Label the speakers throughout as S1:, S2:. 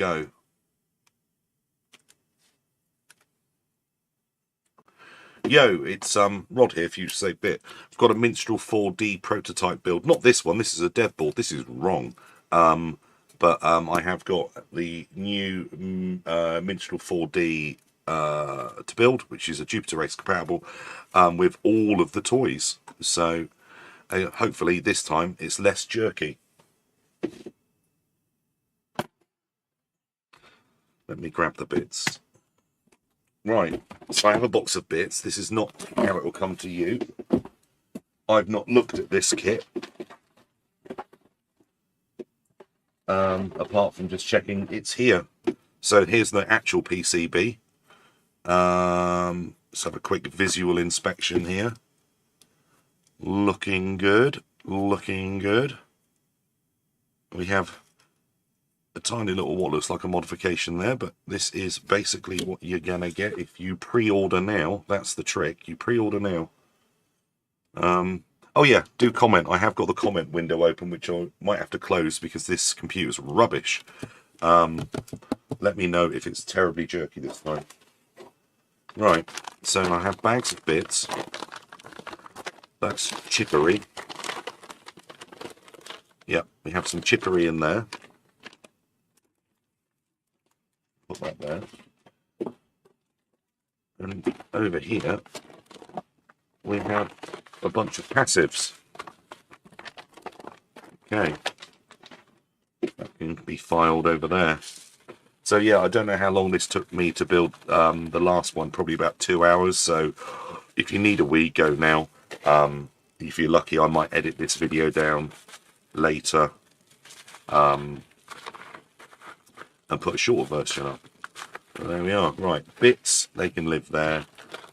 S1: go. Yo, it's Rod here, Future Save Bit. I've got a Minstrel 4D prototype build. Not this one, this is a dev board. This is wrong. But I have got the new Minstrel 4D to build, which is a Jupiter Race compatible, with all of the toys. So hopefully this time it's less jerky. Let me grab the bits. Right, so I have a box of bits. This is not how it will come to you. I've not looked at this kit, apart from just checking it's here. So here's the actual PCB. Let's have a quick visual inspection here. Looking good, looking good. We have a tiny little what looks like a modification there, but this is basically what you're gonna get if you pre-order now. That's the trick, you pre-order now. Oh yeah, do comment. I have got the comment window open, which I might have to close because this computer's rubbish. Let me know if it's terribly jerky this time. Right, so I have bags of bits. That's chippery. Yep, we have some chippery in there. Put that there. And over here, we have a bunch of passives. Okay. That can be filed over there. So yeah, I don't know how long this took me to build the last one, probably about 2 hours. So if you need a wee, go now. If you're lucky, I might edit this video down later and put a shorter version up. But there we are. Right, bits, they can live there.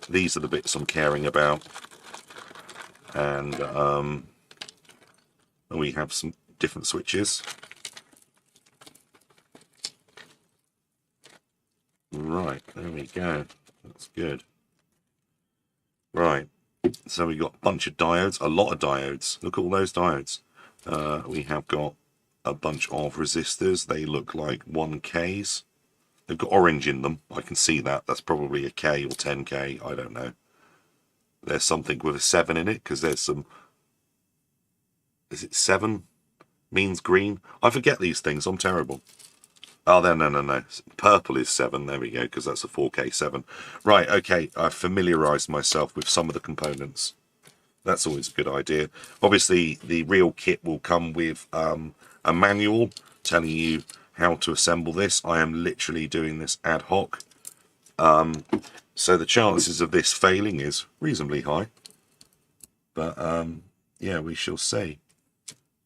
S1: These are the bits I'm caring about. And we have some different switches. Right, there we go. That's good. Right, so we got a bunch of diodes, a lot of diodes. Look at all those diodes. We have got a bunch of resistors. They look like 1Ks. They've got orange in them. I can see that. That's probably a K or 10K. I don't know. There's something with a 7 in it because there's some... Is it 7? Means green? I forget these things. I'm terrible. Oh, no. Purple is 7. There we go, because that's a 4K 7. Right, okay. I've familiarised myself with some of the components. That's always a good idea. Obviously, the real kit will come with a manual telling you how to assemble this. I am literally doing this ad hoc. So the chances of this failing is reasonably high. But, yeah, we shall see.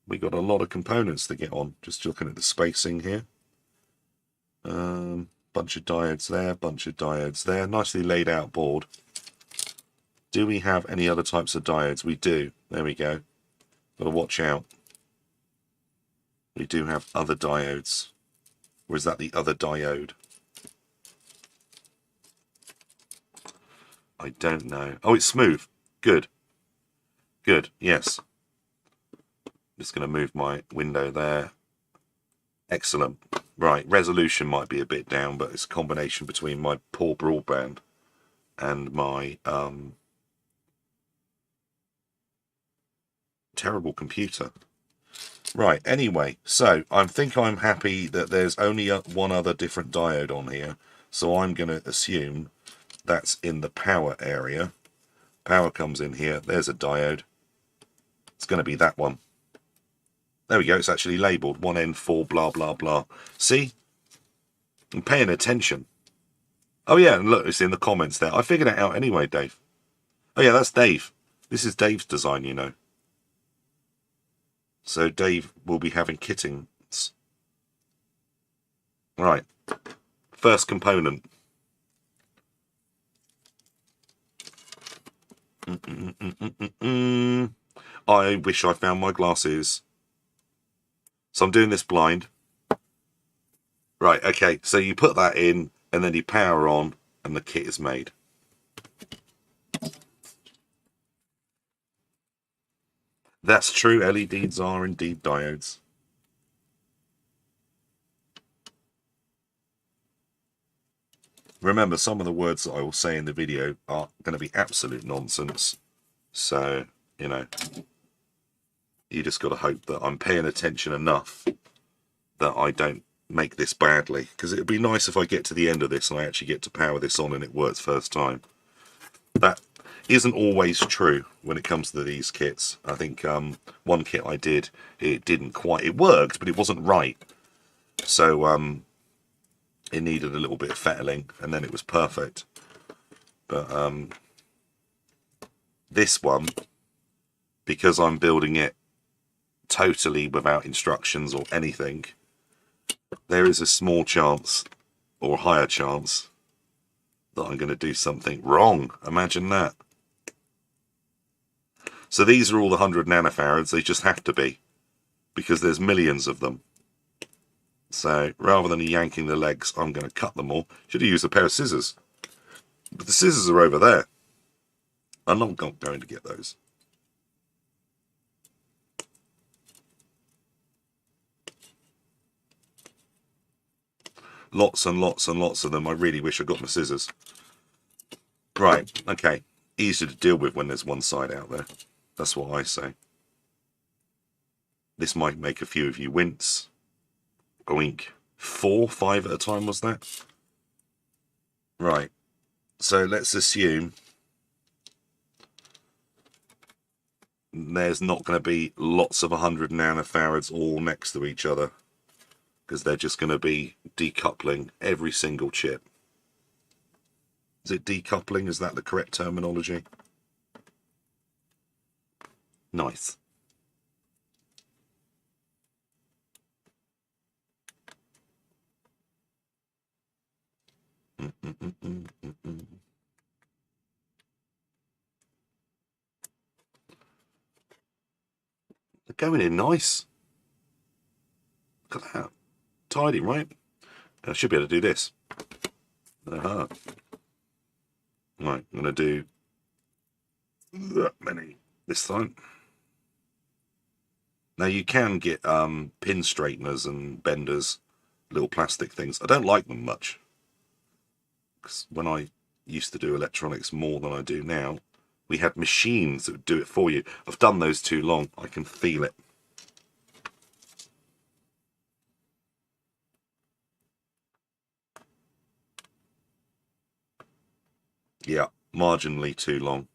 S1: We got a lot of components to get on. Just looking at the spacing here. Bunch of diodes there, bunch of diodes there. Nicely laid out board. Do we have any other types of diodes? We do. There we go. Got to watch out. We do have other diodes. Or is that the other diode? I don't know. Oh, it's smooth. Good. Good, yes. Just going to move my window there. Excellent. Right, resolution might be a bit down, but it's a combination between my poor broadband and my terrible computer. Right, anyway, so I think I'm happy that there's only one other different diode on here, so I'm going to assume that's in the power area. Power comes in here, there's a diode. It's going to be that one. There we go, it's actually labelled 1N4 blah blah blah. See? I'm paying attention. Oh yeah, and look, it's in the comments there. I figured it out anyway, Dave. Oh yeah, that's Dave. This is Dave's design, you know. So Dave will be having kittings. Right. First component. I wish I found my glasses. So I'm doing this blind. Right, okay, so you put that in and then you power on and the kit is made. That's true, LEDs are indeed diodes. Remember, some of the words that I will say in the video are going to be absolute nonsense. So, you know, you just got to hope that I'm paying attention enough that I don't make this badly. Because it would be nice if I get to the end of this and I actually get to power this on and it works first time. That isn't always true when it comes to these kits. I think one kit I did, it didn't quite, it worked, but it wasn't right. So it needed a little bit of fettling, and then it was perfect. But this one, because I'm building it totally without instructions or anything, there is a small chance, or a higher chance, that I'm going to do something wrong. Imagine that. So these are all the 100 nanofarads. They just have to be, because there's millions of them. So rather than yanking the legs, I'm going to cut them all. Should have used a pair of scissors. But the scissors are over there. I'm not going to get those. Lots and lots and lots of them. I really wish I got my scissors. Right, okay. Easy to deal with when there's one side out there. That's what I say. This might make a few of you wince. Oink. 4, 5 at a time, was that? Right. So let's assume there's not going to be lots of 100 nanofarads all next to each other, because they're just going to be decoupling every single chip. Is it decoupling? Is that the correct terminology? Nice. They're going in nice. Look at that. Tidy, right? I should be able to do this. Right, I'm going to do that many this time. Now you can get pin straighteners and benders, little plastic things. I don't like them much, because when I used to do electronics more than I do now, we had machines that would do it for you. I've done those too long. I can feel it. Yeah, marginally too long.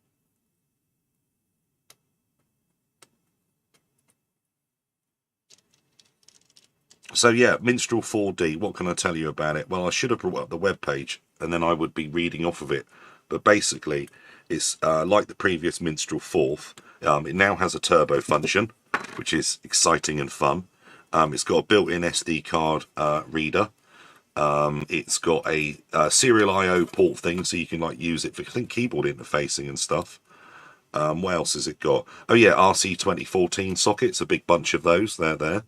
S1: So yeah, Minstrel 4D, what can I tell you about it? Well, I should have brought up the web page and then I would be reading off of it. But basically, it's like the previous Minstrel 4th. It now has a turbo function, which is exciting and fun. It's got a built-in SD card reader. It's got a serial I/O port thing, so you can like use it for, I think, keyboard interfacing and stuff. What else has it got? Oh yeah, RC2014 sockets, a big bunch of those. They're there.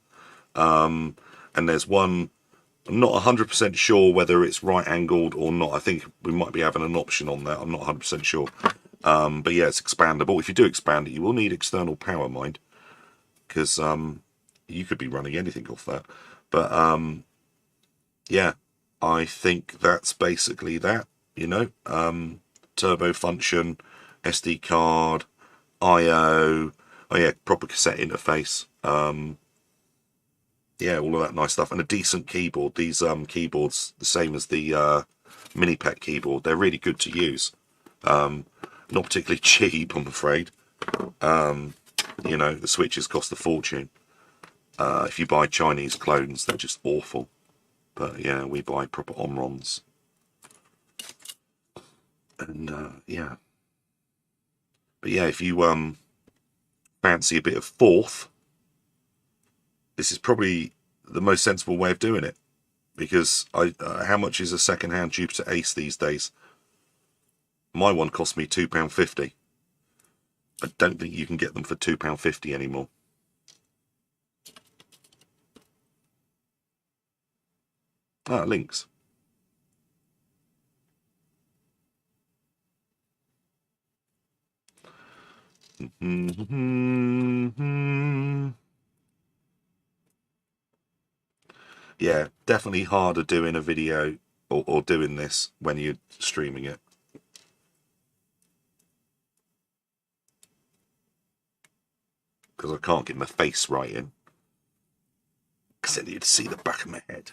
S1: And there's one, I'm not 100% sure whether it's right angled or not. I think we might be having an option on that. I'm not 100% sure. But yeah, it's expandable. If you do expand it, you will need external power, mind, because you could be running anything off that. But yeah, I think that's basically that, you know. Turbo function, SD card, I/O, oh yeah, proper cassette interface. Yeah, all of that nice stuff, and a decent keyboard. These keyboards, the same as the Mini Pet keyboard, they're really good to use. Not particularly cheap, I'm afraid. You know, the switches cost a fortune. If you buy Chinese clones, they're just awful. But yeah, we buy proper Omrons. And yeah. But yeah, if you fancy a bit of fourth, this is probably the most sensible way of doing it, because how much is a second-hand Jupiter Ace these days? My one cost me £2.50. I don't think you can get them for £2.50 anymore. Ah, links. Yeah, definitely harder doing a video or doing this when you're streaming it. Because I can't get my face right in. Because then you'd see the back of my head.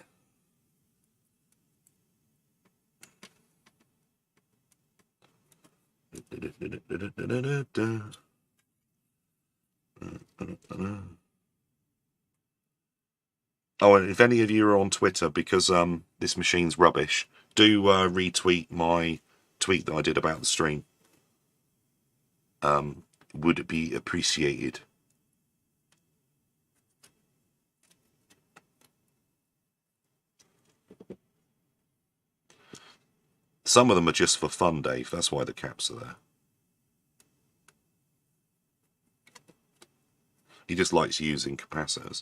S1: Oh, and if any of you are on Twitter, because this machine's rubbish, do retweet my tweet that I did about the stream. Would it be appreciated? Some of them are just for fun, Dave. That's why the caps are there. He just likes using capacitors.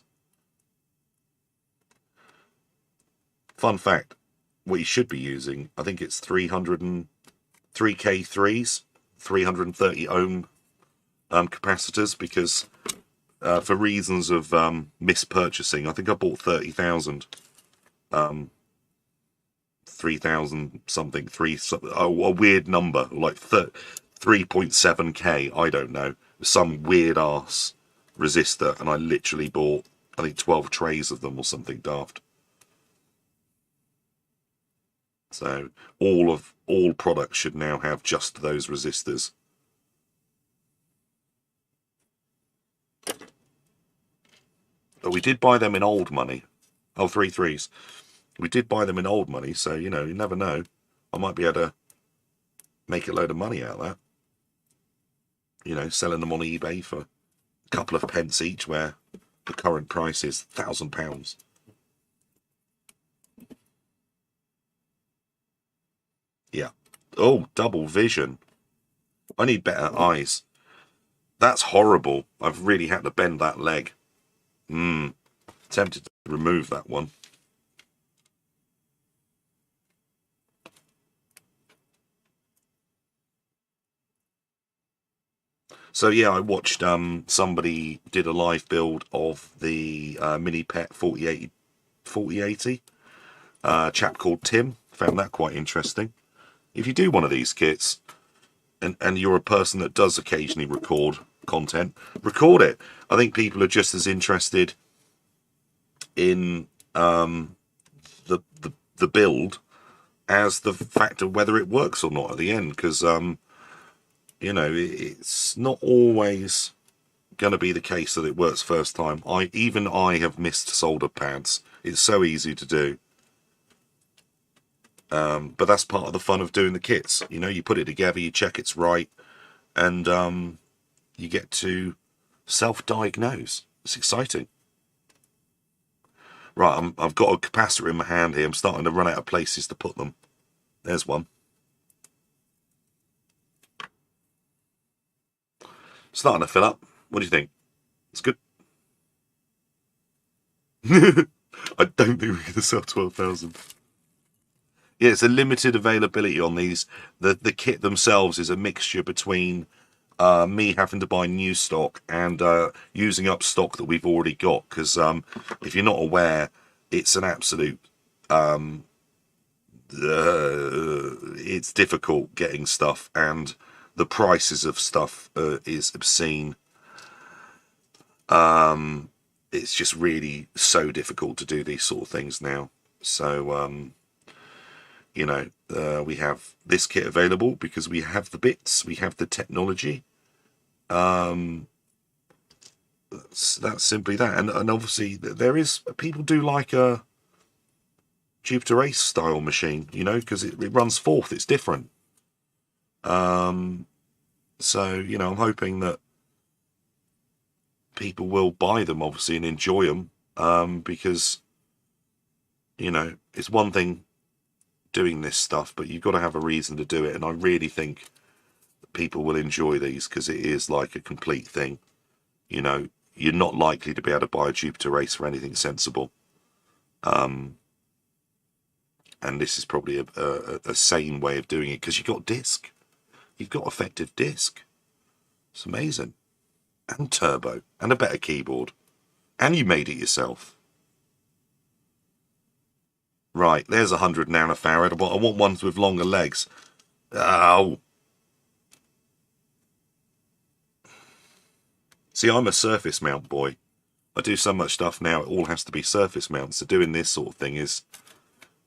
S1: Fun fact, what you should be using, I think it's 3K3s, 330 ohm capacitors, because for reasons of mispurchasing, I think I bought 30,000. 3,000 something, a weird number, like 3.7K, I don't know, some weird ass resistor, and I literally bought, I think, 12 trays of them or something daft. So all products should now have just those resistors. But we did buy them in old money. Oh, 3.3s. We did buy them in old money, so, you know, you never know. I might be able to make a load of money out of that. You know, selling them on eBay for a couple of pence each, where the current price is £1,000. Yeah. Oh, double vision. I need better eyes. That's horrible. I've really had to bend that leg. Tempted to remove that one. So yeah, I watched somebody did a live build of the Mini Pet 4080. A chap called Tim. Found that quite interesting. If you do one of these kits, and you're a person that does occasionally record content, record it. I think people are just as interested in the build as the fact of whether it works or not at the end, because you know, it's not always going to be the case that it works first time. Even I have missed solder pads. It's so easy to do. But that's part of the fun of doing the kits. You know, you put it together, you check it's right, and you get to self-diagnose. It's exciting. Right, I've got a capacitor in my hand here. I'm starting to run out of places to put them. There's one. Starting to fill up. What do you think? It's good. I don't think we're going to sell 12,000. Yeah, it's a limited availability on these. The kit themselves is a mixture between me having to buy new stock and using up stock that we've already got. Because if you're not aware, it's an absolute... it's difficult getting stuff, and the prices of stuff is obscene. It's just really so difficult to do these sort of things now. So, you know, we have this kit available because we have the bits, we have the technology. That's simply that. And obviously there is, people do like a Jupiter Ace style machine, you know, because it runs forth, it's different. So, you know, I'm hoping that people will buy them, obviously, and enjoy them, because, you know, it's one thing doing this stuff, but you've got to have a reason to do it, and I really think people will enjoy these, because it is like a complete thing. You know, you're not likely to be able to buy a Jupiter Race for anything sensible, and this is probably a sane way of doing it, because you've got disc. You've got effective disc. It's amazing. And turbo, and a better keyboard, and you made it yourself. Right, there's 100 nanofarad, but I want ones with longer legs. Oh. See, I'm a surface mount boy. I do so much stuff now, it all has to be surface mount. So doing this sort of thing is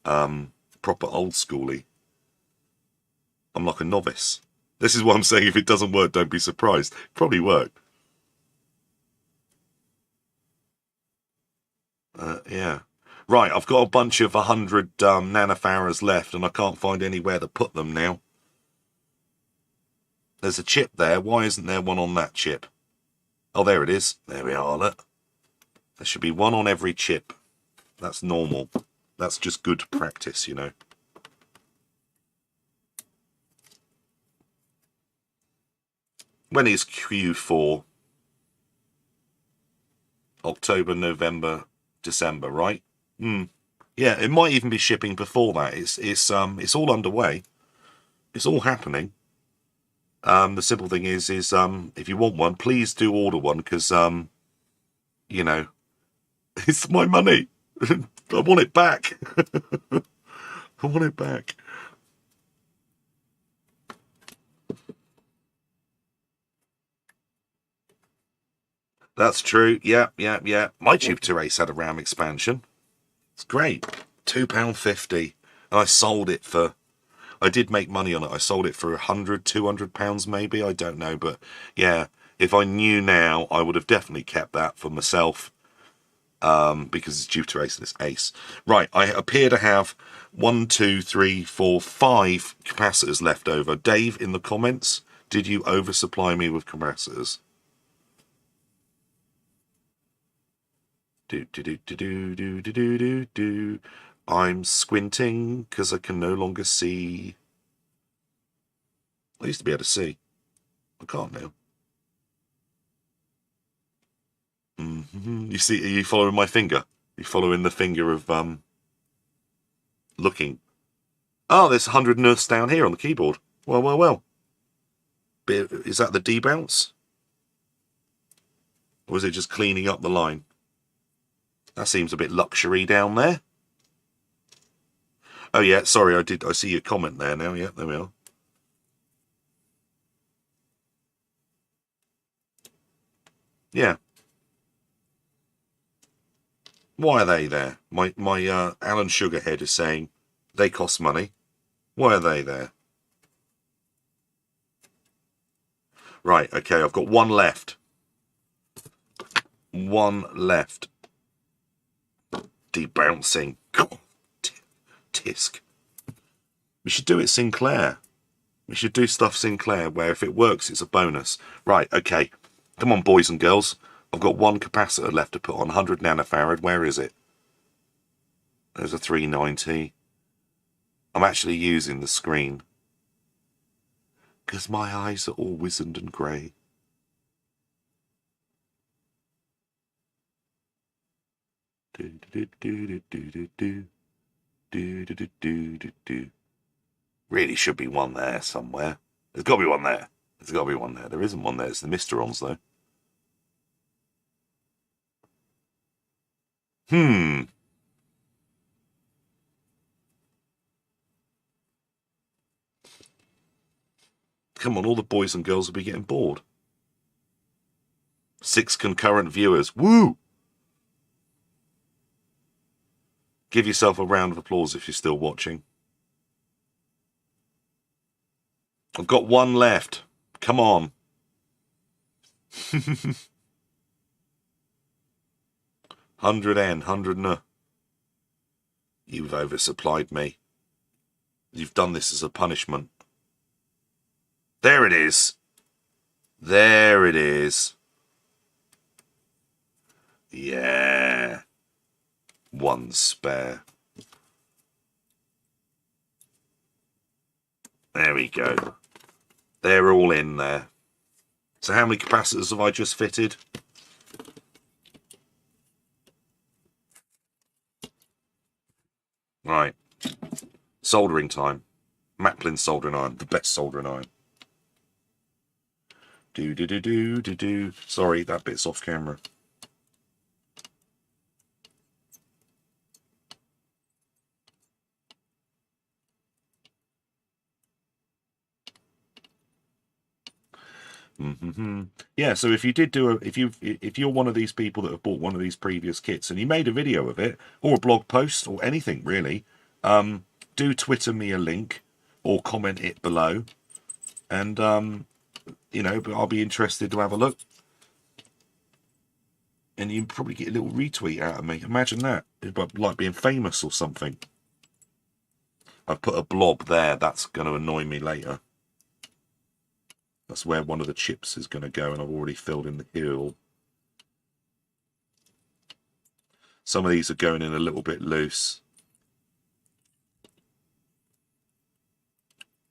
S1: proper old schooly. I'm like a novice. This is what I'm saying. If it doesn't work, don't be surprised. It probably worked. Yeah. Right, I've got a bunch of 100 nanofarads left, and I can't find anywhere to put them now. There's a chip there. Why isn't there one on that chip? Oh, there it is. There we are, look. There should be one on every chip. That's normal. That's just good practice, you know. When is Q4? October, November, December, right? Yeah, it might even be shipping before that. It's all underway. It's all happening. The simple thing is if you want one, please do order one, because you know, it's my money. I want it back. I want it back. That's true. Yeah. My Jupiter Ace had a RAM expansion. It's great. £2.50. And I sold it for... I did make money on it. I sold it for £100, £200 maybe. I don't know. But yeah, if I knew now, I would have definitely kept that for myself. Because it's Jupiter Ace and it's Ace. Right, I appear to have 1, 2, 3, 4, 5 capacitors left over. Dave, in the comments, did you oversupply me with capacitors? I'm squinting because I can no longer see. I used to be able to see. I can't now. You see, are you following my finger? You following the finger of looking? Oh, there's 100 nurse down here on the keyboard. Well. Is that the debounce? Or is it just cleaning up the line? That seems a bit luxury down there. Oh yeah, sorry, I see your comment there now. Yeah, there we are. Yeah. Why are they there? My Alan Sugarhead is saying they cost money. Why are they there? Right, okay, I've got one left. One left. Debouncing. God, tisk. We should do it Sinclair. We should do stuff Sinclair where if it works, it's a bonus. Right, okay. Come on, boys and girls. I've got one capacitor left to put on 100 nanofarad. Where is it? There's a 390. I'm actually using the screen because my eyes are all wizened and grey. Really should be one there somewhere. There's got to be one there. There's got to be one there. There isn't one there. It's the Mistrons, though. Come on, all the boys and girls will be getting bored. 6 concurrent viewers. Woo! Give yourself a round of applause if you're still watching. I've got one left. Come on. 100N, 100N. You've oversupplied me. You've done this as a punishment. There it is. There it is. Yeah. One spare. There we go. They're all in there. So how many capacitors have I just fitted? Right. Soldering time. Maplin soldering iron. The best soldering iron. Do. Sorry, that bit's off camera. Yeah, so if you did do if you're one of these people that have bought one of these previous kits and you made a video of it or a blog post or anything really, do Twitter me a link or comment it below, and you know, but I'll be interested to have a look. And you probably get a little retweet out of me. Imagine that. It's like being famous or something. I've put a blob there. That's going to annoy me later. That's where one of the chips is going to go, and I've already filled in the heel. Some of these are going in a little bit loose.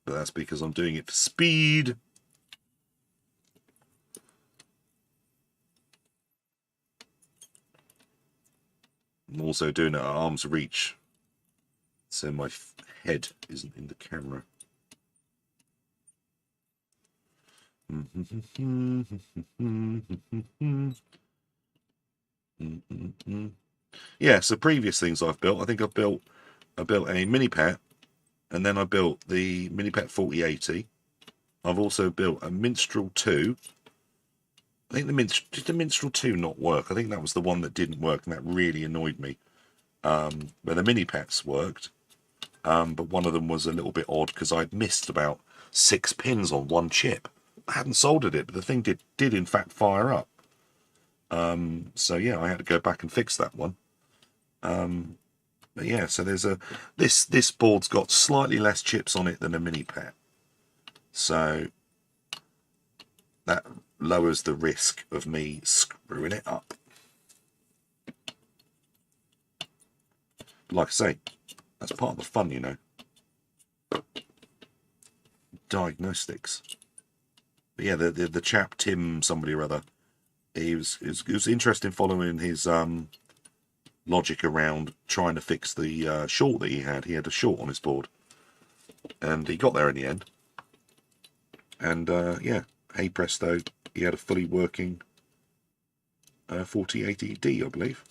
S1: But that's because I'm doing it for speed. I'm also doing it at arm's reach, so my head isn't in the camera. Yeah, so previous things I've built, I think I built a mini pet, and then I built the mini pet 4080. I've also built a Minstrel 2. I think did the Minstrel 2 not work? I think that was the one that didn't work, and that really annoyed me. Where the mini pets worked, but one of them was a little bit odd because I'd missed about 6 pins on one chip. I hadn't soldered it, but the thing did in fact fire up. So yeah, I had to go back and fix that one. But yeah, so there's this board's got slightly less chips on it than a mini pet, so that lowers the risk of me screwing it up. Like I say, that's part of the fun, you know. Diagnostics. But yeah, the chap Tim somebody or other, it was interesting following his logic around trying to fix the short that he had. He had a short on his board, and he got there in the end. And yeah, hey presto, he had a fully working 4080D, I believe.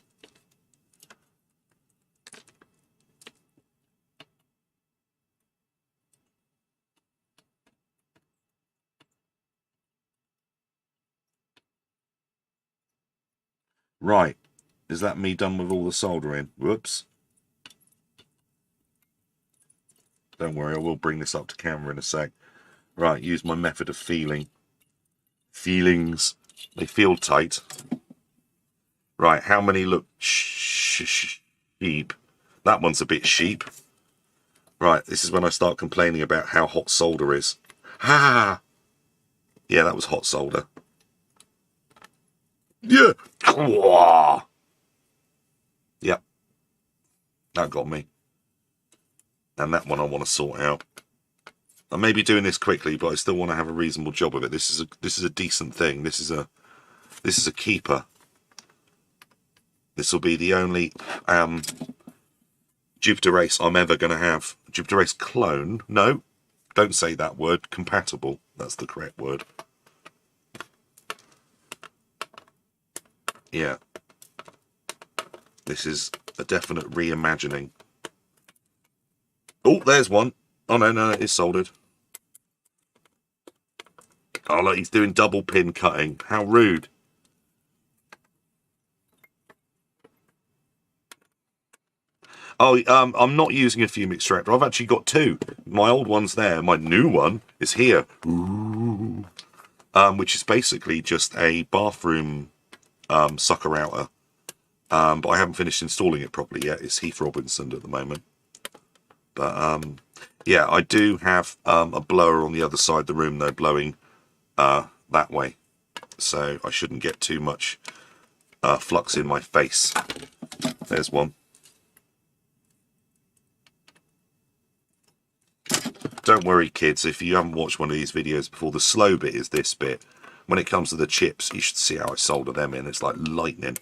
S1: Right, is that me done with all the soldering? Whoops. Don't worry, I will bring this up to camera in a sec. Right, use my method of feeling. Feelings. They feel tight. Right, how many look sheep? That one's a bit sheep. Right, this is when I start complaining about how hot solder is. Ha! Yeah, that was hot solder. Yeah! Yep. That got me. And that one I want to sort out. I may be doing this quickly, but I still want to have a reasonable job of it. This is a decent thing. This is a keeper. This will be the only Jupiter race I'm ever going to have. Jupiter race clone? No, don't say that word. Compatible. That's the correct word. Yeah. This is a definite reimagining. Oh, there's one. Oh, no, it's soldered. Oh, look, he's doing double pin cutting. How rude. Oh, I'm not using a fume extractor. I've actually got 2. My old one's there. My new one is here. Ooh. Which is basically just a bathroom sucker outer. But I haven't finished installing it properly yet. It's Heath Robinson at the moment. But yeah, I do have a blower on the other side of the room, though, blowing that way. So I shouldn't get too much flux in my face. There's one. Don't worry, kids, if you haven't watched one of these videos before, the slow bit is this bit. When it comes to the chips, you should see how I solder them in. It's like lightning.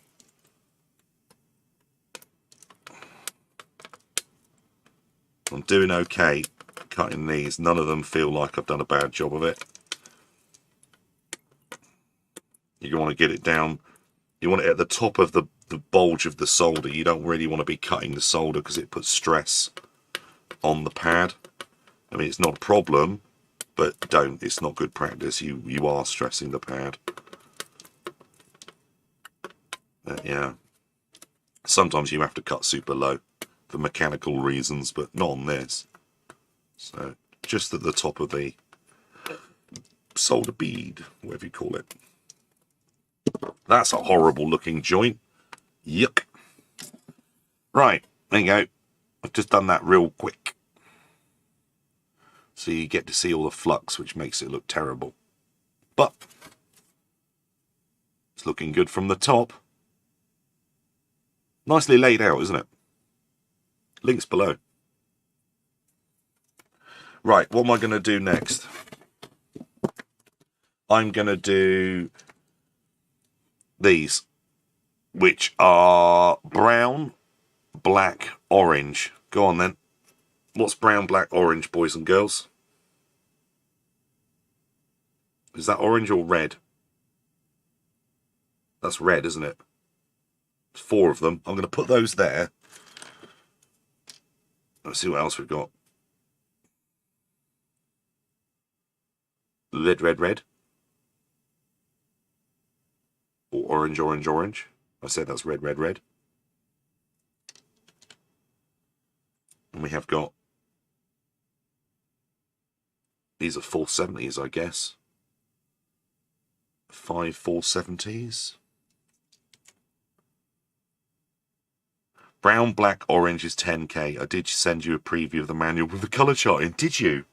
S1: I'm doing okay cutting these. None of them feel like I've done a bad job of it. You want to get it down. You want it at the top of the bulge of the solder. You don't really want to be cutting the solder because it puts stress on the pad. I mean, it's not a problem, but don't. It's not good practice. You are stressing the pad. Yeah. Sometimes you have to cut super low for mechanical reasons, but not on this. So just at the top of the solder bead, whatever you call it. That's a horrible looking joint. Yuck. Right, there you go. I've just done that real quick. So you get to see all the flux, which makes it look terrible. But it's looking good from the top. Nicely laid out, isn't it? Links below. Right, what am I going to do next? I'm going to do these, which are brown, black, orange. Go on then. What's brown, black, orange, boys and girls? Is that orange or red? That's red, isn't it? There's 4 of them. I'm going to put those there. Let's see what else we've got. Red, red, red. Or orange, orange, orange. I said that's red, red, red. And we have got... These are 470s, I guess. 5 470s. Brown, black, orange is 10k. I did send you a preview of the manual with the colour chart in, did you?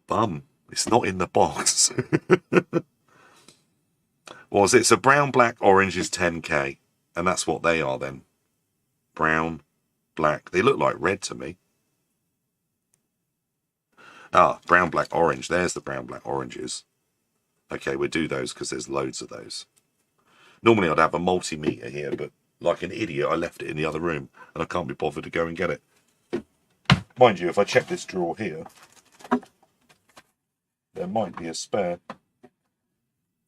S1: Bum. It's not in the box. What was it? So brown, black, orange is 10k. And that's what they are then. Brown, black. They look like red to me. Ah, brown, black, orange. There's the brown, black, oranges. Okay, we'll do those because there's loads of those. Normally I'd have a multimeter here, but like an idiot, I left it in the other room, and I can't be bothered to go and get it. Mind you, if I check this drawer here, there might be a spare.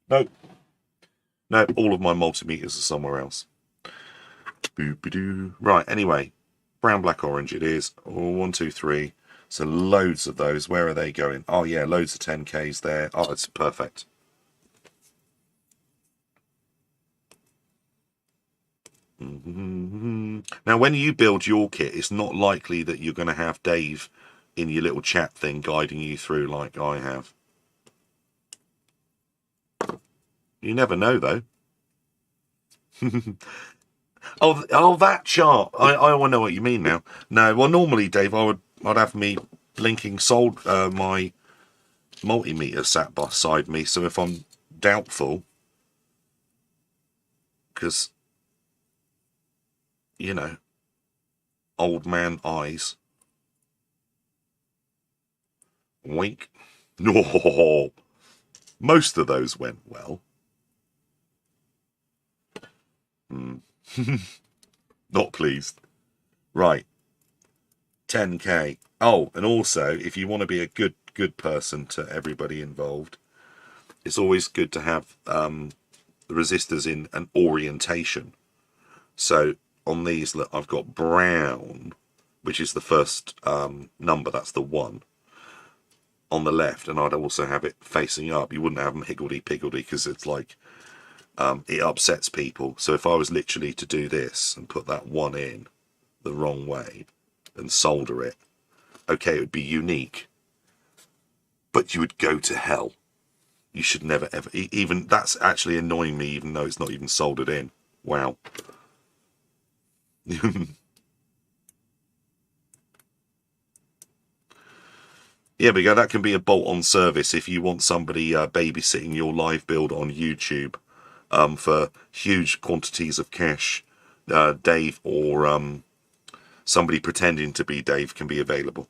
S1: Nope. No, all of my multimeters are somewhere else. Boop-a-doo. Right, anyway, brown, black, orange it is. Oh, 1, 2, 3. So loads of those. Where are they going? Oh yeah, loads of 10Ks there. Oh, it's perfect. Now, when you build your kit, it's not likely that you're going to have Dave in your little chat thing guiding you through like I have. You never know, though. oh, that chart. I know what you mean now. No, well, normally, Dave, I'd have me blinking my multimeter sat beside me. So if I'm doubtful, because, you know, old man eyes. Wink. No, most of those went well. Not pleased. Right. 10k. Oh, and also, if you want to be a good person to everybody involved, it's always good to have the resistors in an orientation. So on these, look, I've got brown, which is the first number. That's the 1 on the left, and I'd also have it facing up. You wouldn't have them higgledy-piggledy because it's like it upsets people. So if I was literally to do this and put that 1 in the wrong way and solder it, okay, it would be unique, but you would go to hell. You should never ever, even that's actually annoying me, even though it's not even soldered in. Wow. Yeah, we go. That can be a bolt-on service if you want somebody babysitting your live build on YouTube for huge quantities of cash. Dave or somebody pretending to be Dave can be available.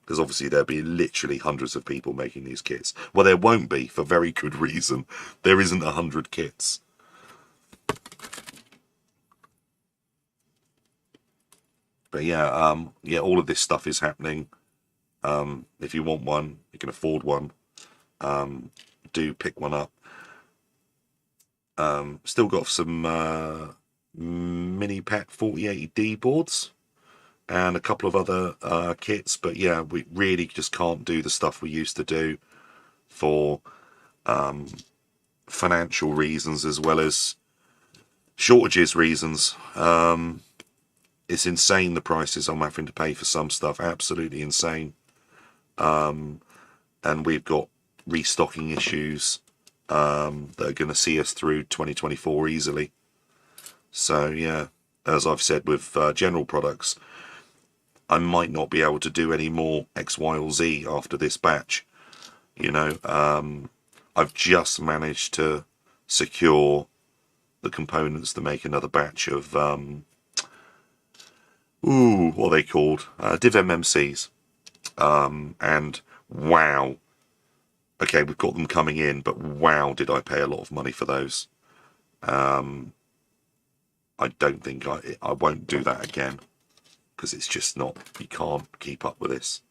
S1: Because obviously there'll be literally hundreds of people making these kits. Well, there won't be, for very good reason. There isn't 100 kits. But yeah, yeah, all of this stuff is happening. If you want one, you can afford one. Do pick one up. Still got some Mini Pet 4080D boards and a couple of other kits. But yeah, we really just can't do the stuff we used to do for financial reasons as well as shortages reasons. It's insane the prices I'm having to pay for some stuff, absolutely insane. And we've got restocking issues that are going to see us through 2024 easily. So yeah, as I've said with general products, I might not be able to do any more X, Y, or Z after this batch. You know, I've just managed to secure the components to make another batch of what are they called? Div MMCs. And wow. Okay, we've got them coming in, but wow, did I pay a lot of money for those. I don't think I won't do that again, because it's just not, you can't keep up with this.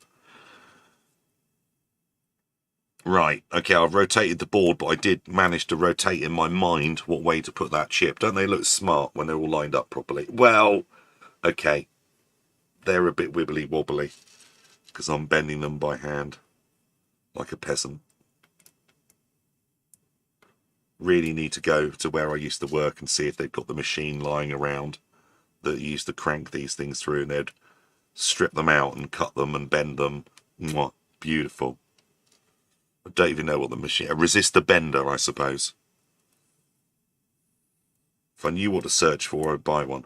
S1: Right, okay, I've rotated the board, but I did manage to rotate in my mind what way to put that chip. Don't they look smart when they're all lined up properly? Well, okay, they're a bit wibbly wobbly because I'm bending them by hand like a peasant. Really need to go to where I used to work and see if they've got the machine lying around that used to crank these things through, and they'd strip them out and cut them and bend them. Mwah, beautiful. I don't even know what the machine... A resistor bender, I suppose. If I knew what to search for, I'd buy one.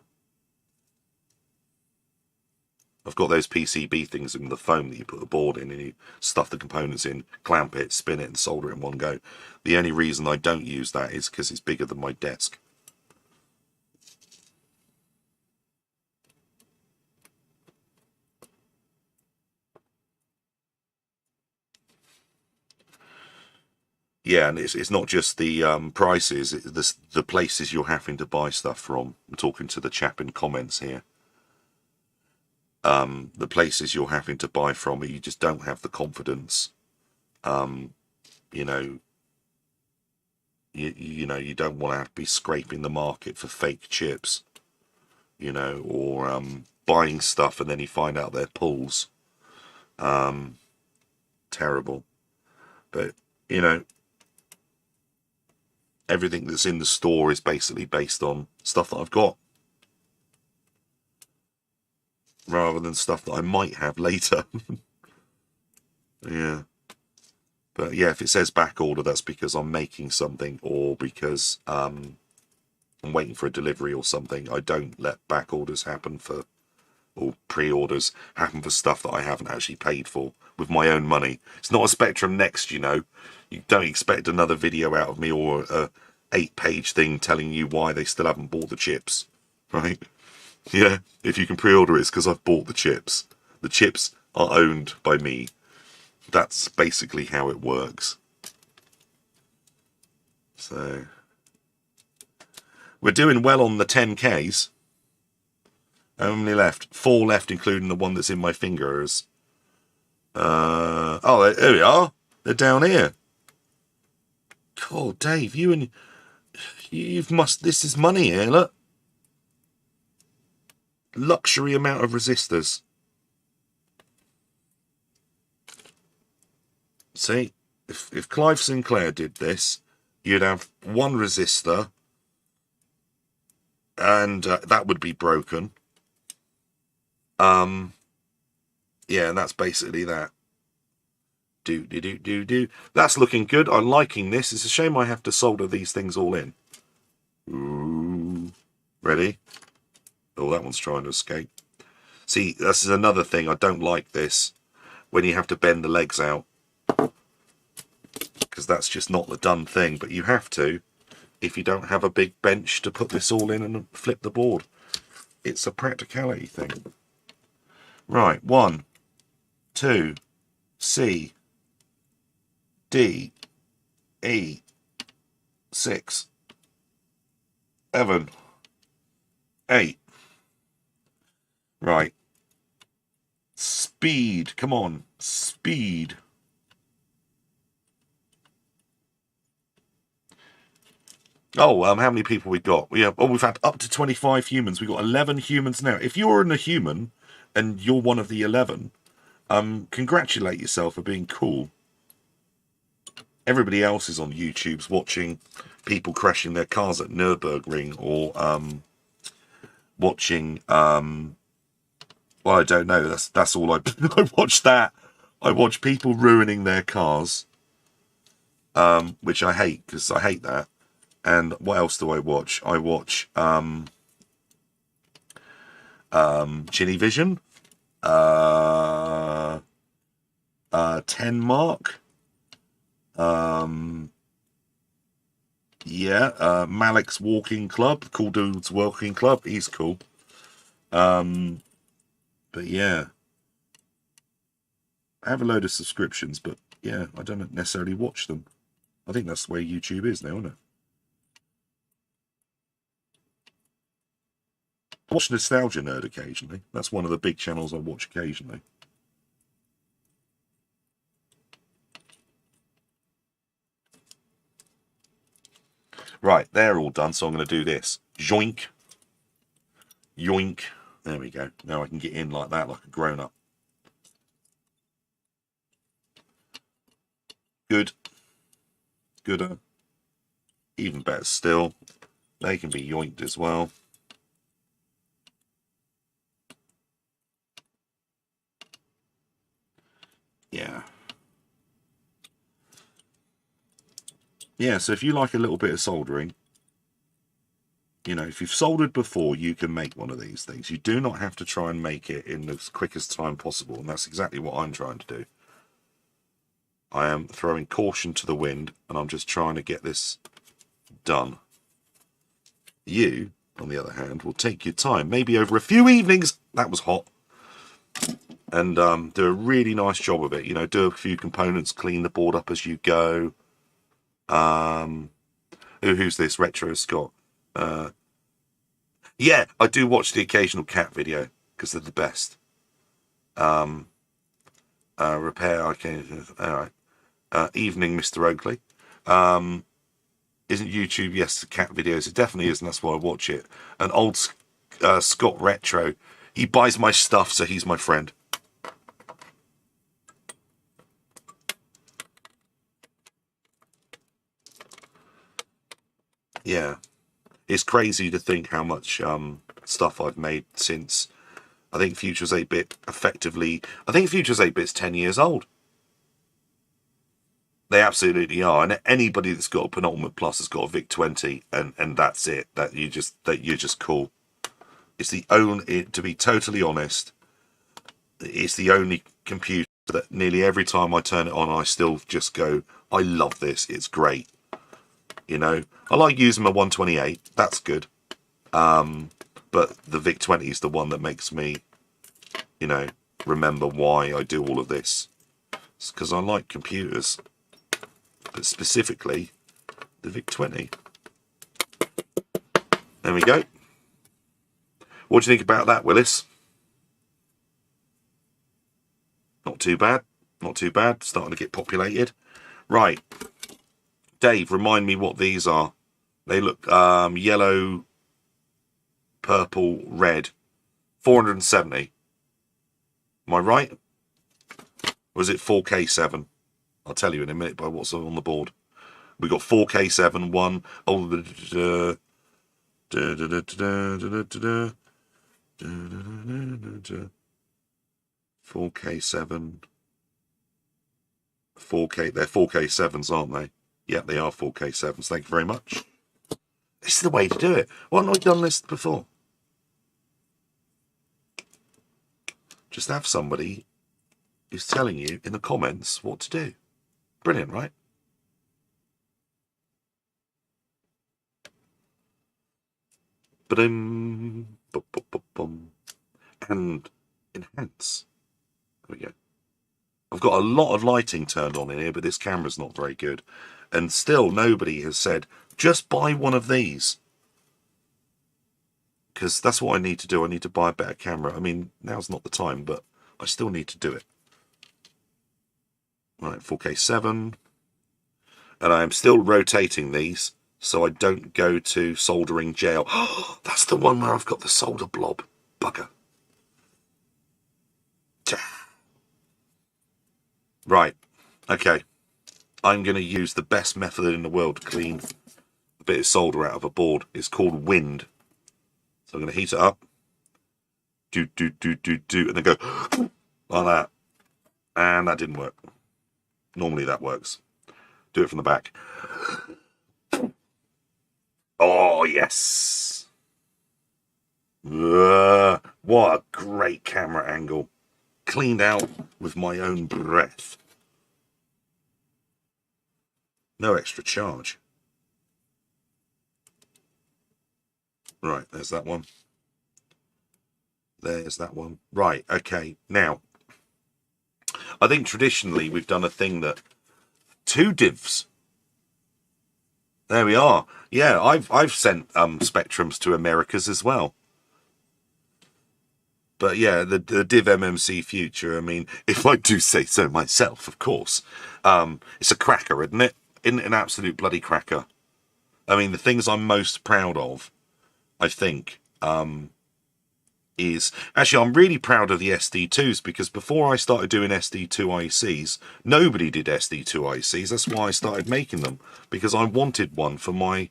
S1: I've got those PCB things in the foam that you put the board in and you stuff the components in, clamp it, spin it and solder it in one go. The only reason I don't use that is because it's bigger than my desk. Yeah, and it's not just the prices, it's the places you're having to buy stuff from. I'm talking to the chap in comments here. The places you're having to buy from, you just don't have the confidence. You know, you know, you don't want to have to be scraping the market for fake chips, you know, or buying stuff and then you find out they're pulls. Terrible. But, you know, everything that's in the store is basically based on stuff that I've got, rather than stuff that I might have later. Yeah. But yeah, if it says back order, that's because I'm making something, or because I'm waiting for a delivery or something. I don't let back orders happen for, or pre-orders happen for stuff that I haven't actually paid for with my own money. It's not a Spectrum Next, you know. You don't expect another video out of me or a 8-page thing telling you why they still haven't bought the chips, right? Yeah, if you can pre-order it's because I've bought the chips. The chips are owned by me. That's basically how it works. So we're doing well on the 10Ks. How many left? 4 left, including the one that's in my fingers. Oh, there we are. They're down here. Oh, Dave, you've this is money here, look. Luxury amount of resistors. See, if Clive Sinclair did this, you'd have one resistor, and that would be broken. Yeah, and that's basically that. Do. That's looking good. I'm liking this. It's a shame I have to solder these things all in. Ooh. Ready? Oh, that one's trying to escape. See, this is another thing. I don't like this, when you have to bend the legs out, because that's just not the done thing. But you have to, if you don't have a big bench to put this all in and flip the board. It's a practicality thing. Right, 1, 2, C, D, E, 6, 7, 8. Right. Speed. Come on. Speed. Oh, how many people we got? We've had up to 25 humans. We've got 11 humans now. If you're a human and you're one of the 11, congratulate yourself for being cool. Everybody else is on YouTube's watching people crashing their cars at Nürburgring, or watching well, I don't know. That's all I I watch that. I watch people ruining their cars, which I hate, because I hate that. And what else do I watch? I watch Ginny Vision, 10 Mark, Malik's Walking Club, Cool Dude's Walking Club. He's cool. But yeah, I have a load of subscriptions, but yeah, I don't necessarily watch them. I think that's the way YouTube is now, isn't it? I watch Nostalgia Nerd occasionally. That's one of the big channels I watch occasionally. Right, they're all done, so I'm going to do this. Yoink. Yoink. There we go. Now I can get in like that, like a grown-up. Good. Gooder. Even better still, they can be yoinked as well. Yeah. Yeah, so if you like a little bit of soldering, you know, if you've soldered before, you can make one of these things. You do not have to try and make it in the quickest time possible, and that's exactly what I'm trying to do. I am throwing caution to the wind, and I'm just trying to get this done. You, on the other hand, will take your time, maybe over a few evenings, that was hot, and do a really nice job of it. You know, do a few components, clean the board up as you go. Who's this? Retro Scott. Yeah, I do watch the occasional cat video because they're the best. Repair. Okay, all right. Evening, Mr. Oakley. Isn't YouTube? Yes, the cat videos. It definitely is, and that's why I watch it. And old Scott Retro. He buys my stuff, so he's my friend. Yeah, it's crazy to think how much stuff I've made since. I think Future's 8-bit effectively. I think Future's 8-bit's 10 years old. They absolutely are, and anybody that's got a penultimate plus has got a VIC-20, and that's it. That you're just cool. It's the only, to be totally honest, it's the only computer that nearly every time I turn it on, I still just go, I love this. It's great. You know, I like using my 128. That's good. But the VIC-20 is the one that makes me, you know, remember why I do all of this. It's because I like computers, but specifically the VIC-20. There we go. What do you think about that, Willis? Not too bad. Not too bad. Starting to get populated. Right. Dave, remind me what these are. They look yellow, purple, red. 470. Am I right? Or is it 4K7? I'll tell you in a minute by what's on the board. We got 4K7, one. Oh, 4K7. 4K. They're 4K7s, aren't they? Yeah, they are 4K7s. Thank you very much. This is the way to do it. Why haven't I done this before? Just have somebody who's telling you in the comments what to do. Brilliant, right? Ba-dum, ba-ba-ba-bum. And enhance. There we go. I've got a lot of lighting turned on in here, but this camera's not very good. And still nobody has said, just buy one of these. Because that's what I need to do. I need to buy a better camera. I mean, now's not the time, but I still need to do it. Right, 4K7. And I am still rotating these. so I don't go to soldering jail. That's the one where I've got the solder blob. Bugger. Right, okay. I'm going to use the best method in the world to clean a bit of solder out of a board. It's called wind. So I'm going to heat it up. Do, and then go like that. And that didn't work. Normally that works. Do it from the back. Oh, yes. What a great camera angle. Cleaned out with my own breath. No extra charge. Right, there's that one. There's that one. Right, okay. Now, I think traditionally we've done a thing that 2 divs. There we are. Yeah, I've sent spectrums to Americas as well. But yeah, the Div MMC Future, I mean, if I do say so myself, of course, it's a cracker, isn't it? Isn't it an absolute bloody cracker? I mean, the things I'm most proud of, I think, is... Actually, I'm really proud of the SD2s, because before I started doing SD2 ICs, nobody did SD2 ICs. That's why I started making them, because I wanted one for my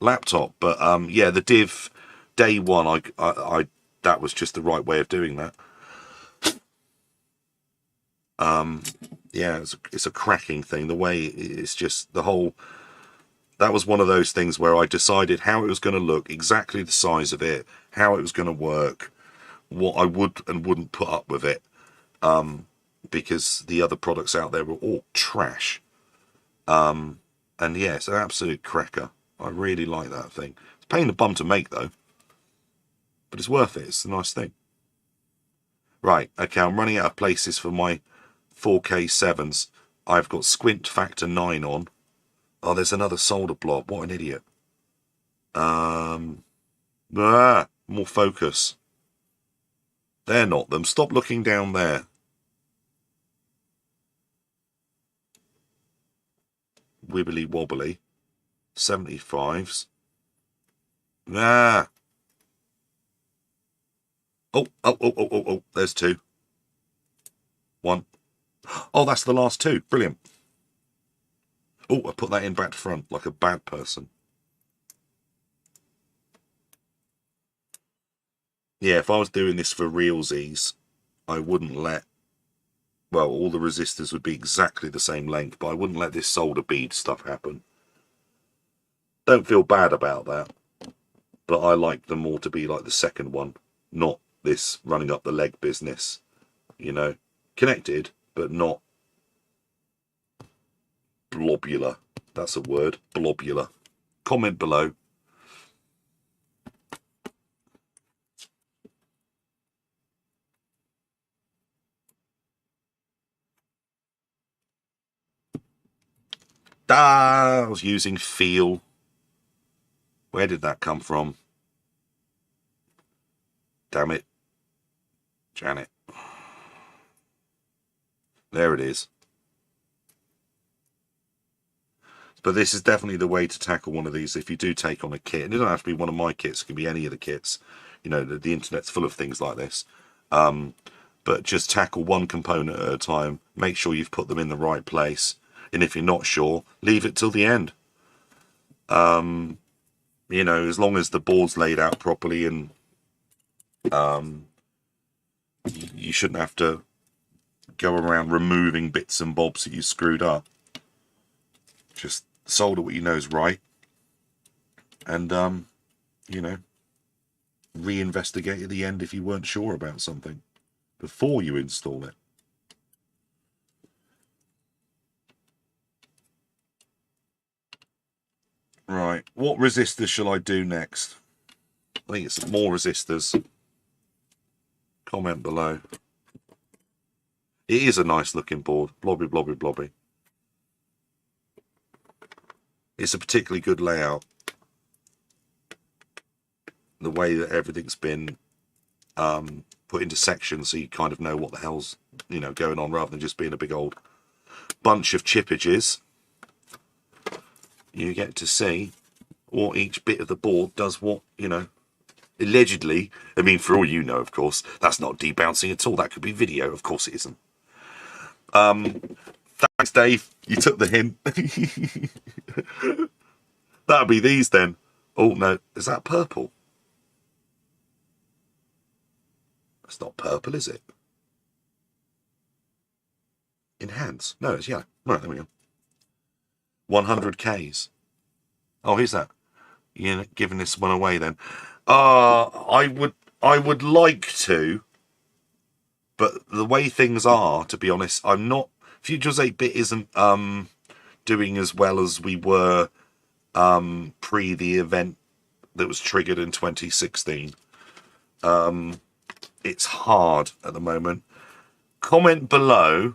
S1: laptop. But yeah, the Div day one, I that was just the right way of doing that. Yeah, it's a cracking thing. The way it's just the whole... That was one of those things where I decided how it was going to look, exactly the size of it, how it was going to work, what I would and wouldn't put up with it, because the other products out there were all trash. And yeah, it's an absolute cracker. I really like that thing. It's a pain in the bum to make though, but it's worth it. It's a nice thing. Right, okay, I'm running out of places for my 4K 7s. I've got squint factor 9 on. Oh, there's another solder blob. What an idiot. More focus. They're not them. Stop looking down there. Wibbly wobbly. 75s. Oh, there's 2. 1. Oh, that's the last 2. Brilliant. Oh, I put that in back to front like a bad person. Yeah, if I was doing this for realsies, I wouldn't let... Well, all the resistors would be exactly the same length, but I wouldn't let this solder bead stuff happen. Don't feel bad about that, but I like them all to be like the second one, not this running up the leg business, you know. Connected, but not blobular. That's a word, blobular. Comment below. I was using feel. Where did that come from? Damn it. Janet. There it is. But this is definitely the way to tackle one of these if you do take on a kit. And it doesn't have to be one of my kits. It can be any of the kits. You know, the internet's full of things like this. But just tackle one component at a time. Make sure you've put them in the right place. And if you're not sure, leave it till the end. You know, as long as the board's laid out properly, and you shouldn't have to go around removing bits and bobs that you screwed up. Just solder what you know is right, and you know, reinvestigate at the end if you weren't sure about something before you install it. Right, what resistors shall I do next? I think it's more resistors. Comment below. It is a nice looking board. Blobby, blobby, blobby. It's a particularly good layout. The way that everything's been put into sections, so you kind of know what the hell's, you know, going on, rather than just being a big old bunch of chippages. You get to see or each bit of the board does what, you know, allegedly. I mean, for all you know, of course, that's not debouncing at all. That could be video. Of course it isn't. Thanks, Dave. You took the hint. That'll be these then. Oh, no. Is that purple? It's not purple, is it? Enhance. No, it's yellow. Right, there we go. 100 Ks. Oh, here's that. You're giving this one away then. I would like to, but the way things are, to be honest, I'm not. Futures 8-bit isn't doing as well as we were pre the event that was triggered in 2016. It's hard at the moment. Comment below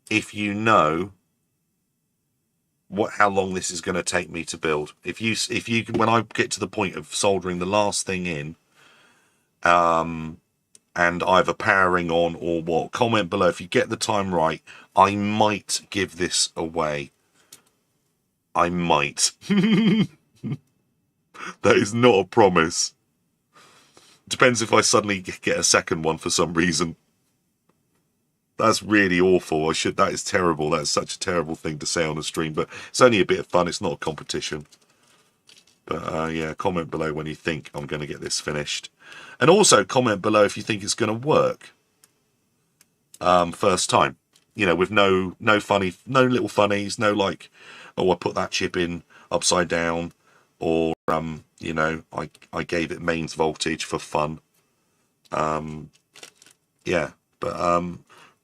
S1: if you know how long this is going to take me to build. If you when I get to the point of soldering the last thing in, and either powering on or what, comment below if you get the time right. I might give this away. I might. That is not a promise. Depends if I suddenly get a second one for some reason. That's really awful. That is terrible. That's such a terrible thing to say on a stream, but it's only a bit of fun. It's not a competition. But yeah, comment below when you think I'm going to get this finished. And also comment below if you think it's going to work. First time. You know, with no little funnies, no like, oh, I put that chip in upside down, or you know, I gave it mains voltage for fun. Yeah, but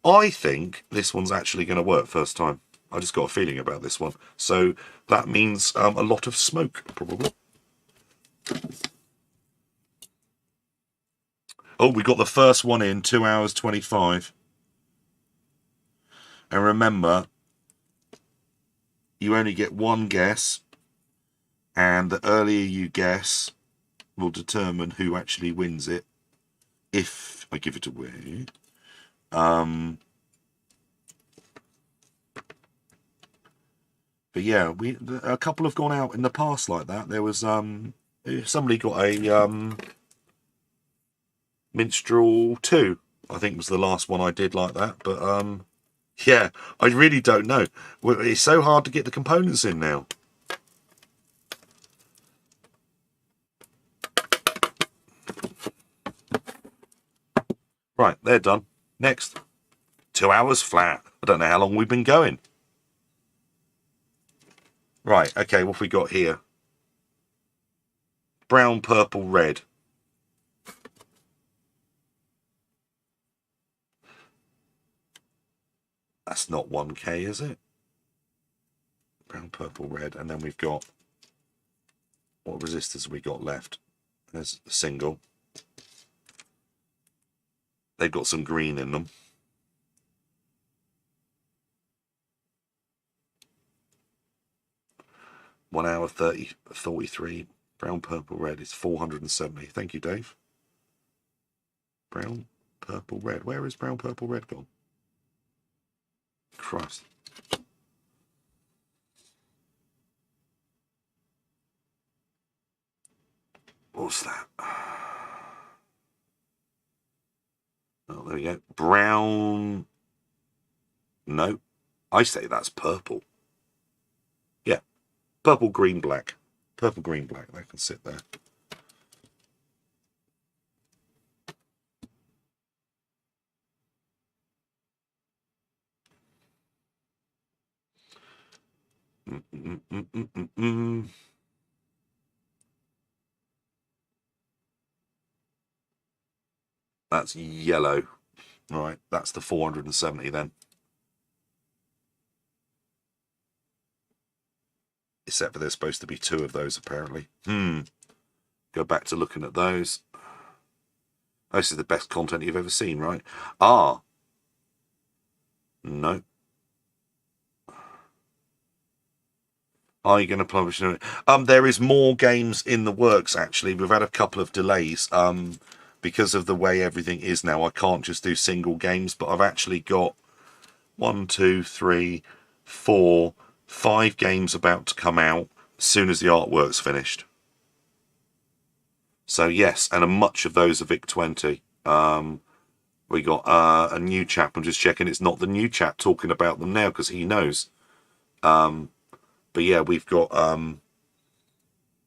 S1: I think this one's actually going to work first time. I just got a feeling about this one. So that means a lot of smoke, probably. Oh, we got the first one in 2 hours 25. And remember, you only get one guess, and the earlier you guess will determine who actually wins it. If I give it away. But yeah, a couple have gone out in the past like that. There was somebody got a Minstrel 2, I think was the last one I did like that. But yeah, I really don't know. It's so hard to get the components in now. Right, they're done. Next. 2 hours flat. I don't know how long we've been going. Right, okay, what have we got here? Brown, purple, red. That's not 1K, is it? Brown, purple, red. And then we've got... What resistors have we got left? There's a single. They've got some green in them. One hour 43. Brown, purple, red is 470. Thank you, Dave. Brown, purple, red. Where is brown, purple, red gone? Christ. What's that? Oh, there we go. Brown. No. I say that's purple. Yeah. Purple, green, black. Purple, green, black. That can sit there. That's yellow. All right, that's the 470 then. Except for there's supposed to be 2 of those, apparently. Go back to looking at those. This is the best content you've ever seen, right? Ah. No. Are you going to publish it? There is more games in the works, actually. We've had a couple of delays. Because of the way everything is now, I can't just do single games, but I've actually got 1, 2, 3, 4, 5 games about to come out as soon as the artwork's finished. So yes, and much of those are Vic 20. We got a new chap. I'm just checking it's not the new chap talking about them now because he knows. But yeah, we've got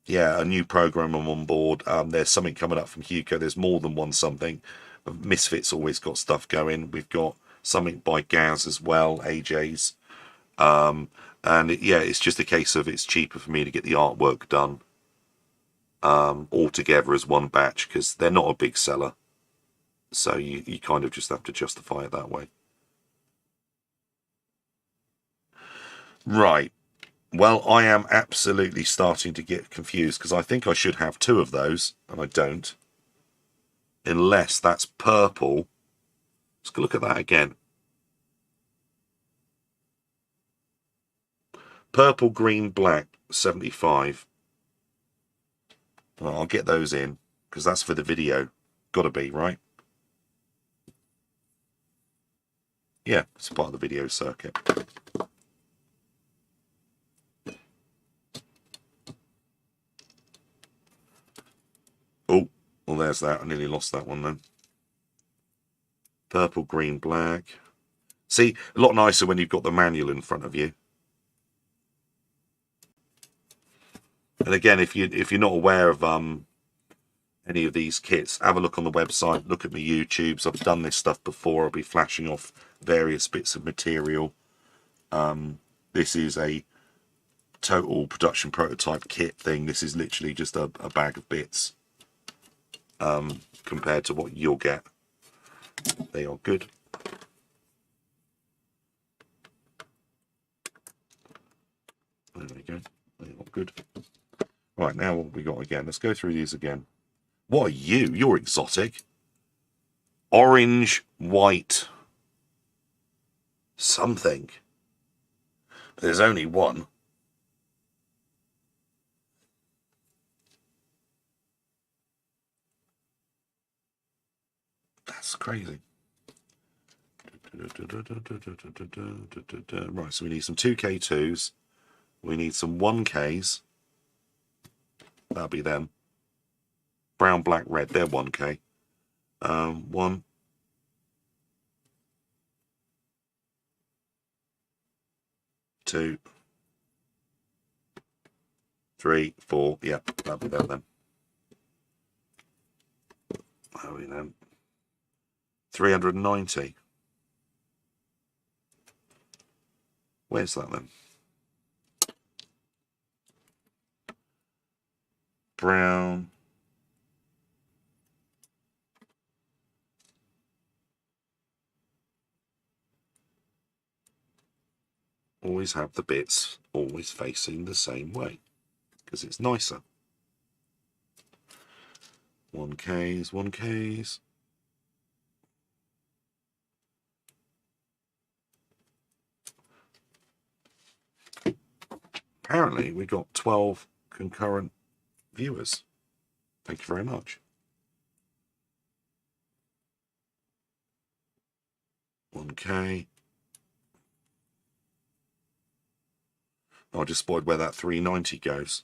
S1: yeah, a new programmer on board. There's something coming up from Hugo. There's more than one something. Misfits always got stuff going. We've got something by Gaz as well, AJ's. Yeah, it's just a case of it's cheaper for me to get the artwork done all together as one batch because they're not a big seller. So you kind of just have to justify it that way. Right. Well, I am absolutely starting to get confused because I think I should have 2 of those, and I don't. Unless that's purple. Let's look at that again. Purple, green, black, 75. Well, I'll get those in because that's for the video. Got to be, right? Yeah, it's part of the video circuit. Oh, well, there's that. I nearly lost that one then. Purple, green, black. See, a lot nicer when you've got the manual in front of you. And again, if you're not aware of any of these kits, have a look on the website, look at my YouTubes. I've done this stuff before. I'll be flashing off various bits of material. This is a total production prototype kit thing. This is literally just a bag of bits compared to what you'll get. They are good. There we go. They are good. Right, now what have we got again? Let's go through these again. What are you? You're exotic. Orange, white, something. There's only one. That's crazy. Right, so we need some 2K2s. We need some 1Ks. That'll be them. Brown, black, red. They're 1K. 1, 2, 3, 4. Yeah, that'll be them then. How are we then? 390. Where's that then? Brown. Always have the bits always facing the same way because it's nicer. 1Ks, 1Ks. Apparently we got 12 concurrent viewers. Thank you very much. 1K. Oh, I just spoiled where that 390 goes.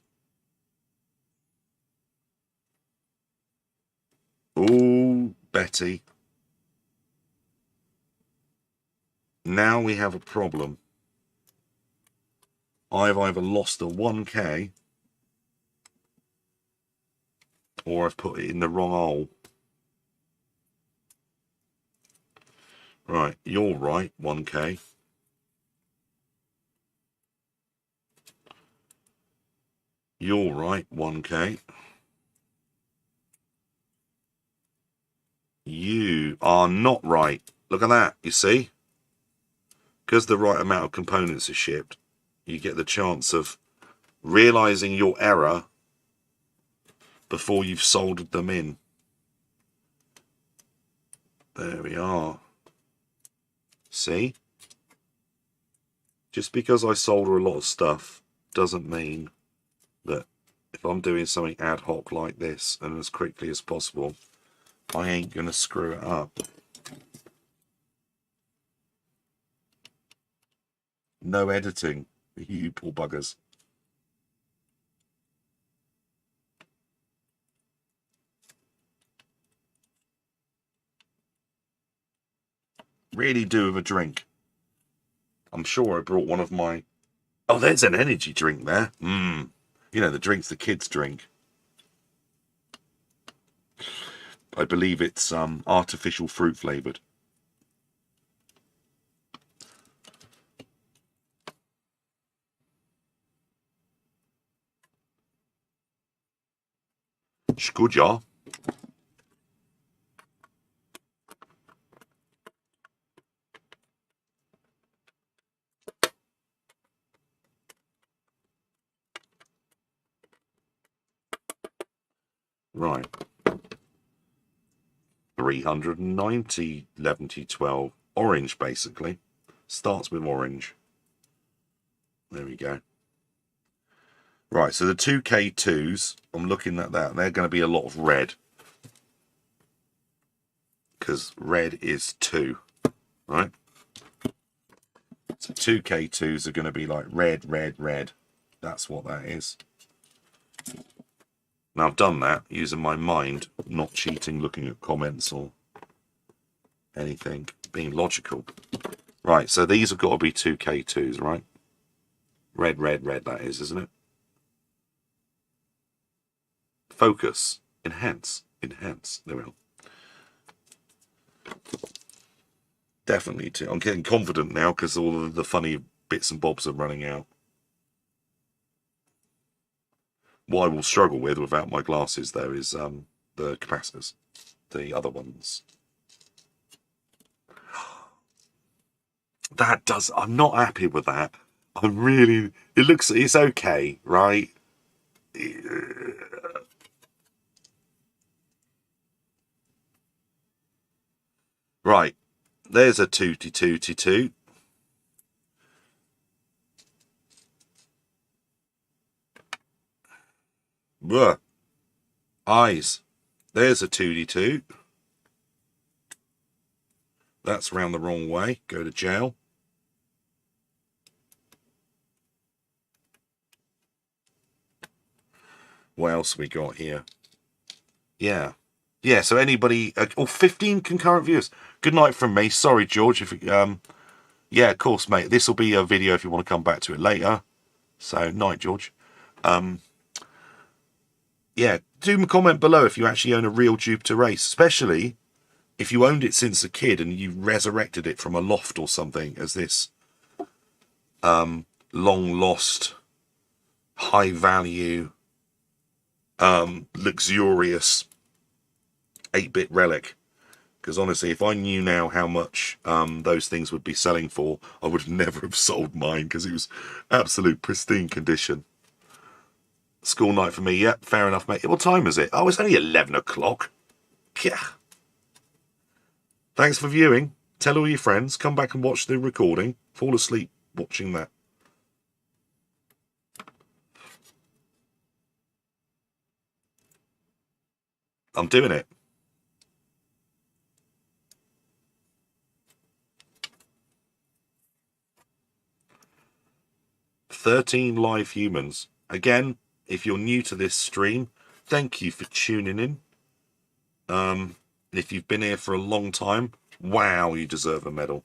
S1: Oh, Betty. Now we have a problem. I've either lost a 1K or I've put it in the wrong hole. Right, you're right, 1K. You're right, 1K. You are not right. Look at that, you see? Because the right amount of components are shipped, you get the chance of realizing your error before you've soldered them in. There we are. See? Just because I solder a lot of stuff doesn't mean that if I'm doing something ad hoc like this and as quickly as possible, I ain't going to screw it up. No editing, you poor buggers. Really do with a drink. I'm sure I brought one of my... Oh, there's an energy drink there. You know, the drinks the kids drink. I believe it's artificial fruit flavoured. It's good, ja. Right. 390, 11T12. Orange, basically. Starts with orange. There we go. Right, so the 2K2s, I'm looking at that. They're going to be a lot of red. Because red is 2. Right? So 2K2s are going to be like red, red, red. That's what that is. Now I've done that using my mind, not cheating, looking at comments or anything, being logical. Right, so these have got to be 2K2s, right? Red, red, red, that is, isn't it? Focus. Enhance. Enhance. There we are. Definitely two. I'm getting confident now because all of the funny bits and bobs are running out. What I will struggle with without my glasses, though, is the capacitors. The other ones. That does... I'm not happy with that. I'm really... It looks... It's okay, right? Right. There's a 2T2T2. Ugh. Eyes. There's a 2D2. That's round the wrong way. Go to jail. What else we got here? Yeah. Yeah, so anybody... 15 concurrent viewers. Good night from me. Sorry, George. If yeah, of course, mate. This will be a video if you want to come back to it later. So, night, George. Yeah, do comment below if you actually own a real Jupiter race, especially if you owned it since a kid and you resurrected it from a loft or something as this long lost, high value, luxurious 8-bit relic. Because honestly, if I knew now how much those things would be selling for, I would never have sold mine because it was absolute pristine condition. School night for me. Yep, fair enough, mate. What time is it? Oh, it's only 11 o'clock. Yeah. Thanks for viewing. Tell all your friends. Come back and watch the recording. Fall asleep watching that. I'm doing it. "13 live humans." Again, if you're new to this stream, thank you for tuning in. If you've been here for a long time, wow, you deserve a medal.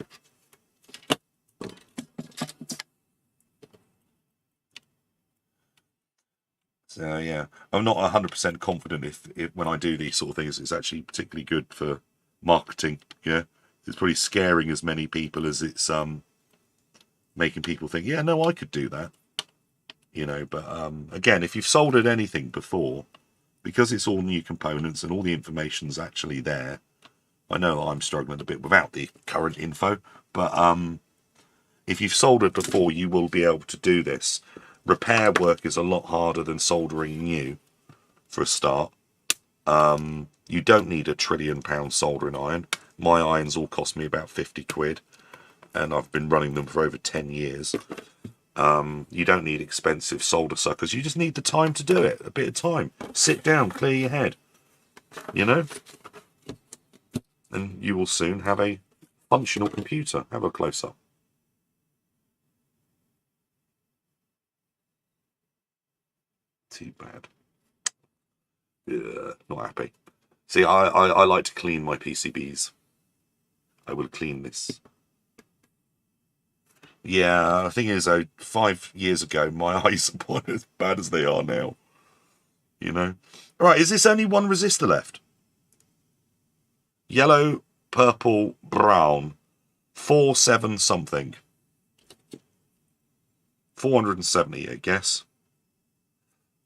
S1: So yeah, I'm not 100% confident if when I do these sort of things, it's actually particularly good for marketing. Yeah, it's probably scaring as many people as it's making people think, yeah, no, I could do that. You know, but again, if you've soldered anything before, because it's all new components and all the information's actually there. I know I'm struggling a bit without the current info, but if you've soldered before, you will be able to do this. Repair work is a lot harder than soldering new, for a start. You don't need a £1 trillion soldering iron. My irons all cost me about 50 quid, and I've been running them for over 10 years. You don't need expensive solder suckers. You just need the time to do it. A bit of time. Sit down, clear your head. You know? And you will soon have a functional computer. Have a close-up. Too bad. Not happy. See, I like to clean my PCBs. I will clean this. Yeah, the thing is, though, 5 years ago, my eyes weren't as bad as they are now. You know? Right, is this only one resistor left? Yellow, purple, brown. 4-7 something. 470, I guess.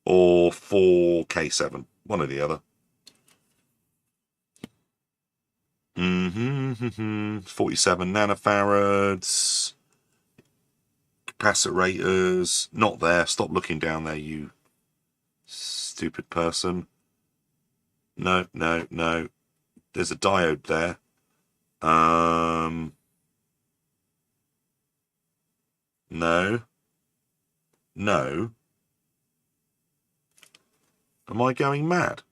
S1: Or 4K7. One or the other. 47 nanofarads. Capacitors. Not there. Stop looking down there, you stupid person. No, no, no. There's a diode there. No. No. Am I going mad?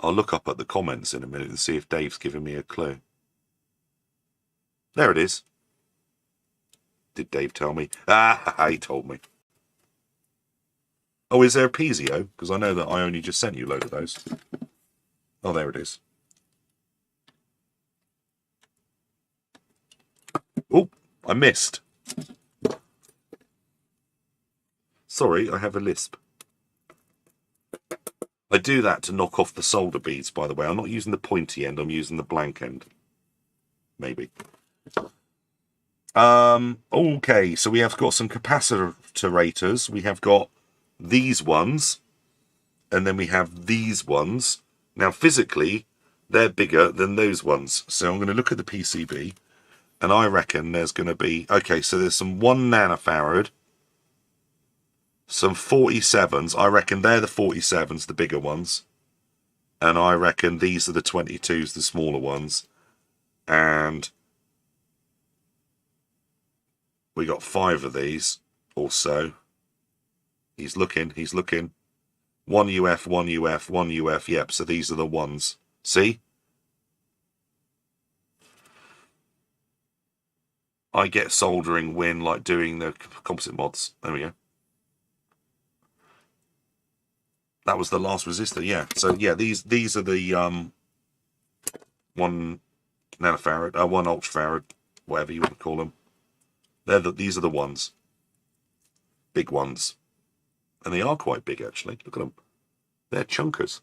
S1: I'll look up at the comments in a minute and see if Dave's giving me a clue. There it is. Did Dave tell me? Ah, he told me. Oh, is there a Piezo? Because I know that I only just sent you a load of those. Oh, there it is. Oh, I missed. Sorry, I have a lisp. I do that to knock off the solder beads, by the way. I'm not using the pointy end, I'm using the blank end. Maybe. Okay, so we have got some capacitorators. We have got these ones, and then we have these ones. Now, physically, they're bigger than those ones. So I'm going to look at the PCB, and I reckon there's going to be... Okay, so there's some 1 nanofarad, some 47s. I reckon they're the 47s, the bigger ones. And I reckon these are the 22s, the smaller ones. And we got 5 of these or so. He's looking, he's looking. 1 UF, 1 UF, 1 UF. Yep, so these are the ones. See? I get soldering when, like, doing the composite mods. There we go. That was the last resistor, yeah. So, yeah, these are the 1 nanofarad, 1 ultrafarad, whatever you want to call them. These are the ones. Big ones. And they are quite big, actually. Look at them. They're chunkers.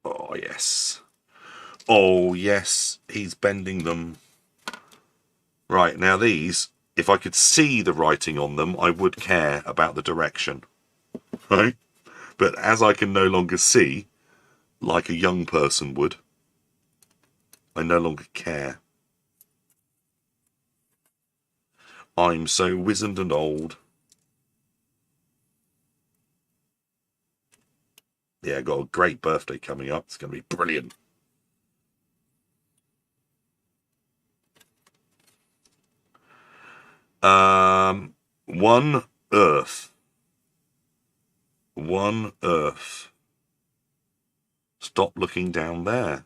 S1: Oh, yes. Oh, yes. He's bending them. Right, now these, if I could see the writing on them, I would care about the direction. Right? But as I can no longer see, like a young person would, I no longer care. I'm so wizened and old. Yeah, got a great birthday coming up. It's going to be brilliant. One Earth. 1 Earth. Stop looking down there.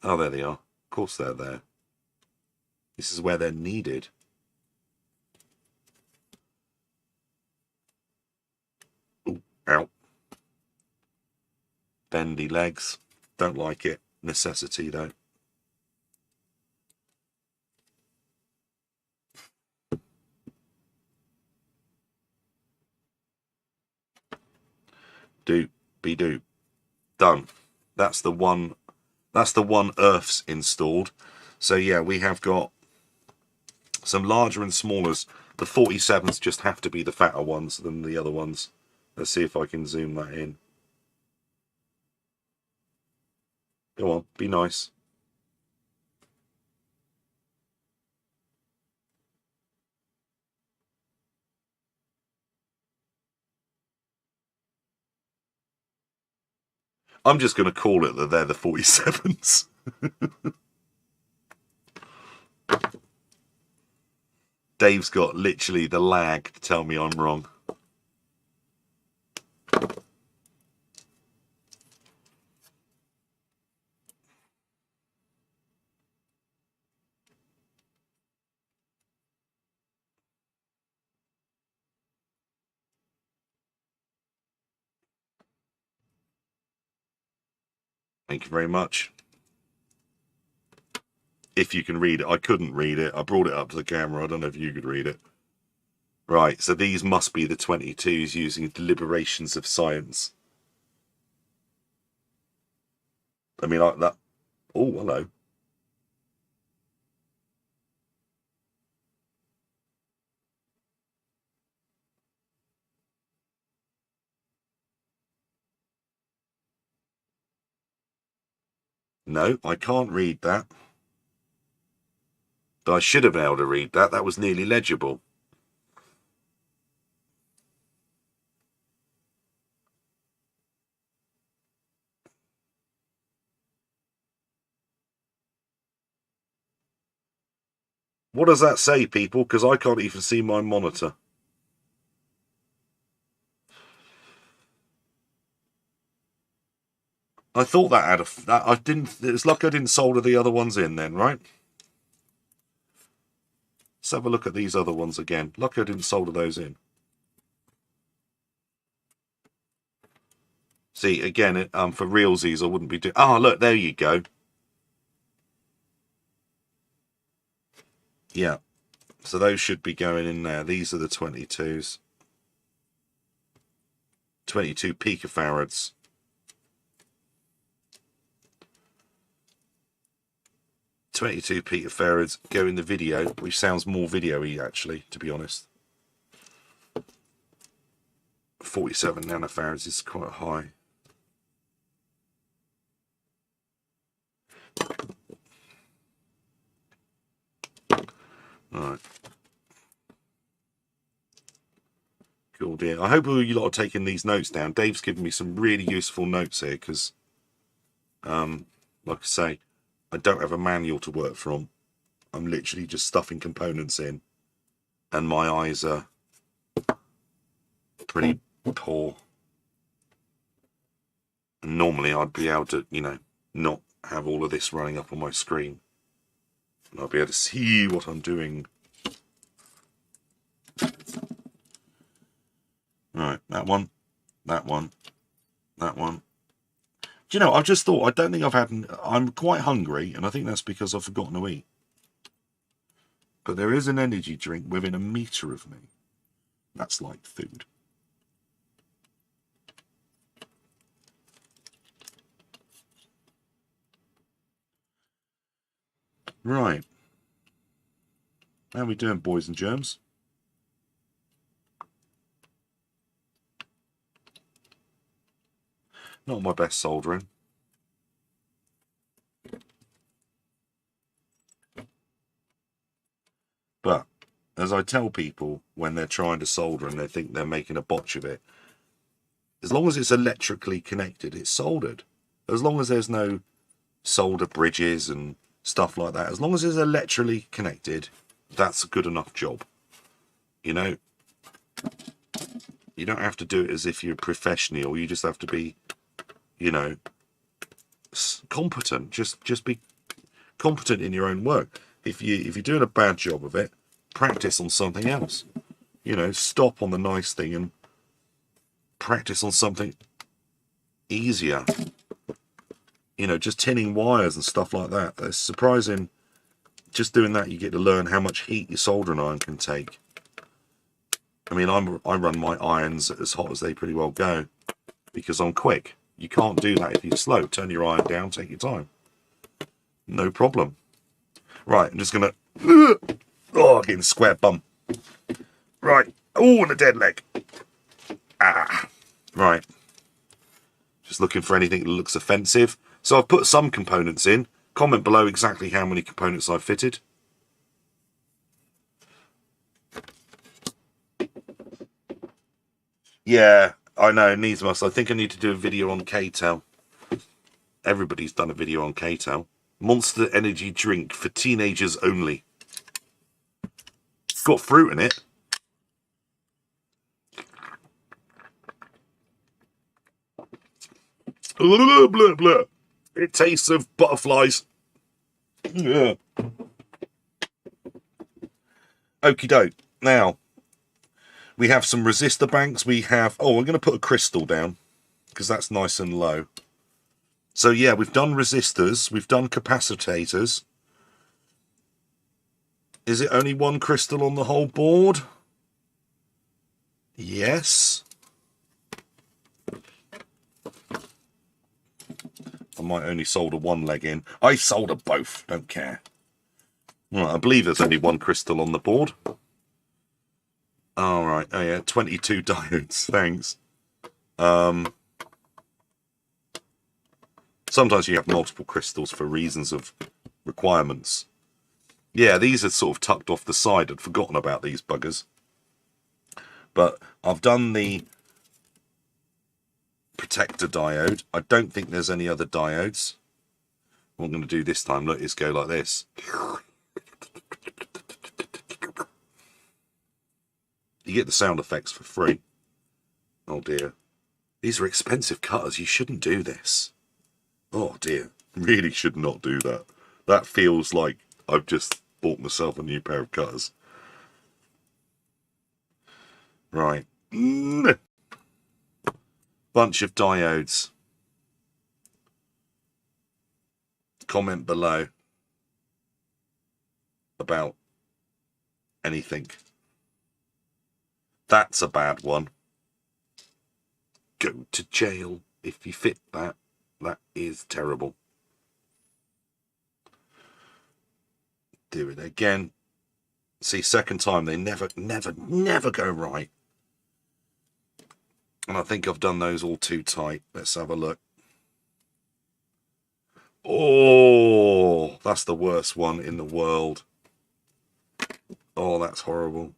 S1: Oh, there they are. Of course they're there. This is where they're needed. Ooh, ow. Bendy legs. Don't like it. Necessity, though. Do. Be do. Done. That's the one. That's the 1 Earths installed. So, yeah, we have got some larger and smallers. The 47s just have to be the fatter ones than the other ones. Let's see if I can zoom that in. Go on, be nice. I'm just going to call it that they're the 47s. Dave's got literally the lag to tell me I'm wrong. Thank you very much. If you can read it. I couldn't read it. I brought it up to the camera. I don't know if you could read it. Right, so these must be the 22s using deliberations of science. I mean, like that. Oh, hello. No, I can't read that. I should have been able to read that. That was nearly legible. What does that say, people? Because I can't even see my monitor. I thought that had I didn't. It's like I didn't solder the other ones in then, right? Let's have a look at these other ones again. Lucky I didn't solder those in. See, again, for realsies, I wouldn't be doing... Oh, look, there you go. Yeah. So those should be going in there. These are the 22s. 22 picofarads. .22 picofarads go in the video, which sounds more video-y, actually, to be honest. 47 nanofarads is quite high. Alright. Cool dear. I hope you lot are taking these notes down. Dave's given me some really useful notes here because, like I say, I don't have a manual to work from. I'm literally just stuffing components in, and my eyes are pretty poor. And normally I'd be able to, you know, not have all of this running up on my screen. And I'll be able to see what I'm doing. Right, that one, that one, that one. Do you know, I've just thought, I don't think I've had... I'm quite hungry, and I think that's because I've forgotten to eat. But there is an energy drink within a metre of me. That's like food. Right. How are we doing, boys and germs? Not my best soldering. But, as I tell people when they're trying to solder and they think they're making a botch of it, as long as it's electrically connected, it's soldered. As long as there's no solder bridges and stuff like that, as long as it's electrically connected, that's a good enough job. You know, you don't have to do it as if you're a professional. You just have to be, you know, competent. Just be competent in your own work. If you're doing a bad job of it, practice on something else. You know, stop on the nice thing and practice on something easier. You know, just tinning wires and stuff like that. It's surprising. Just doing that, you get to learn how much heat your soldering iron can take. I mean, I run my irons as hot as they pretty well go because I'm quick. You can't do that if you're slow. Turn your iron down, take your time. No problem. Right, I'm just going to... Oh, getting square bum. Right. Oh, and a dead leg. Ah. Right. Just looking for anything that looks offensive. So I've put some components in. Comment below exactly how many components I've fitted. Yeah, I know, it needs must. I think I need to do a video on K-Tel. Everybody's done a video on K-Tel. Monster energy drink for teenagers only. It's got fruit in it. Blah, blah, blah. It tastes of butterflies. Yeah. Okie doke. Now, we have some resistor banks. We have... Oh, we're going to put a crystal down because that's nice and low. So yeah, we've done resistors, we've done capacitors. Is it only one crystal on the whole board? Yes. I might only solder one leg in. I solder both, don't care. Right, I believe there's only one crystal on the board. All right, oh yeah, 22 diodes, thanks. Sometimes you have multiple crystals for reasons of requirements. Yeah, these are sort of tucked off the side. I'd forgotten about these buggers. But I've done the protector diode. I don't think there's any other diodes. What I'm going to do this time, look, is go like this. You get the sound effects for free. Oh dear. These are expensive cutters. You shouldn't do this. Oh dear. Really should not do that. That feels like I've just bought myself a new pair of cutters. Right. Bunch of diodes. Comment below about anything. That's a bad one. Go to jail if you fit that. That is terrible. Do it again. See, second time, they never go right. And I think I've done those all too tight. Let's have a look. Oh, that's the worst one in the world. Oh, that's horrible.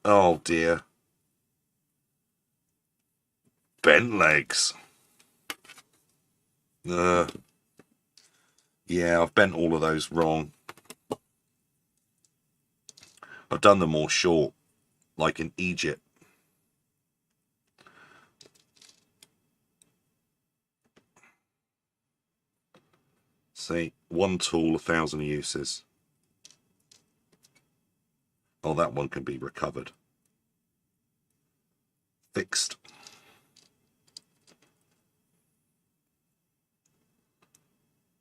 S1: Oh, dear. Bent legs. Yeah, I've bent all of those wrong. I've done them all short, like in Egypt. See, one tool, 1,000 uses. Oh, that one can be recovered. Fixed.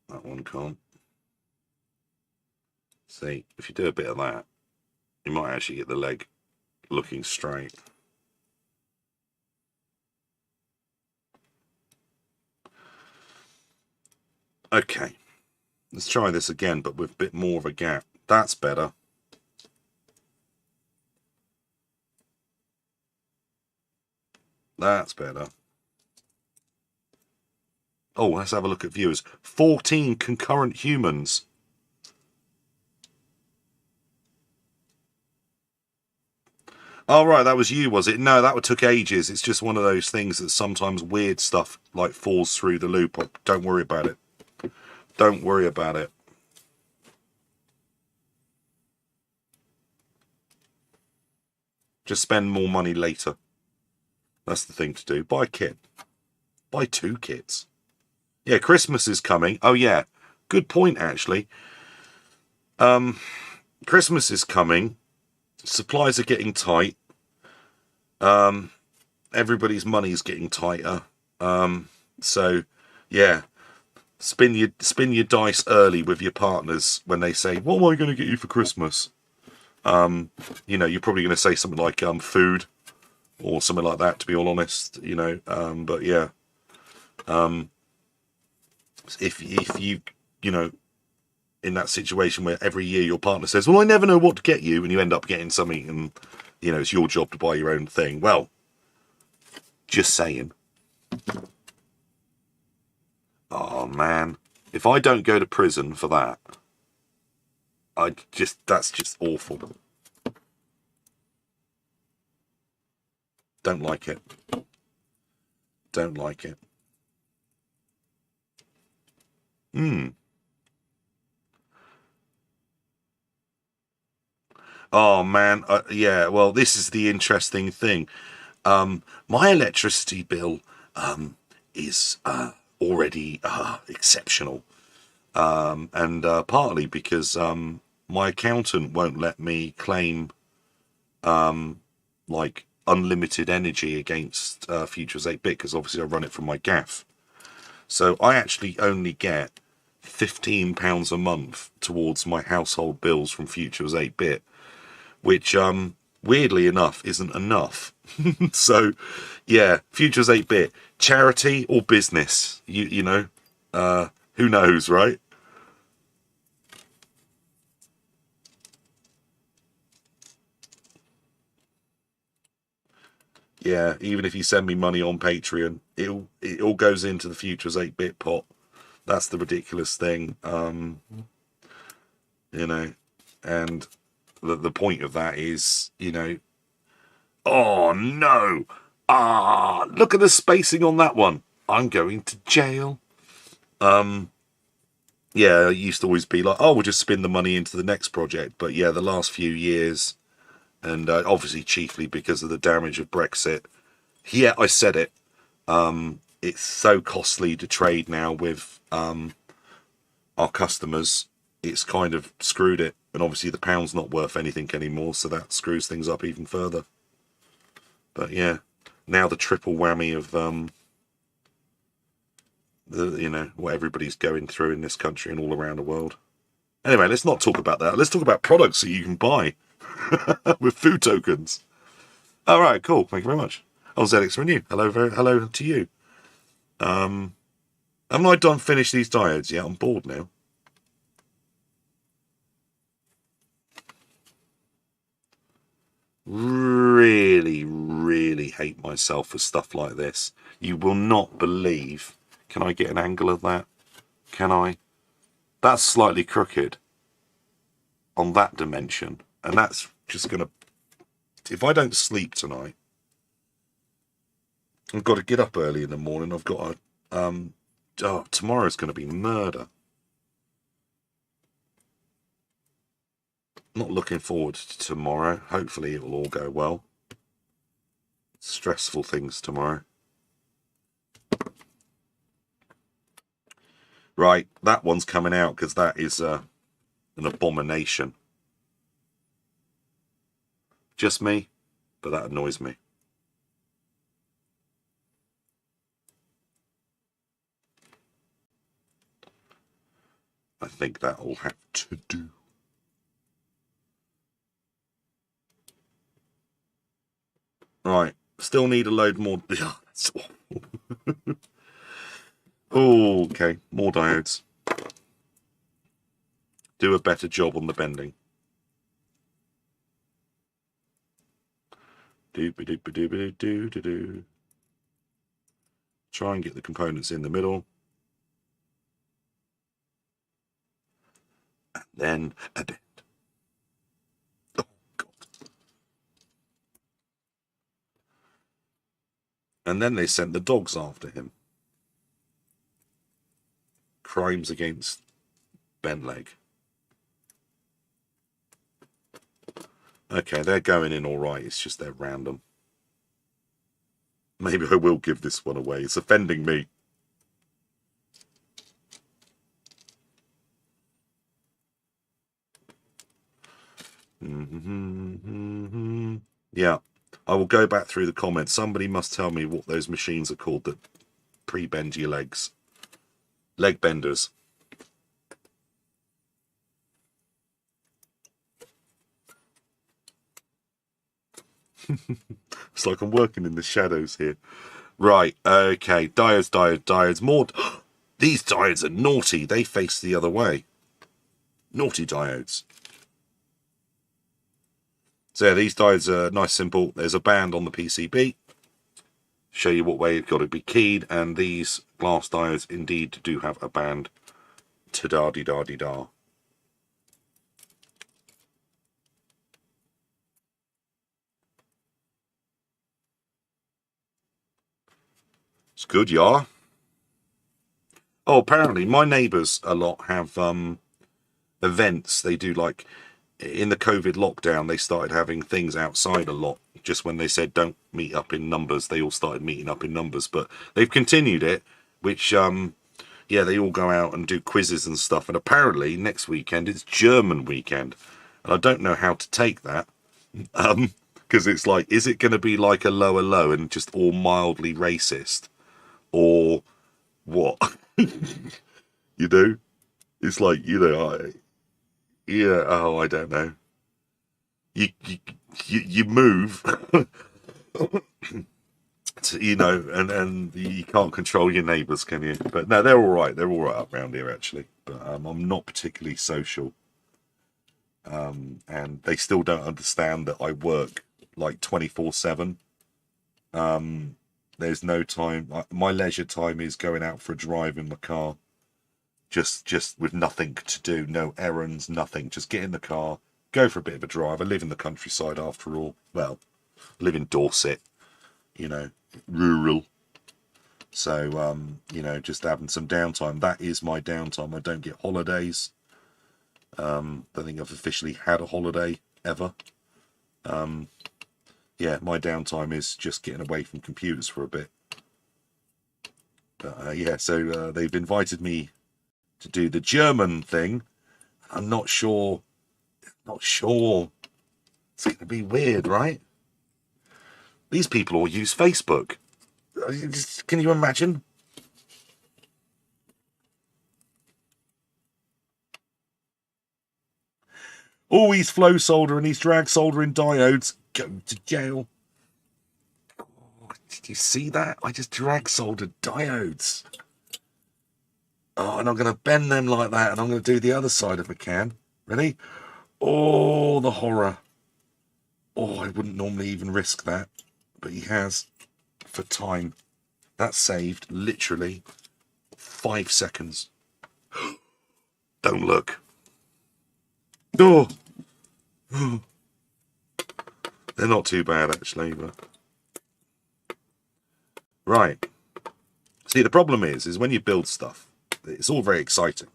S1: That one can't. See, if you do a bit of that, you might actually get the leg looking straight. Okay, let's try this again, but with a bit more of a gap. That's better. That's better. Oh, let's have a look at viewers. 14 concurrent humans. Oh, right, that was you, was it? No, that took ages. It's just one of those things that sometimes weird stuff like falls through the loop. Don't worry about it. Don't worry about it. Just spend more money later. That's the thing to do. Buy a kit. Buy 2 kits. Yeah, Christmas is coming. Oh, yeah. Good point, actually. Christmas is coming. Supplies are getting tight. Everybody's money's getting tighter. So, yeah. Spin your dice early with your partners when they say, what am I going to get you for Christmas? You know, you're probably going to say something like food or something like that, to be all honest, you know. But yeah, if you know, in that situation where every year your partner says, well, I never know what to get you, and you end up getting something and, you know, it's your job to buy your own thing. Well, just saying. Oh, man. If I don't go to prison for that, that's just awful. Don't like it. Don't like it. Oh, man. Yeah, well, this is the interesting thing. My electricity bill is already exceptional. And partly because my accountant won't let me claim like unlimited energy against Futures 8-bit, because obviously I run it from my gaff. So I actually only get £15 a month towards my household bills from Futures 8-bit, which weirdly enough isn't enough. So yeah, Futures 8-bit, charity or business, you know, who knows, right? Yeah, even if you send me money on Patreon, it all goes into the Futures 8-bit pot. That's the ridiculous thing, you know. And the point of that is, you know, oh no, look at the spacing on that one. I'm going to jail. Yeah, it used to always be like, oh, we'll just spin the money into the next project. But yeah, the last few years, and obviously chiefly because of the damage of Brexit. Yeah, I said it. It's so costly to trade now with our customers. It's kind of screwed it. And obviously the pound's not worth anything anymore, so that screws things up even further. But yeah, now the triple whammy of you know, what everybody's going through in this country and all around the world. Anyway, let's not talk about that. Let's talk about products that you can buy with food tokens. All right, cool. Thank you very much. Oh, ZX Renew. Hello to you. Haven't I finished these diodes yet? I'm bored now. Really, really hate myself for stuff like this. You will not believe. Can I get an angle of that? Can I? That's slightly crooked on that dimension. And that's just going to... If I don't sleep tonight, I've got to get up early in the morning. I've got to... tomorrow's going to be murder. Not looking forward to tomorrow. Hopefully it will all go well. Stressful things tomorrow. Right, that one's coming out because that is an abomination. Just me, but that annoys me. I think that'll have to do. Right, still need a load more. That's awful. Oh, okay, more diodes. Do a better job on the bending. Do. Try and get the components in the middle. And then a bend. Oh, God. And then they sent the dogs after him. Crimes against bent leg. Okay, they're going in all right. It's just they're random. Maybe I will give this one away. It's offending me. Yeah, I will go back through the comments. Somebody must tell me what those machines are called that pre-bend your legs. Leg benders. It's like I'm working in the shadows here. Right, okay. Diodes. More. These diodes are naughty. They face the other way. Naughty diodes. So yeah, these diodes are nice, simple. There's a band on the PCB. Show you what way it's got to be keyed. And these glass diodes indeed do have a band. Ta-da-dee-da-dee-da. It's good, yeah. Oh, apparently my neighbours a lot have events. They do, like, in the COVID lockdown, they started having things outside a lot. Just when they said don't meet up in numbers, they all started meeting up in numbers. But they've continued it, which, yeah, they all go out and do quizzes and stuff. And apparently next weekend it's German weekend. And I don't know how to take that. Because it's like, is it going to be like a lower low and just all mildly racist? Or what? You know, it's like, you know, yeah. Oh, I don't know. You you you move, to, you know, and you can't control your neighbours, can you? But no, they're all right. They're all right up around here actually. But I'm not particularly social, and they still don't understand that I work like 24/7. There's no time. My leisure time is going out for a drive in my car, just with nothing to do, no errands, nothing. Just get in the car, go for a bit of a drive. I live in the countryside after all. Well, I live in Dorset, you know, rural. So, you know, just having some downtime. That is my downtime. I don't get holidays. Don't think I've officially had a holiday ever. Yeah, my downtime is just getting away from computers for a bit. Yeah, so they've invited me to do the German thing. I'm not sure. Not sure. It's going to be weird, right? These people all use Facebook. Can you imagine? Oh, he's flow soldering, he's drag soldering diodes. Go to jail. Oh, did you see that? I just drag soldered diodes. Oh, and I'm going to bend them like that, and I'm going to do the other side if I can. Ready? Oh, the horror. Oh, I wouldn't normally even risk that, but he has for time. That saved literally 5 seconds. Don't look. Oh, they're not too bad actually, but right. See, the problem is when you build stuff, it's all very exciting,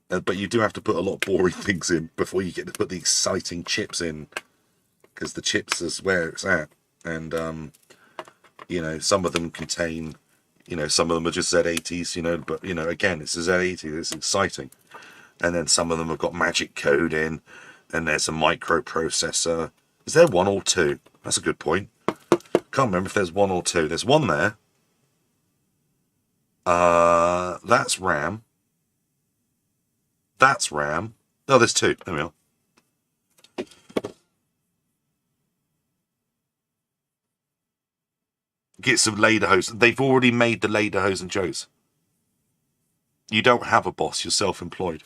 S1: but you do have to put a lot of boring things in before you get to put the exciting chips in, because the chips is where it's at, and you know, some of them contain, you know, some of them are just Z80s, you know, but you know, again, it's a Z80, it's exciting, and then some of them have got magic code in, and there's a microprocessor. Is there one or two? That's a good point. Can't remember if there's one or two. There's one there. That's RAM. That's RAM. No, there's two. There we are. Get some lederhosen. They've already made the lederhosen Joes. You don't have a boss. You're self-employed.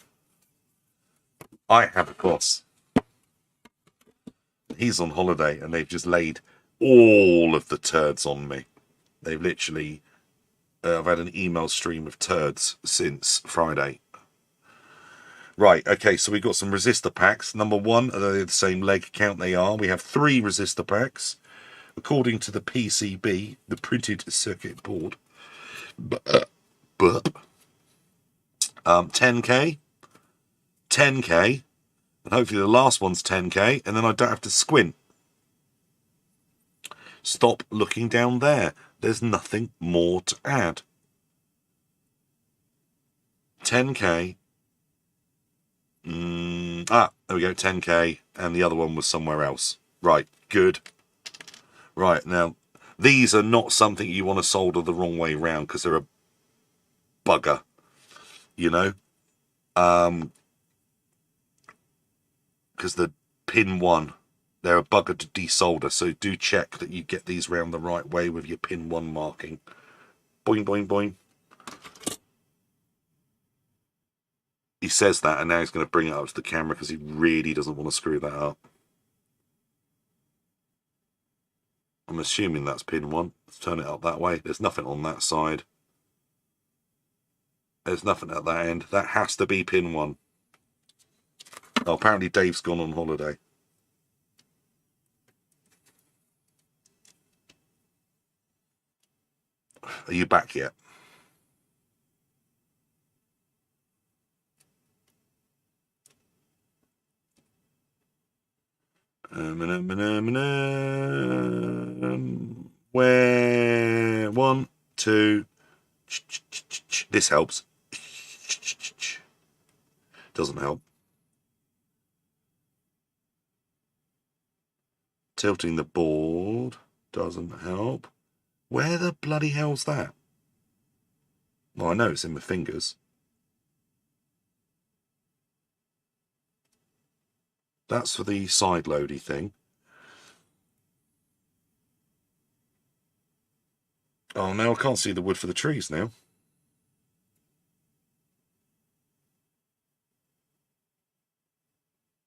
S1: I have a boss. He's on holiday, and they've just laid all of the turds on me. They've literally... I've had an email stream of turds since Friday. Right, okay, so we've got some resistor packs. Number one, are they the same leg count they are? We have 3 resistor packs. According to the PCB, the printed circuit board. But 10k, 10k, and hopefully the last one's 10k, and then I don't have to squint. Stop looking down there. There's nothing more to add. 10k. There we go, 10k, and the other one was somewhere else. Right, good. Right, now, these are not something you want to solder the wrong way round, because they're a bugger, you know? Because the pin 1, they're a bugger to desolder, so do check that you get these round the right way with your pin 1 marking. Boing, boing, boing. He says that, and now he's going to bring it up to the camera because he really doesn't want to screw that up. I'm assuming that's pin 1. Let's turn it up that way. There's nothing on that side. There's nothing at that end. That has to be pin 1. Oh, apparently Dave's gone on holiday. Are you back yet? Where 1, 2. This helps. Doesn't help. Tilting the board doesn't help. Where the bloody hell's that? Well, I know it's in my fingers. That's for the side loady thing. Oh, now I can't see the wood for the trees now.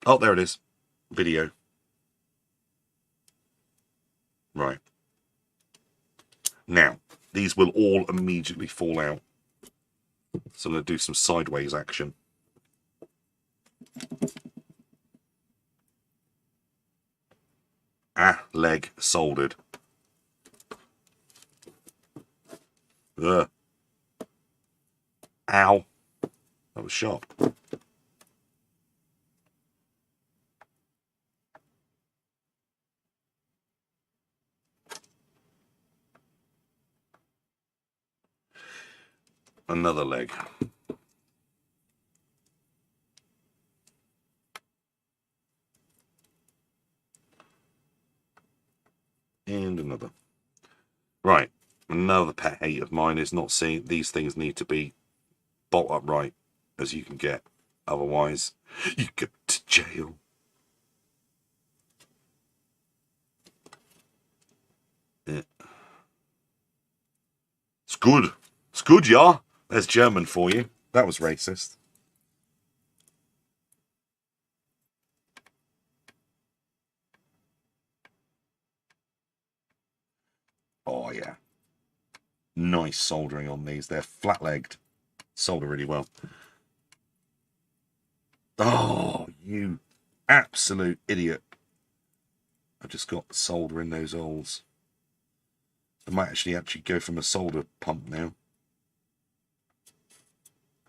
S1: Oh, there it is. Video. Right. Now, these will all immediately fall out. So I'm going to do some sideways action. Leg soldered. Ugh. Ow. That was sharp. Another leg. And another. Right. Another pet hate of mine is not seeing these things need to be bolt upright as you can get. Otherwise, you go to jail. Yeah. It's good. It's good, yeah. There's German for you. That was racist. Oh, yeah. Nice soldering on these. They're flat-legged. Solder really well. Oh, you absolute idiot. I've just got solder in those holes. I might actually go from a solder pump now.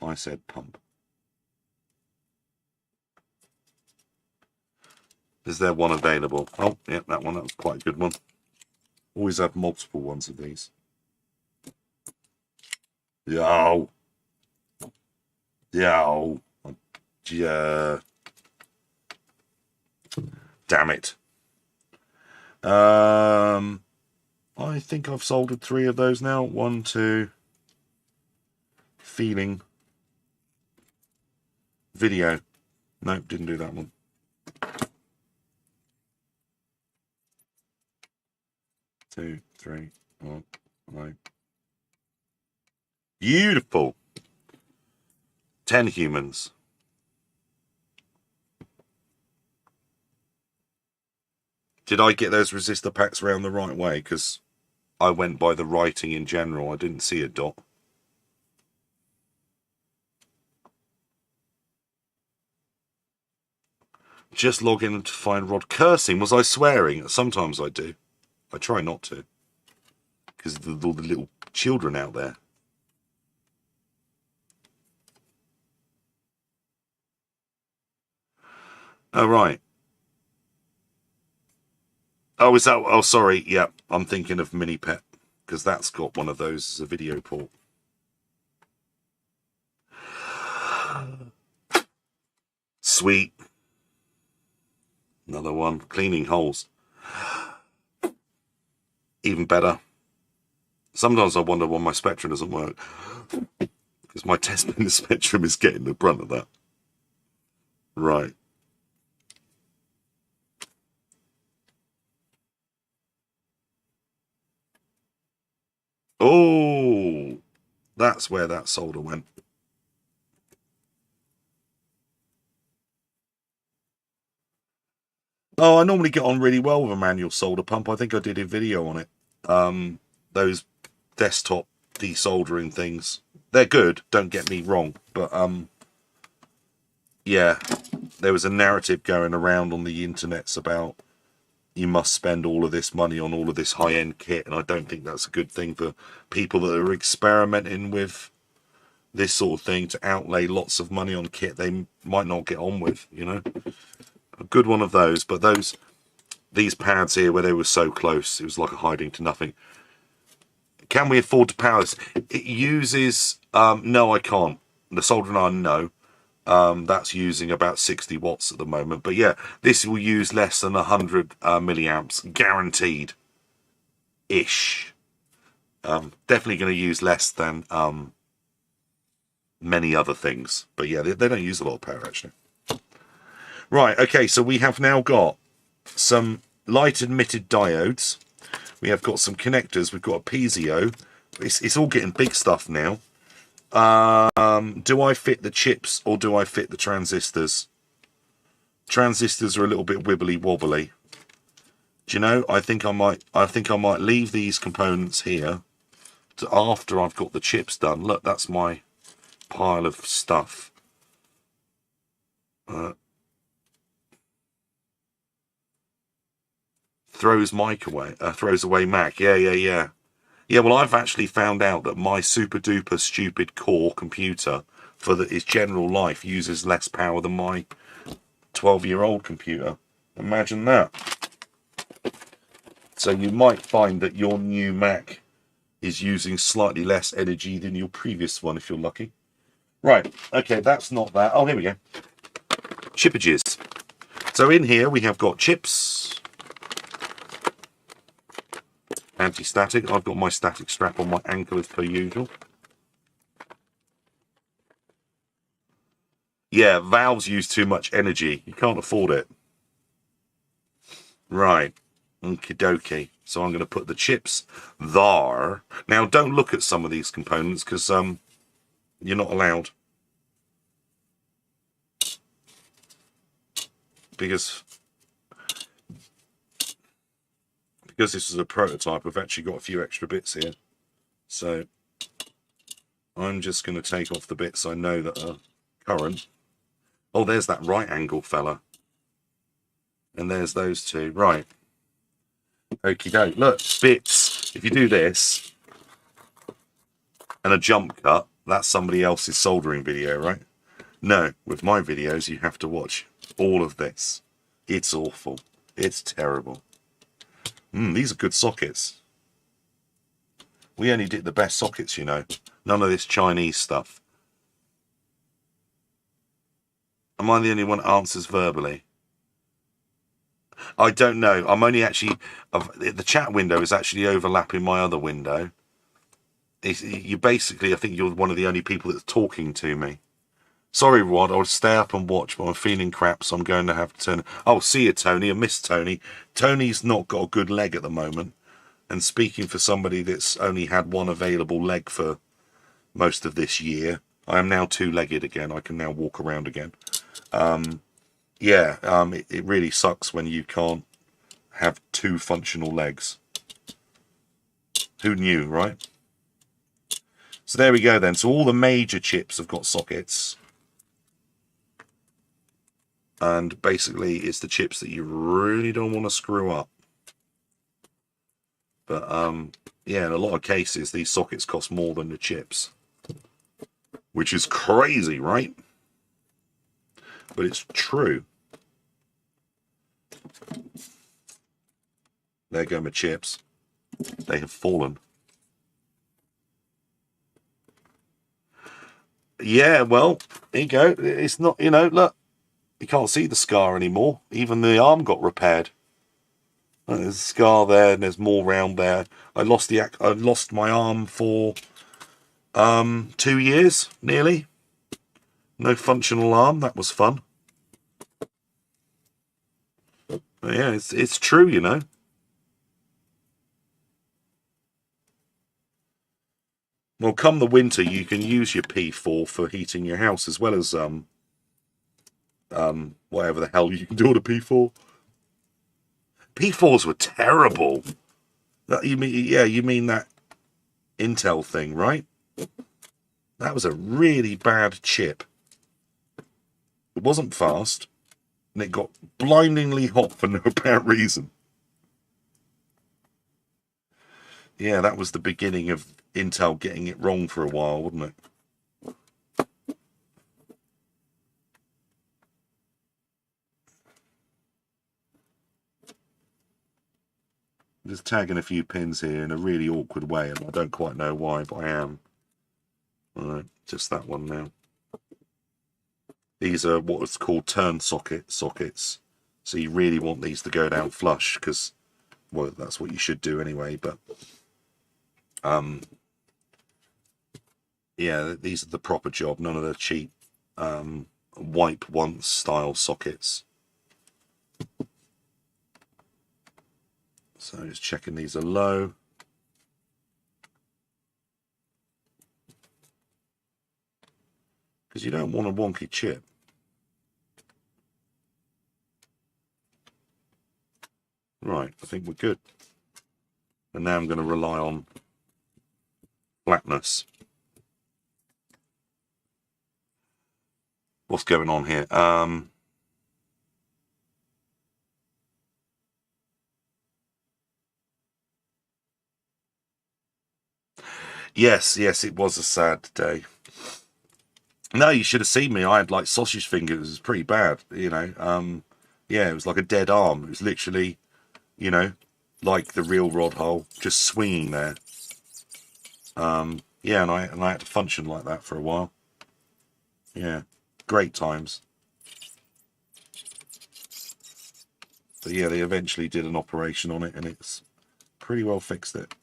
S1: I said pump. Is there one available? Oh, yeah, that one. That was quite a good one. Always have multiple ones of these. Yo. Yo. Yeah. Damn it. I think I've soldered 3 of those now. 1, 2. Feeling. Video. Nope, didn't do that one. Two, 3, 4, 5. Beautiful. 10 humans. Did I get those resistor packs around the right way? Because I went by the writing in general. I didn't see a dot. Just log in to find Rod cursing. Was I swearing? Sometimes I do. I try not to. Because of all the little children out there. Oh, right. Oh, is that... Oh, sorry. Yeah, I'm thinking of Mini Pet. Because that's got one of those as a video port. Sweet. Another one. Cleaning holes. Even better. Sometimes I wonder why my Spectrum doesn't work. Because my test bin Spectrum is getting the brunt of that. Right. Oh, that's where that solder went. Oh, I normally get on really well with a manual solder pump. I think I did a video on it. Those desktop desoldering things. They're good, don't get me wrong. But, yeah, there was a narrative going around on the internets about you must spend all of this money on all of this high-end kit. And I don't think that's a good thing for people that are experimenting with this sort of thing, to outlay lots of money on kit they might not get on with, you know. A good one of those, but these pads here where they were so close, it was like a hiding to nothing. Can we afford to power this? It uses no, I can't. The soldering iron, no. That's using about 60 watts at the moment, but yeah, this will use less than 100 milliamps guaranteed ish. Definitely going to use less than many other things. But yeah, they don't use a lot of power, actually. Right, okay, so we have now got some light emitted diodes. We have got some connectors. We've got a piezo. It's all getting big stuff now. Do I fit the chips or do I fit the transistors? Transistors are a little bit wibbly wobbly. Do you know? I think I might leave these components here to after I've got the chips done. Look, that's my pile of stuff. Throws away Mac. Yeah. Yeah, well, I've actually found out that my super duper stupid core computer for its general life uses less power than my 12-year-old computer. Imagine that. So you might find that your new Mac is using slightly less energy than your previous one if you're lucky. Right, okay, that's not that. Oh, here we go. Chipages. So in here we have got chips. Anti-static. I've got my static strap on my ankle as per usual. Yeah, valves use too much energy. You can't afford it. Right. Okie dokie. So I'm going to put the chips there. Now, don't look at some of these components because you're not allowed. Because this is a prototype, I've actually got a few extra bits here. So I'm just going to take off the bits I know that are current. Oh, there's that right angle fella. And there's those two. Right. Okie doke. Look, bits. If you do this and a jump cut, that's somebody else's soldering video, right? No, with my videos, you have to watch all of this. It's awful. It's terrible. These are good sockets. We only did the best sockets, you know. None of this Chinese stuff. Am I the only one that answers verbally? I don't know. I'm only actually... the chat window is actually overlapping my other window. You basically, I think you're one of the only people that's talking to me. Sorry, Rod, I would stay up and watch, but I'm feeling crap, so I'm going to have to turn... Oh, see you, Tony. I miss Tony. Tony's not got a good leg at the moment. And speaking for somebody that's only had one available leg for most of this year, I am now two-legged again. I can now walk around again. It really sucks when you can't have two functional legs. Who knew, right? So there we go then. So all the major chips have got sockets. And basically it's the chips that you really don't want to screw up. But yeah, in a lot of cases these sockets cost more than the chips. Which is crazy, right? But it's true. There go my chips. They have fallen. Yeah, well, there you go. It's not, you know, look. You can't see the scar anymore. Even the arm got repaired. There's a scar there, and there's more round there. I lost my arm for 2 years, nearly. No functional arm. That was fun. But yeah, it's true, you know. Well, come the winter, you can use your P4 for heating your house as well as whatever the hell you can do on a P4. P4s were terrible. You mean that Intel thing, right? That was a really bad chip. It wasn't fast, and it got blindingly hot for no apparent reason. Yeah, that was the beginning of Intel getting it wrong for a while, wasn't it? Just tagging a few pins here in a really awkward way, and I don't quite know why, but I am. Alright, just that one now. These are what's called turn sockets. So you really want these to go down flush, because, well, that's what you should do anyway, but Yeah, these are the proper job, none of the cheap wipe once style sockets. So just checking these are low. Because you don't want a wonky chip. Right, I think we're good. And now I'm going to rely on flatness. What's going on here? Yes, it was a sad day. No, you should have seen me. I had like sausage fingers. It was pretty bad, you know. Yeah, it was like a dead arm. It was literally, you know, like the real rod hole, just swinging there. Yeah, and I had to function like that for a while. Yeah, great times. But yeah, they eventually did an operation on it, and it's pretty well fixed it.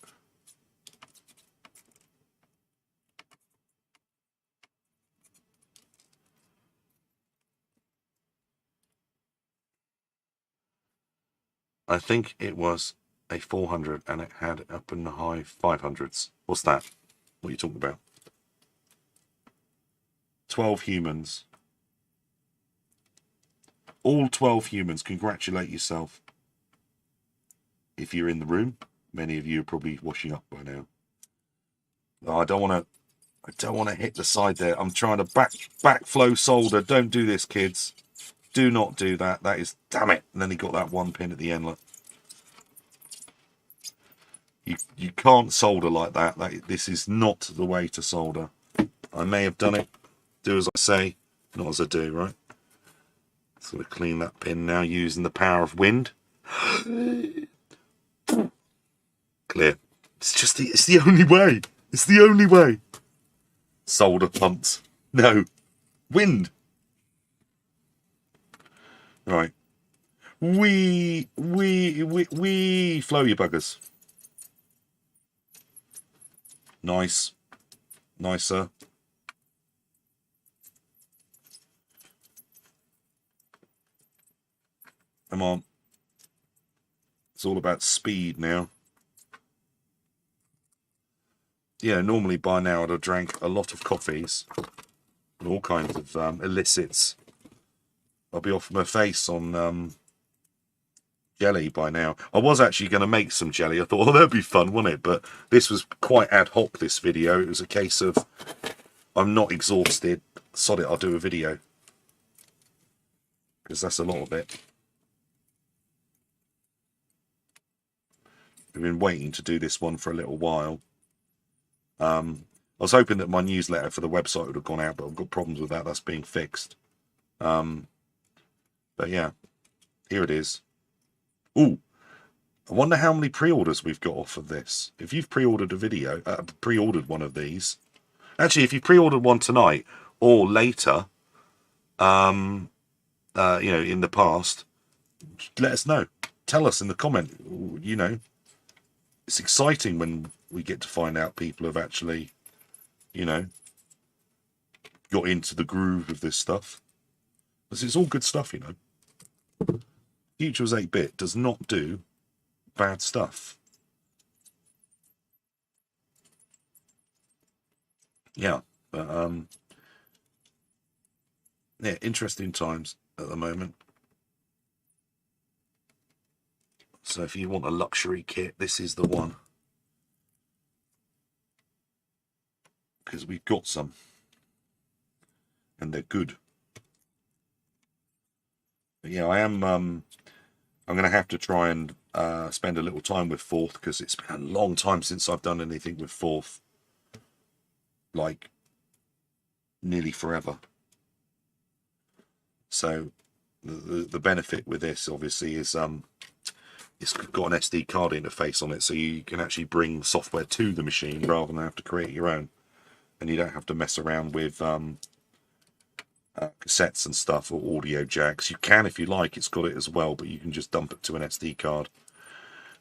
S1: I think it was a 400, and it had up in the high 500s. What's that? What are you talking about? 12 humans. All 12 humans, congratulate yourself. If you're in the room, many of you are probably washing up by now. Oh, I don't want to hit the side there. I'm trying to backflow solder. Don't do this, kids. Do not do that. That is, damn it. And then he got that one pin at the end. Look. You can't solder like that. This is not the way to solder. I may have done it. Do as I say, not as I do, right? So we'll clean that pin now using the power of wind. Clear. It's the only way. It's the only way. Solder pumps. No. Wind. Right. We flow, you buggers. Nice. Nicer. Come on. It's all about speed now. Yeah, normally by now I'd have drank a lot of coffees and all kinds of illicits. I'll be off my face on jelly by now. I was actually going to make some jelly. I thought, oh, that'd be fun, wouldn't it? But this was quite ad hoc, this video. It was a case of, I'm not exhausted. Sod it, I'll do a video. Because that's a lot of it. I've been waiting to do this one for a little while. I was hoping that my newsletter for the website would have gone out, but I've got problems with that. That's being fixed. But yeah, here it is. Ooh, I wonder how many pre-orders we've got off of this. If you've pre-ordered a video, pre-ordered one of these. Actually, if you pre-ordered one tonight or later, you know, in the past, let us know. Tell us in the comment. You know, it's exciting when we get to find out people have actually, you know, got into the groove of this stuff. Because it's all good stuff, you know. Future was 8-bit does not do bad stuff. Yeah, but yeah, interesting times at the moment. So if you want a luxury kit, this is the one. Because we've got some. And they're good. But yeah, I'm going to have to try and spend a little time with Fourth, because it's been a long time since I've done anything with Fourth. Like, nearly forever. So, the benefit with this, obviously, is it's got an SD card interface on it, so you can actually bring software to the machine rather than have to create your own. And you don't have to mess around with cassettes and stuff or audio jacks. You can if you like, it's got it as well, but you can just dump it to an SD card,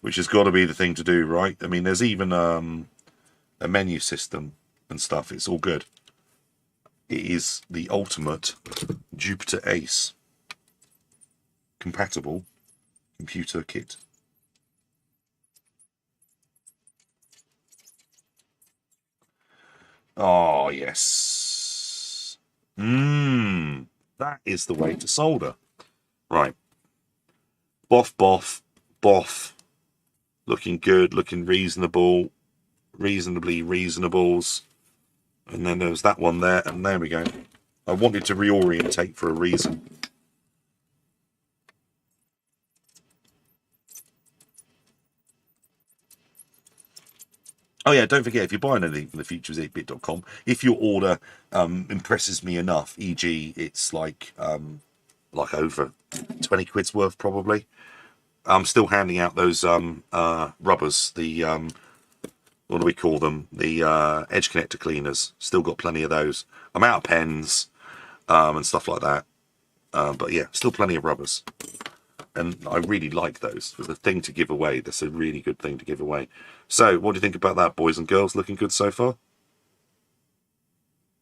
S1: which has got to be the thing to do, right? I mean, there's even a menu system and stuff. It's all good. It is the ultimate Jupiter Ace compatible computer kit. Oh, yes. That is the way to solder. Right. Boff, boff, boff. Looking good, looking reasonable, reasonably reasonables. And then there was that one there, and there we go. I wanted to reorientate for a reason. Oh yeah, don't forget, if you're buying anything from thefutureis8bit.com, if your order impresses me enough, e.g. it's like over 20 quid's worth probably, I'm still handing out those rubbers, the what do we call them, the edge connector cleaners. Still got plenty of those. I'm out of pens and stuff like that, but yeah, still plenty of rubbers. And I really like those. It's a thing to give away. That's a really good thing to give away. So, what do you think about that, boys and girls? Looking good so far?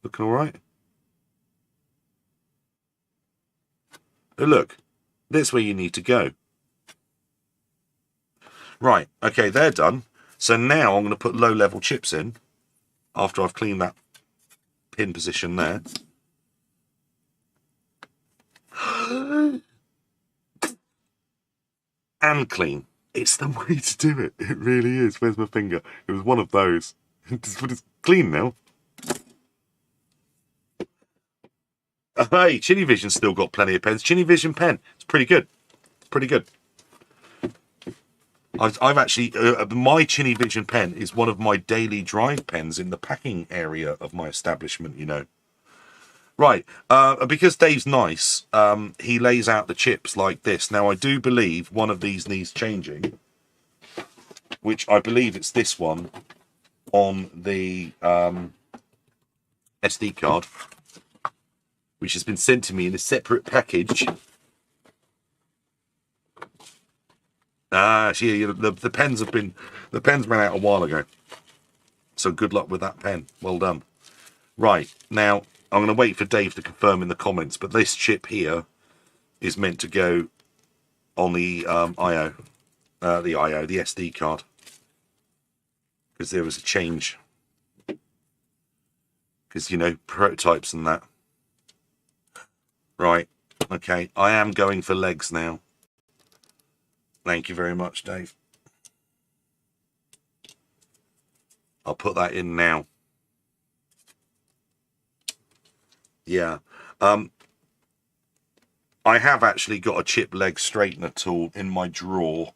S1: Looking all right? Oh, look. That's where you need to go. Right. Okay, they're done. So now I'm going to put low-level chips in after I've cleaned that pin position there. And clean. It's the way to do it. It really is. Where's my finger? It was one of those. But it's clean now. Hey, Chinny Vision's still got plenty of pens. Chinny Vision pen. It's pretty good. It's pretty good. I've actually... my Chinny Vision pen is one of my daily drive pens in the packing area of my establishment, you know. Right, because Dave's nice, he lays out the chips like this. Now, I do believe one of these needs changing, which I believe it's this one on the SD card, which has been sent to me in a separate package. See, the pens have been... The pens ran out a while ago. So good luck with that pen. Well done. Right, now... I'm going to wait for Dave to confirm in the comments, but this chip here is meant to go on the the SD card, because there was a change, because, you know, prototypes and that. Right, okay, I am going for legs now. Thank you very much, Dave. I'll put that in now. Yeah, I have actually got a chip leg straightener tool in my drawer,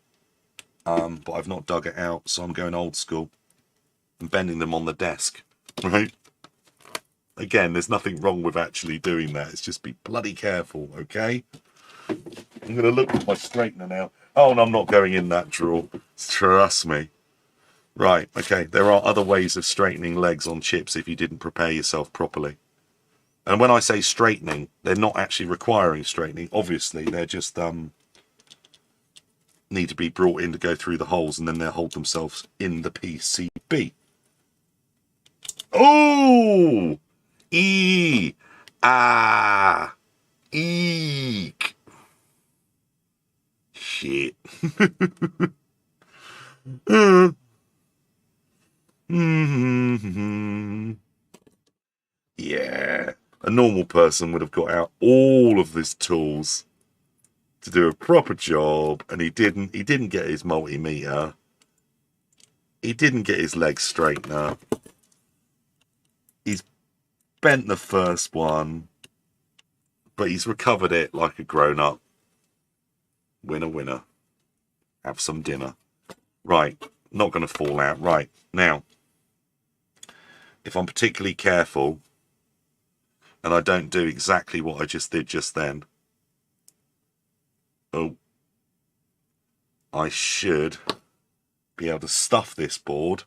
S1: but I've not dug it out, so I'm going old school. I'm bending them on the desk, right? Again, there's nothing wrong with actually doing that. It's just be bloody careful, okay? I'm going to look at my straightener now. Oh, and I'm not going in that drawer. Trust me. Right, okay, there are other ways of straightening legs on chips if you didn't prepare yourself properly. And when I say straightening, they're not actually requiring straightening. Obviously, they're just need to be brought in to go through the holes, and then they'll hold themselves in the PCB. Oh! Eek! Shit. Yeah. A normal person would have got out all of his tools to do a proper job, and he didn't. He didn't get his multimeter. He didn't get his leg straightener. He's bent the first one, but he's recovered it like a grown-up. Winner, winner. Have some dinner. Right, not going to fall out. Right, now, if I'm particularly careful, and I don't do exactly what I just did just then, oh, I should be able to stuff this board.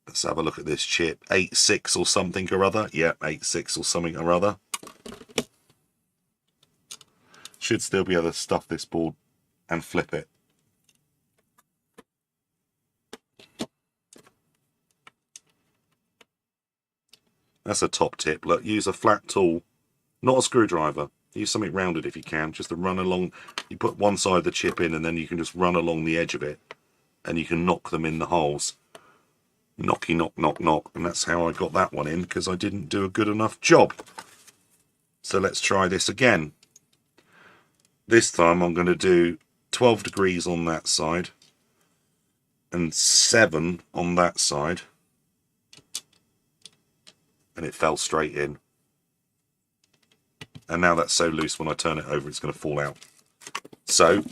S1: Let's have a look at this chip. 8.6 or something or other. Yep, 8.6 or something or other. Should still be able to stuff this board and flip it. That's a top tip. Look, use a flat tool, not a screwdriver. Use something rounded if you can, just to run along. You put one side of the chip in and then you can just run along the edge of it and you can knock them in the holes. Knocky, knock, knock, knock. And that's how I got that one in, because I didn't do a good enough job. So let's try this again. This time I'm going to do 12 degrees on that side and 7 on that side. And it fell straight in. And now that's so loose, when I turn it over, it's going to fall out. So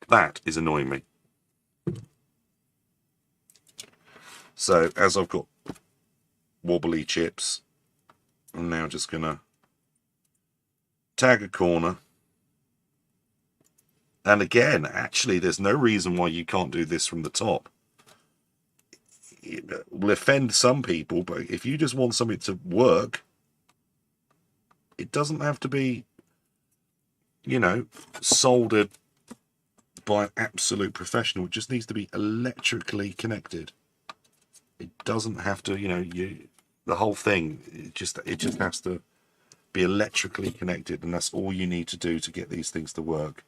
S1: that is annoying me. So as I've got wobbly chips, I'm now just going to tag a corner. And again, actually, there's no reason why you can't do this from the top. It will offend some people, but if you just want something to work, it doesn't have to be, you know, soldered by an absolute professional. It just needs to be electrically connected. It doesn't have to, you know, the whole thing, it just has to be electrically connected, and that's all you need to do to get these things to work.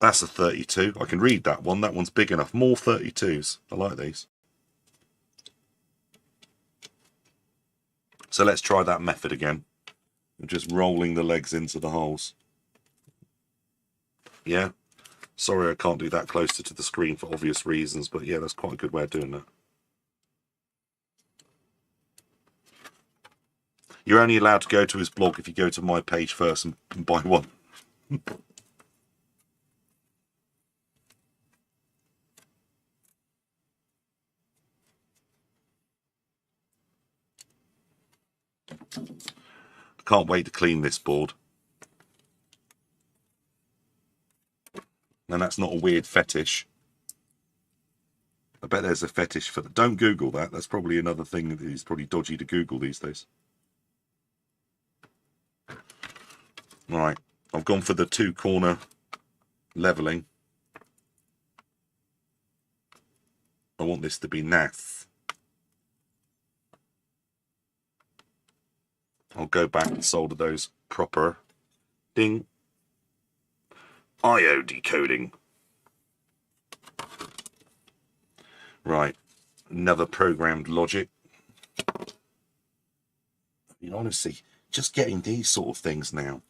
S1: That's a 32. I can read that one. That one's big enough. More 32s. I like these. So let's try that method again. I'm just rolling the legs into the holes. Yeah. Sorry I can't do that closer to the screen for obvious reasons, but yeah, that's quite a good way of doing that. You're only allowed to go to his blog if you go to my page first and buy one. I can't wait to clean this board. And that's not a weird fetish. I bet there's a fetish for that. Don't Google that. That's probably another thing that is probably dodgy to Google these days. Alright, I've gone for the 2-corner levelling. I want this to be naff. I'll go back and solder those proper. Ding. IO decoding. Right, another programmed logic. You know, honestly, just getting these sort of things now.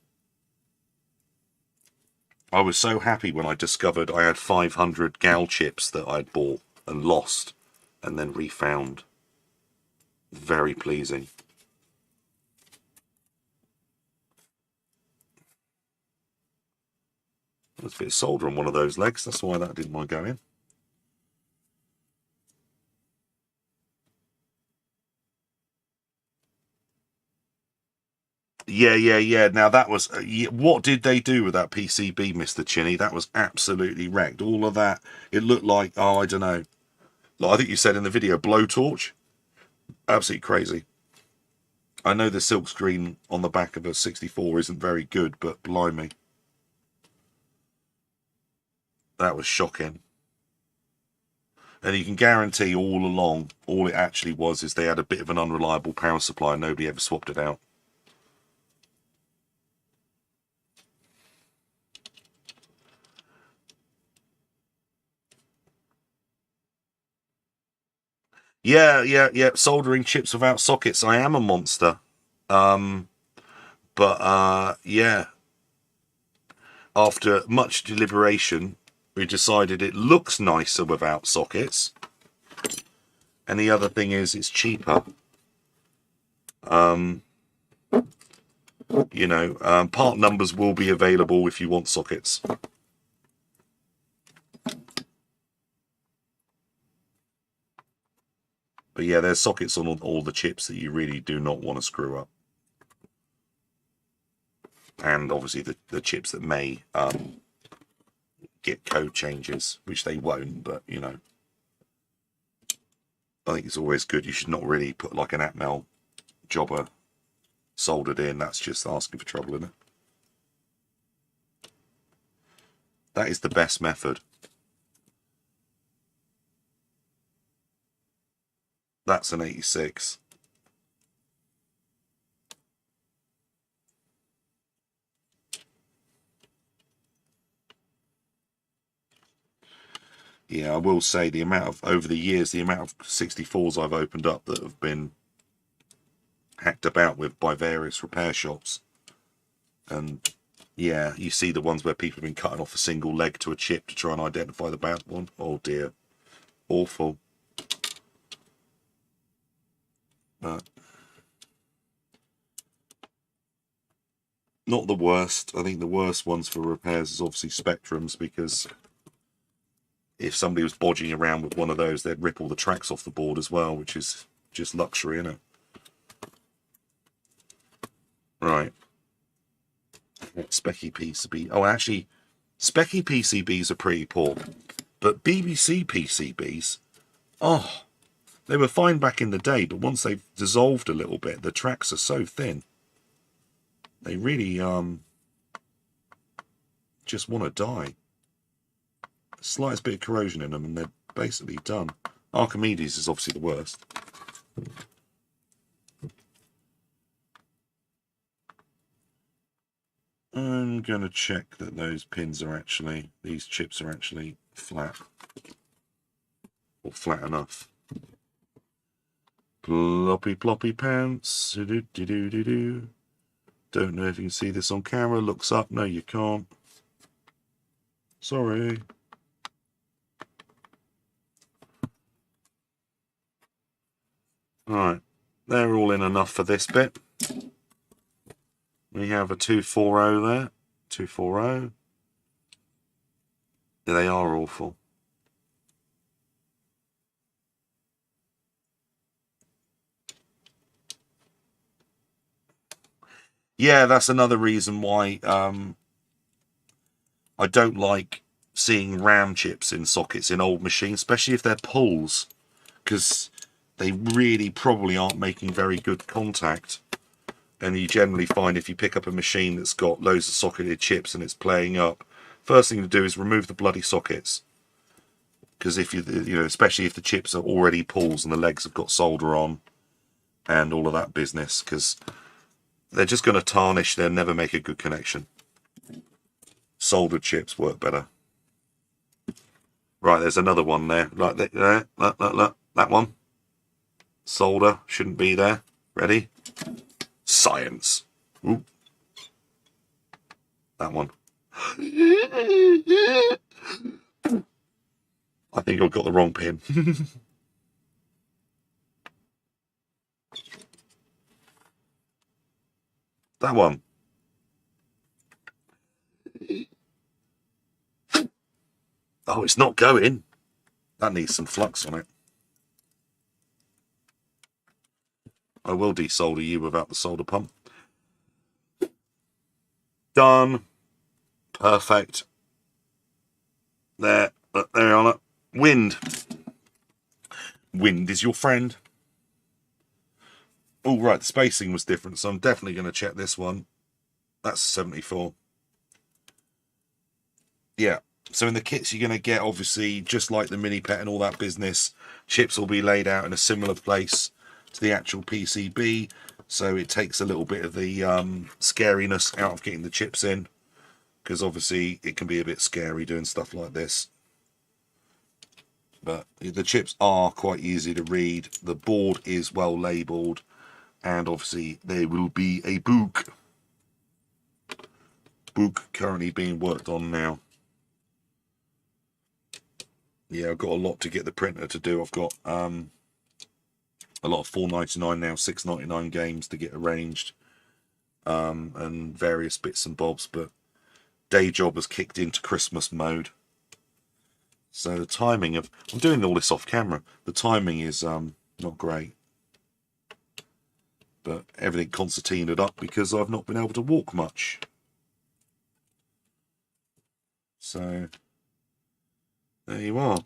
S1: I was so happy when I discovered I had 500 gal chips that I'd bought and lost and then refound. Very pleasing. There's a bit of solder on one of those legs, that's why that didn't want to go in. Yeah. Now that was, what did they do with that PCB, Mr. Chinny? That was absolutely wrecked. All of that, it looked like, oh, I don't know. Like I think you said in the video, blowtorch. Absolutely crazy. I know the silk screen on the back of a 64 isn't very good, but blimey. That was shocking. And you can guarantee all along, all it actually was is they had a bit of an unreliable power supply. Nobody ever swapped it out. Yeah. Soldering chips without sockets. I am a monster. Yeah. After much deliberation, we decided it looks nicer without sockets. And the other thing is, it's cheaper. You know, part numbers will be available if you want sockets. But yeah, there's sockets on all the chips that you really do not want to screw up. And obviously the chips that may get code changes, which they won't, but you know. I think it's always good. You should not really put like an Atmel jobber soldered in. That's just asking for trouble, isn't it? That is the best method. That's an 86. Yeah, I will say the amount of, over the years, the amount of 64s I've opened up that have been hacked about with by various repair shops. And yeah, you see the ones where people have been cutting off a single leg to a chip to try and identify the bad one. Oh dear. Awful. But not the worst. I think the worst ones for repairs is obviously Spectrums, because if somebody was bodging around with one of those, they'd rip all the tracks off the board as well, which is just luxury, isn't it? Right. Specky PCB. Oh, actually, Specky PCBs are pretty poor. But BBC PCBs, oh, they were fine back in the day, but once they've dissolved a little bit, the tracks are so thin. They really just want to die. Slightest bit of corrosion in them and they're basically done. Archimedes is obviously the worst. I'm going to check that those pins are actually, these chips are actually flat. Or flat enough. Ploppy ploppy pants. Do do do do do. Don't know if you can see this on camera. Looks up. No, you can't. Sorry. Alright. They're all in enough for this bit. We have a 240 there. 240. They are awful. Yeah, that's another reason why I don't like seeing RAM chips in sockets in old machines, especially if they're pulls, because they really probably aren't making very good contact. And you generally find if you pick up a machine that's got loads of socketed chips and it's playing up, first thing to do is remove the bloody sockets. Because if you know, especially if the chips are already pulls and the legs have got solder on and all of that business, because they're just going to tarnish, they'll never make a good connection. Soldered chips work better. Right, there's another one there. Like there, look, that one. Solder shouldn't be there. Ready? Science. Ooh. That one. I think I've got the wrong pin. That one. Oh, it's not going. That needs some flux on it. I will desolder you without the solder pump. Done. Perfect. There. There you are. Wind. Wind is your friend. Oh, right. The spacing was different, so I'm definitely going to check this one. That's 74. Yeah. So in the kits you're going to get, obviously, just like the mini pet and all that business, chips will be laid out in a similar place to the actual PCB. So it takes a little bit of the scariness out of getting the chips in, because obviously it can be a bit scary doing stuff like this. But the chips are quite easy to read. The board is well labelled, and obviously there will be a book. Book currently being worked on now. Yeah, I've got a lot to get the printer to do. I've got a lot of $4.99 now, $6.99 games to get arranged, and various bits and bobs. But day job has kicked into Christmas mode. So the timing of, I'm doing all this off camera, the timing is not great. But everything concertinaed up because I've not been able to walk much. So there you are.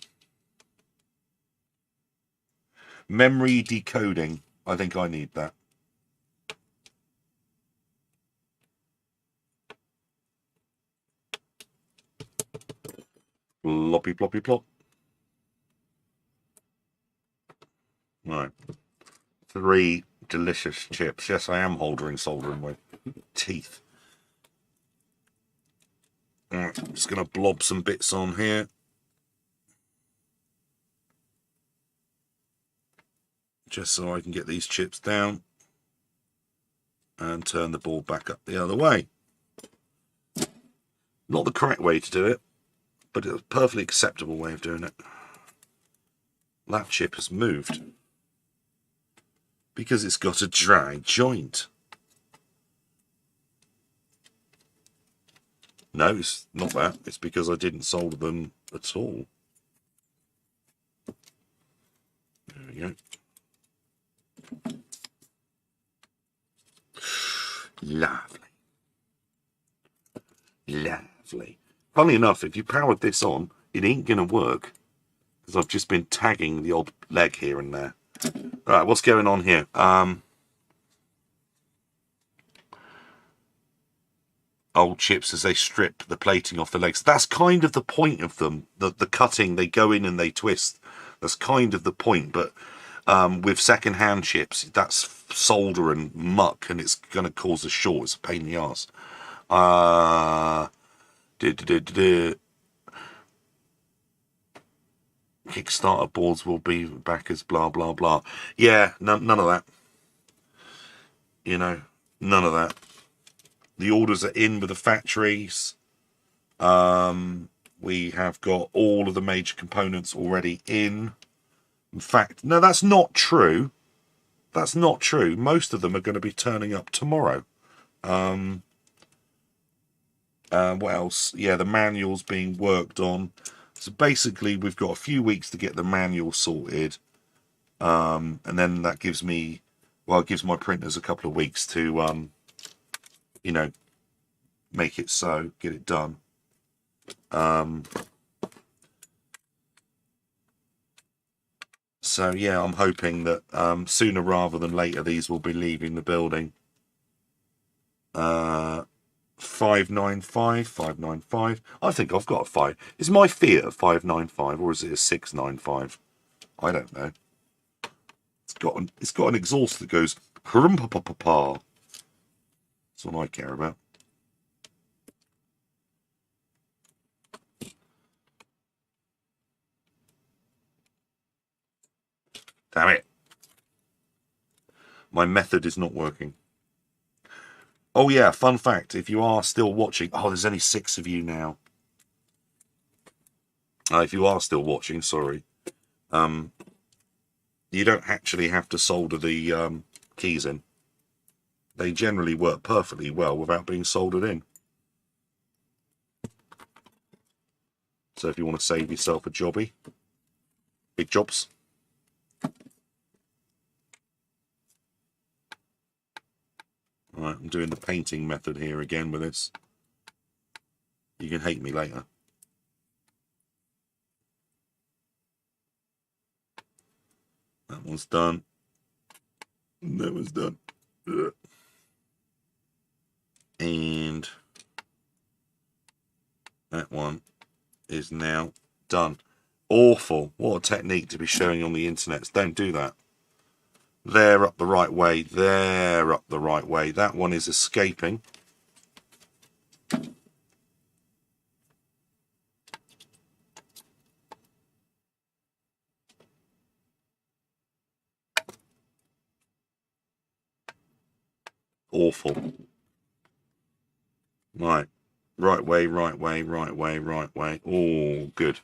S1: Memory decoding. I think I need that. Ploppy ploppy plop. Right. 3 delicious chips. Yes, I am soldering with teeth. Right, I'm just going to blob some bits on here. Just so I can get these chips down. And turn the board back up the other way. Not the correct way to do it, but it's a perfectly acceptable way of doing it. That chip has moved. Because it's got a dry joint. No, it's not that. It's because I didn't solder them at all. There we go. Lovely. Lovely. Funny enough, if you powered this on, it ain't going to work. Because I've just been tagging the odd leg here and there. Alright, what's going on here? Old chips as they strip the plating off the legs. That's kind of the point of them. The cutting, they go in and they twist. That's kind of the point. But with second-hand chips, that's solder and muck, and it's going to cause a short. It's a pain in the arse. Kickstarter boards will be back as blah, blah, blah. Yeah, none of that. You know, none of that. The orders are in with the factories. We have got all of the major components already in. In fact, no, that's not true. That's not true. Most of them are going to be turning up tomorrow. What else? Yeah, the manual's being worked on. So basically, we've got a few weeks to get the manual sorted. And then that gives me, well, it gives my printers a couple of weeks to, you know, make it so, get it done. So yeah, I'm hoping that sooner rather than later these will be leaving the building. 595, 595. I think I've got a 5. Is my Fiat a 595 or is it a 695? I don't know. It's got an exhaust that goes hrum-pa-pa-pa-pa. That's what I care about. Damn it. My method is not working. Oh yeah, fun fact, if you are still watching... Oh, there's only 6 of you now. If you are still watching, sorry. You don't actually have to solder the keys in. They generally work perfectly well without being soldered in. So if you want to save yourself a jobby, big jobs. Alright, I'm doing the painting method here again with this. You can hate me later. That one's done. That one's done. And that one is now done. Awful. What a technique to be showing on the internet. Don't do that. They're up the right way. They're up the right way. That one is escaping. Awful. Right. Right way, right way, right way, right way. Oh, good.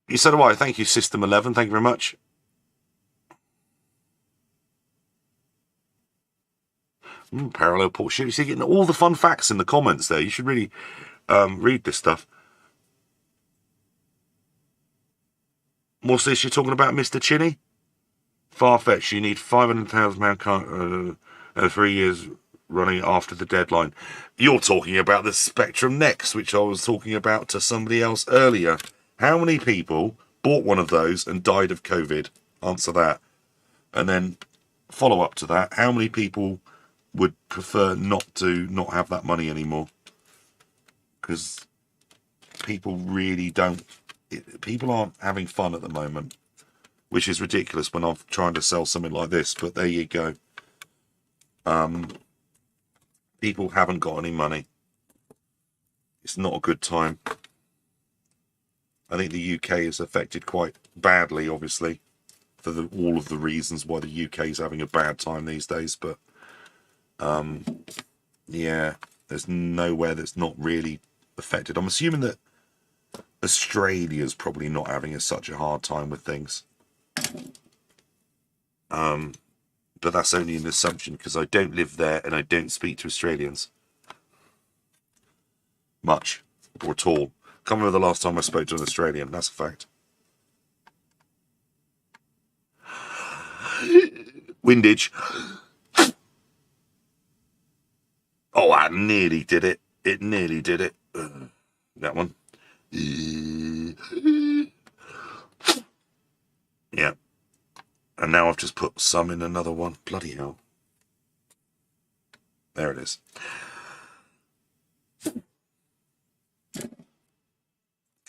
S1: You said why? Thank you, System 11. Thank you very much. Parallel port ship. You see, getting all the fun facts in the comments there. You should really read this stuff. What's this you're talking about, Mr. Chinny? Far-fetched. You need £500,000 3 years running after the deadline. You're talking about the Spectrum Next, which I was talking about to somebody else earlier. How many people bought one of those and died of COVID? Answer that. And then follow up to that. How many people would prefer not have that money anymore? Because people really don't. People aren't having fun at the moment, which is ridiculous when I'm trying to sell something like this. But there you go. People haven't got any money. It's not a good time. I think the UK is affected quite badly, obviously, for all of the reasons why the UK is having a bad time these days. But yeah, there's nowhere that's not really affected. I'm assuming that Australia's probably not having such a hard time with things. But that's only an assumption because I don't live there and I don't speak to Australians much or at all. Can't remember the last time I spoke to an Australian. That's a fact. Windage. Oh, I nearly did it. It nearly did it. That one. Yeah. And now I've just put some in another one. Bloody hell. There it is.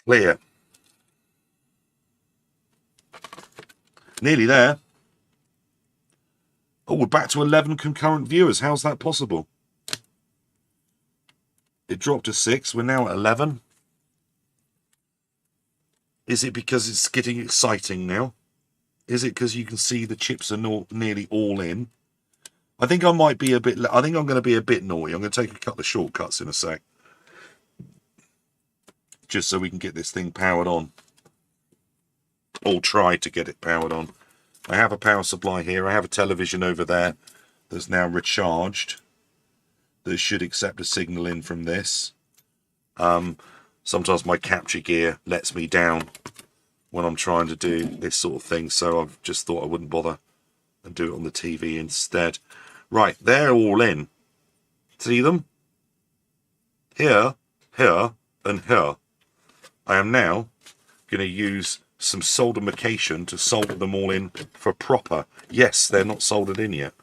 S1: Clear. Nearly there. Oh, we're back to 11 concurrent viewers. How's that possible? It dropped to 6. We're now at 11. Is it because it's getting exciting now? Is it because you can see the chips are nearly all in? I think I might be a bit... I think I'm going to be a bit naughty. I'm going to take a couple of shortcuts in a sec. Just so we can get this thing powered on. Or try to get it powered on. I have a power supply here. I have a television over there that's now recharged. That should accept a signal in from this. Sometimes my capture gear lets me down when I'm trying to do this sort of thing. So I've just thought I wouldn't bother and do it on the TV instead. Right, they're all in. See them? Here, here, and here. I am now going to use some soldermication to solder them all in for proper. Yes, they're not soldered in yet.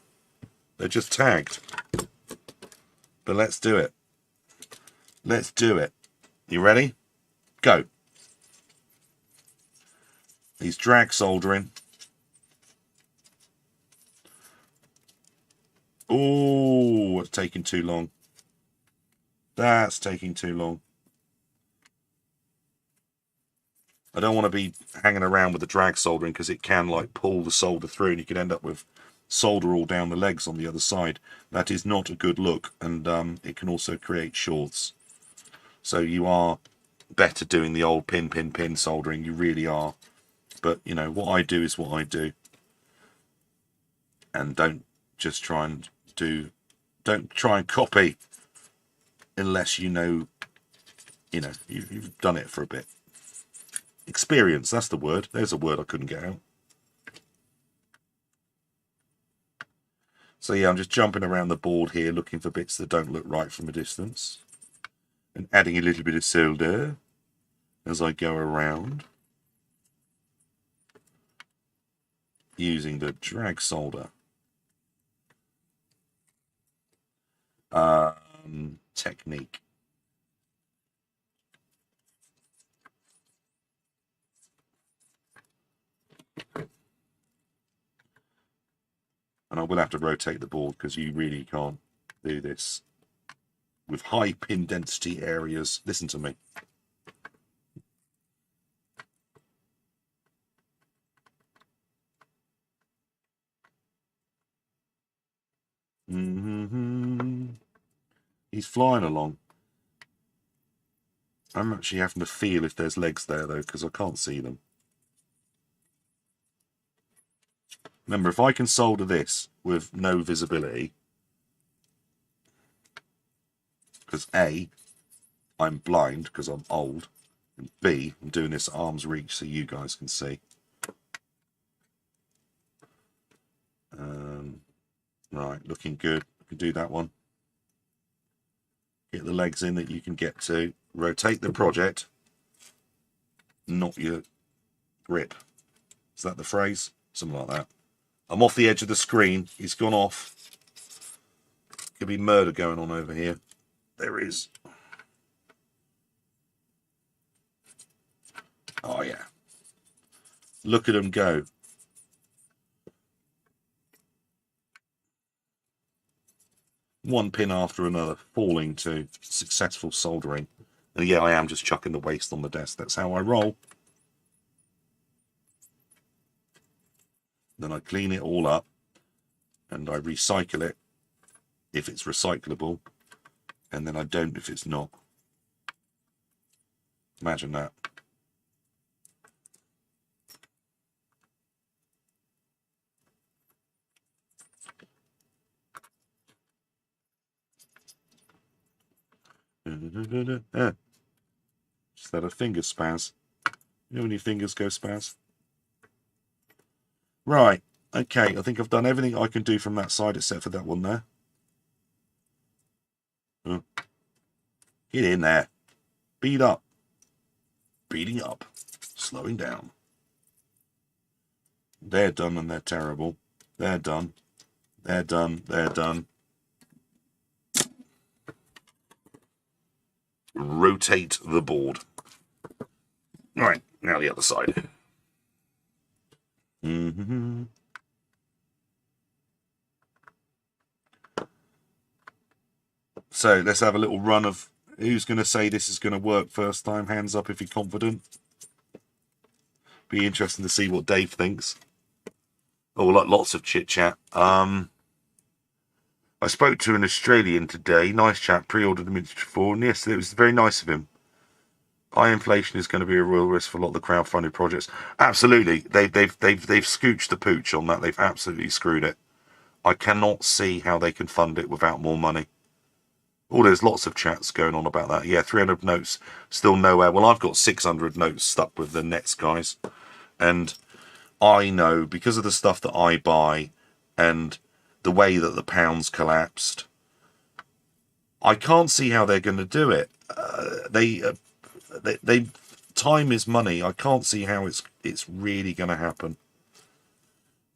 S1: They're just tagged. But let's do it. Let's do it. You ready? Go. He's drag soldering. Oh, it's taking too long. That's taking too long. I don't want to be hanging around with the drag soldering because it can like pull the solder through and you can end up with solder all down the legs on the other side. That is not a good look, and it can also create shorts. So you are better doing the old pin soldering. You really are. But you know what I do is what I do, and don't try and copy unless you know you've done it for a bit. Experience, that's the word. There's a word I couldn't get out. So yeah, I'm just jumping around the board here looking for bits that don't look right from a distance and adding a little bit of solder as I go around using the drag solder technique. And I will have to rotate the board because you really can't do this with high pin density areas. Listen to me. He's flying along. I'm actually having to feel if there's legs there though, because I can't see them. Remember, if I can solder this with no visibility, because A, I'm blind because I'm old, and B, I'm doing this at arm's reach so you guys can see. Right, looking good. I can do that one. Get the legs in that you can get to. Rotate the project, not your grip. Is that the phrase? Something like that. I'm off the edge of the screen. He's gone off. Could be murder going on over here. There is. Oh, yeah. Look at them go. One pin after another, falling to successful soldering. And yeah, I am just chucking the waste on the desk. That's how I roll. Then I clean it all up and I recycle it if it's recyclable, and then I don't if it's not. Imagine that. Just let a finger spaz. You know when your fingers go spaz? Right. Okay, I think I've done everything I can do from that side except for that one there. Oh. Get in there. Beat up. Beating up. Slowing down. They're done and they're terrible. They're done. They're done. They're done. Rotate the board. Right, now the other side. So let's have a little run of who's going to say this is going to work first time. Hands up if you're confident. Be interesting to see what Dave thinks. Oh, lots of chit chat. I spoke to an Australian today. Nice chap. Pre-ordered the Minstrel 4, and yes, it was very nice of him. High inflation is going to be a real risk for a lot of the crowdfunded projects. Absolutely, they've scooched the pooch on that. They've absolutely screwed it. I cannot see how they can fund it without more money. Oh, there's lots of chats going on about that. Yeah, 300 notes still nowhere. Well, I've got 600 notes stuck with the Nets guys, and I know because of the stuff that I buy and the way that the pound's collapsed, I can't see how they're going to do it. They time is money. I can't see how it's really going to happen.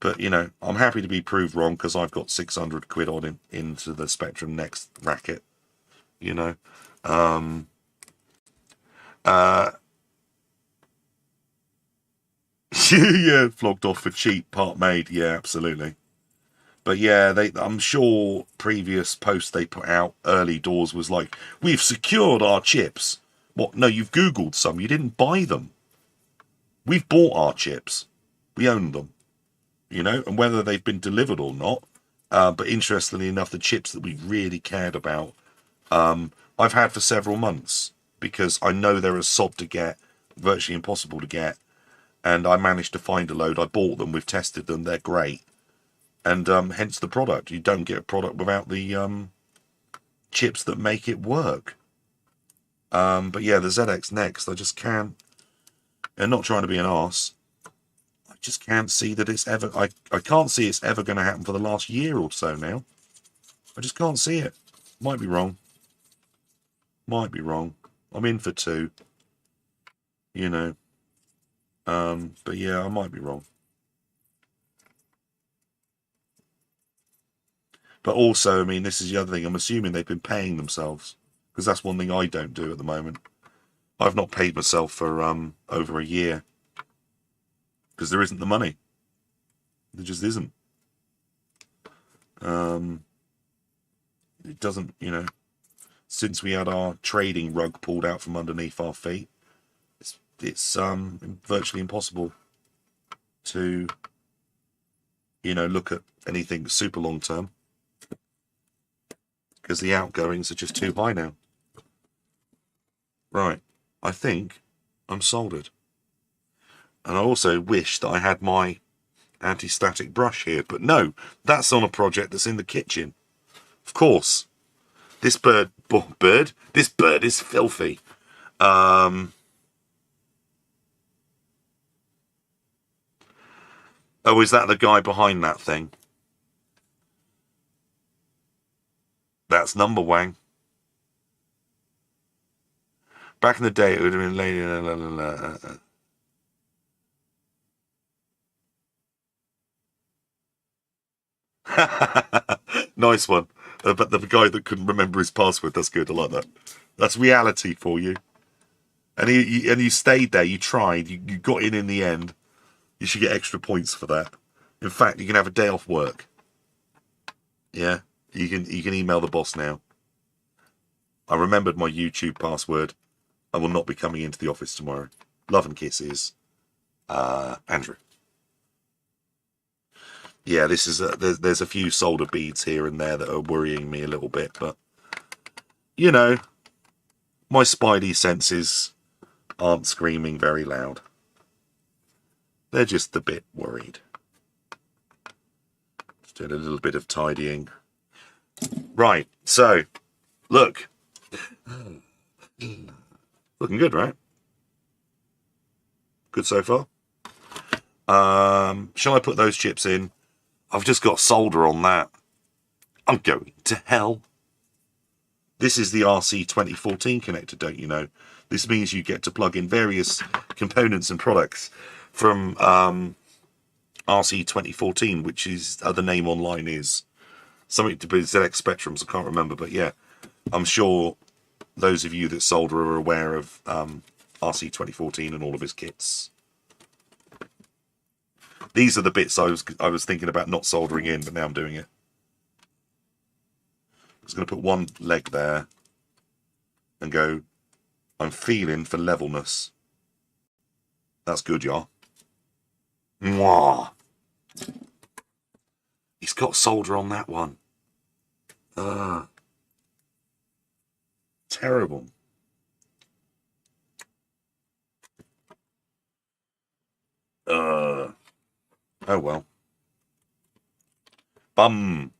S1: But you know, I'm happy to be proved wrong because I've got 600 quid on into the Spectrum Next racket. You know, yeah, flogged off for cheap, part made. Yeah, absolutely. But yeah, I'm sure previous posts they put out early doors was like, we've secured our chips. What? No, you've Googled some. You didn't buy them. We've bought our chips. We own them. You know, and whether they've been delivered or not. But interestingly enough, the chips that we really cared about, I've had for several months because I know they're a sod to get, virtually impossible to get. And I managed to find a load. I bought them. We've tested them. They're great. And hence the product. You don't get a product without the chips that make it work. But yeah, the ZX Next, I just can't. And not trying to be an arse. I just can't see that it's ever. I can't see it's ever going to happen for the last year or so now. I just can't see it. Might be wrong. Might be wrong. I'm in for 2. You know. But yeah, I might be wrong. But also, I mean, this is the other thing. I'm assuming they've been paying themselves. Because that's one thing I don't do at the moment. I've not paid myself for over a year. Because there isn't the money. There just isn't. It doesn't, you know, since we had our trading rug pulled out from underneath our feet, it's virtually impossible to, you know, look at anything super long term. Because the outgoings are just too high now. Right. I think I'm soldered. And I also wish that I had my anti-static brush here. But no, that's on a project that's in the kitchen. Of course. This bird is filthy. Oh, is that the guy behind that thing? That's Number Wang. Back in the day, it would have been lady. Nice one. But the guy that couldn't remember his password, that's good. I like that. That's reality for you. And you stayed there. You tried. You got in the end. You should get extra points for that. In fact, you can have a day off work. Yeah, you can email the boss now. I remembered my YouTube password. I will not be coming into the office tomorrow. Love and kisses, Andrew. Yeah, this is there's a few solder beads here and there that are worrying me a little bit, but you know, my spidey senses aren't screaming very loud. They're just a bit worried. Just doing a little bit of tidying. Right, so look, looking good, right? Good so far. Shall I put those chips in? I've just got solder on that. I'm going to hell. This is the RC 2014 connector, don't you know? This means you get to plug in various components and products from RC 2014, which is the name online is something to be ZX Spectrums. I can't remember, but yeah, I'm sure those of you that solder are aware of RC 2014 and all of his kits. These are the bits I was thinking about not soldering in, but now I'm doing it. I'm just going to put one leg there and go, I'm feeling for levelness. That's good, y'all. Mwah. He's got solder on that one. Terrible. Oh well. Bum.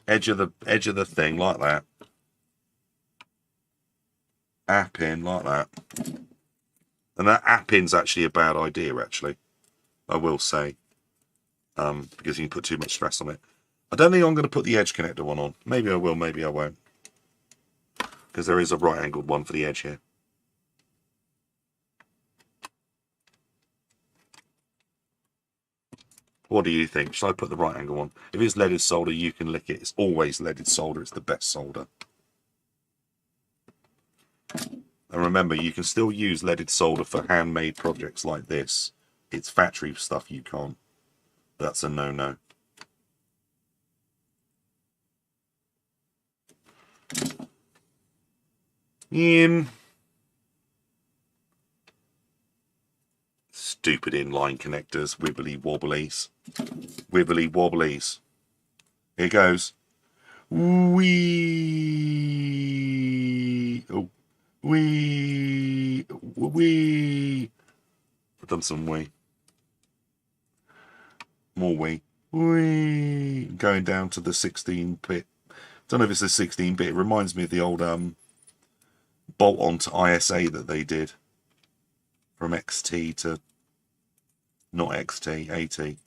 S1: Edge of the thing like that. App in like that. And that app in's actually a bad idea, actually. I will say. Because you can put too much stress on it. I don't think I'm going to put the edge connector one on. Maybe I will, maybe I won't. Because there is a right angled one for the edge here. What do you think? Should I put the right angle on? If it's leaded solder, you can lick it. It's always leaded solder. It's the best solder. And remember, you can still use leaded solder for handmade projects like this. It's factory stuff you can't. That's a no-no. Stupid inline connectors, wibbly wobblies. Wibbly wobblies. Here goes. Wee. Oh. Wee. Wee. I've done some wee. More wee. Wee. Going down to the 16-bit. Don't know if it's a 16-bit. It reminds me of the old bolt on to ISA that they did. From XT to not XT, AT.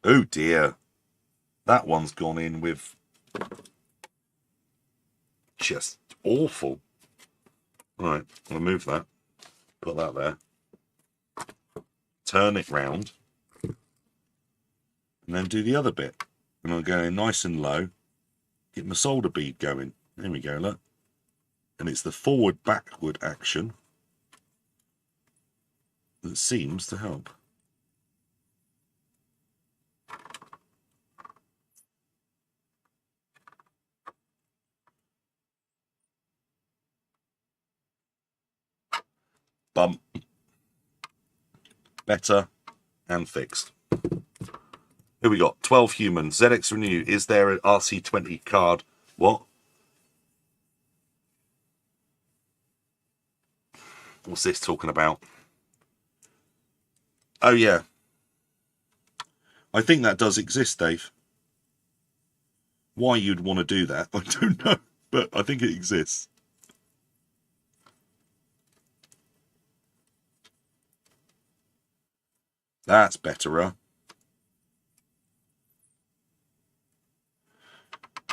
S1: Oh dear. That one's gone in with just awful. Right, I'll move that. Put that there. Turn it round. And then do the other bit. And I'll go in nice and low. Get my solder bead going. There we go, look. And it's the forward-backward action that seems to help. Bump. Better and fixed. Here we got 12 humans. ZX Renew. Is there an RC20 card? What? What's this talking about? Oh, yeah. I think that does exist, Dave. Why you'd want to do that, I don't know. But I think it exists. That's better.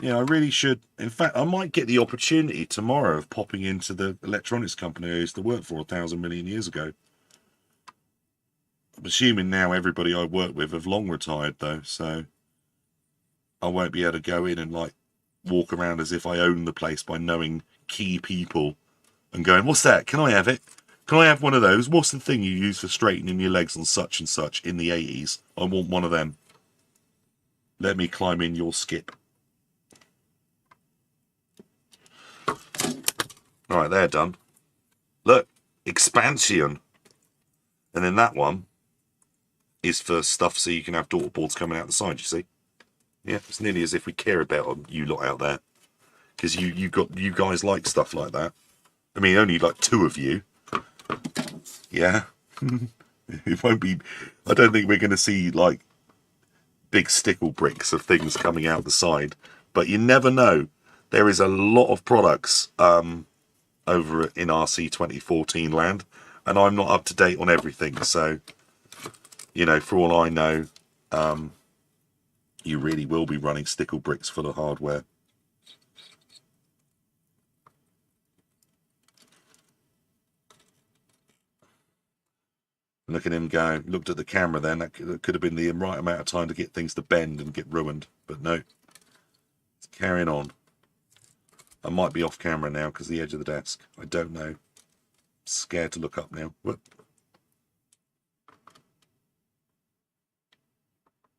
S1: Yeah, I really should. In fact, I might get the opportunity tomorrow of popping into the electronics company I used to work for 1,000 million years ago. I'm assuming now everybody I work with have long retired, though, so I won't be able to go in and, like, walk around as if I own the place by knowing key people and going, what's that? Can I have it? Can I have one of those? What's the thing you use for straightening your legs on such and such in the 80s? I want one of them. Let me climb in your skip. All right, they're done. Look, expansion. And then that one is for stuff so you can have daughter boards coming out the side, you see? Yeah, it's nearly as if we care about you lot out there. Because you guys like stuff like that. I mean, only like 2 of you. Yeah. It won't be... I don't think we're going to see, like, big stickle bricks of things coming out the side. But you never know. There is a lot of products over in RC 2014 land. And I'm not up to date on everything. So, you know, for all I know, you really will be running stickle bricks full of hardware. Look at him go. Looked at the camera then. That could have been the right amount of time to get things to bend and get ruined. But no. It's carrying on. I might be off camera now because of the edge of the desk. I don't know. Scared to look up now. Whoop.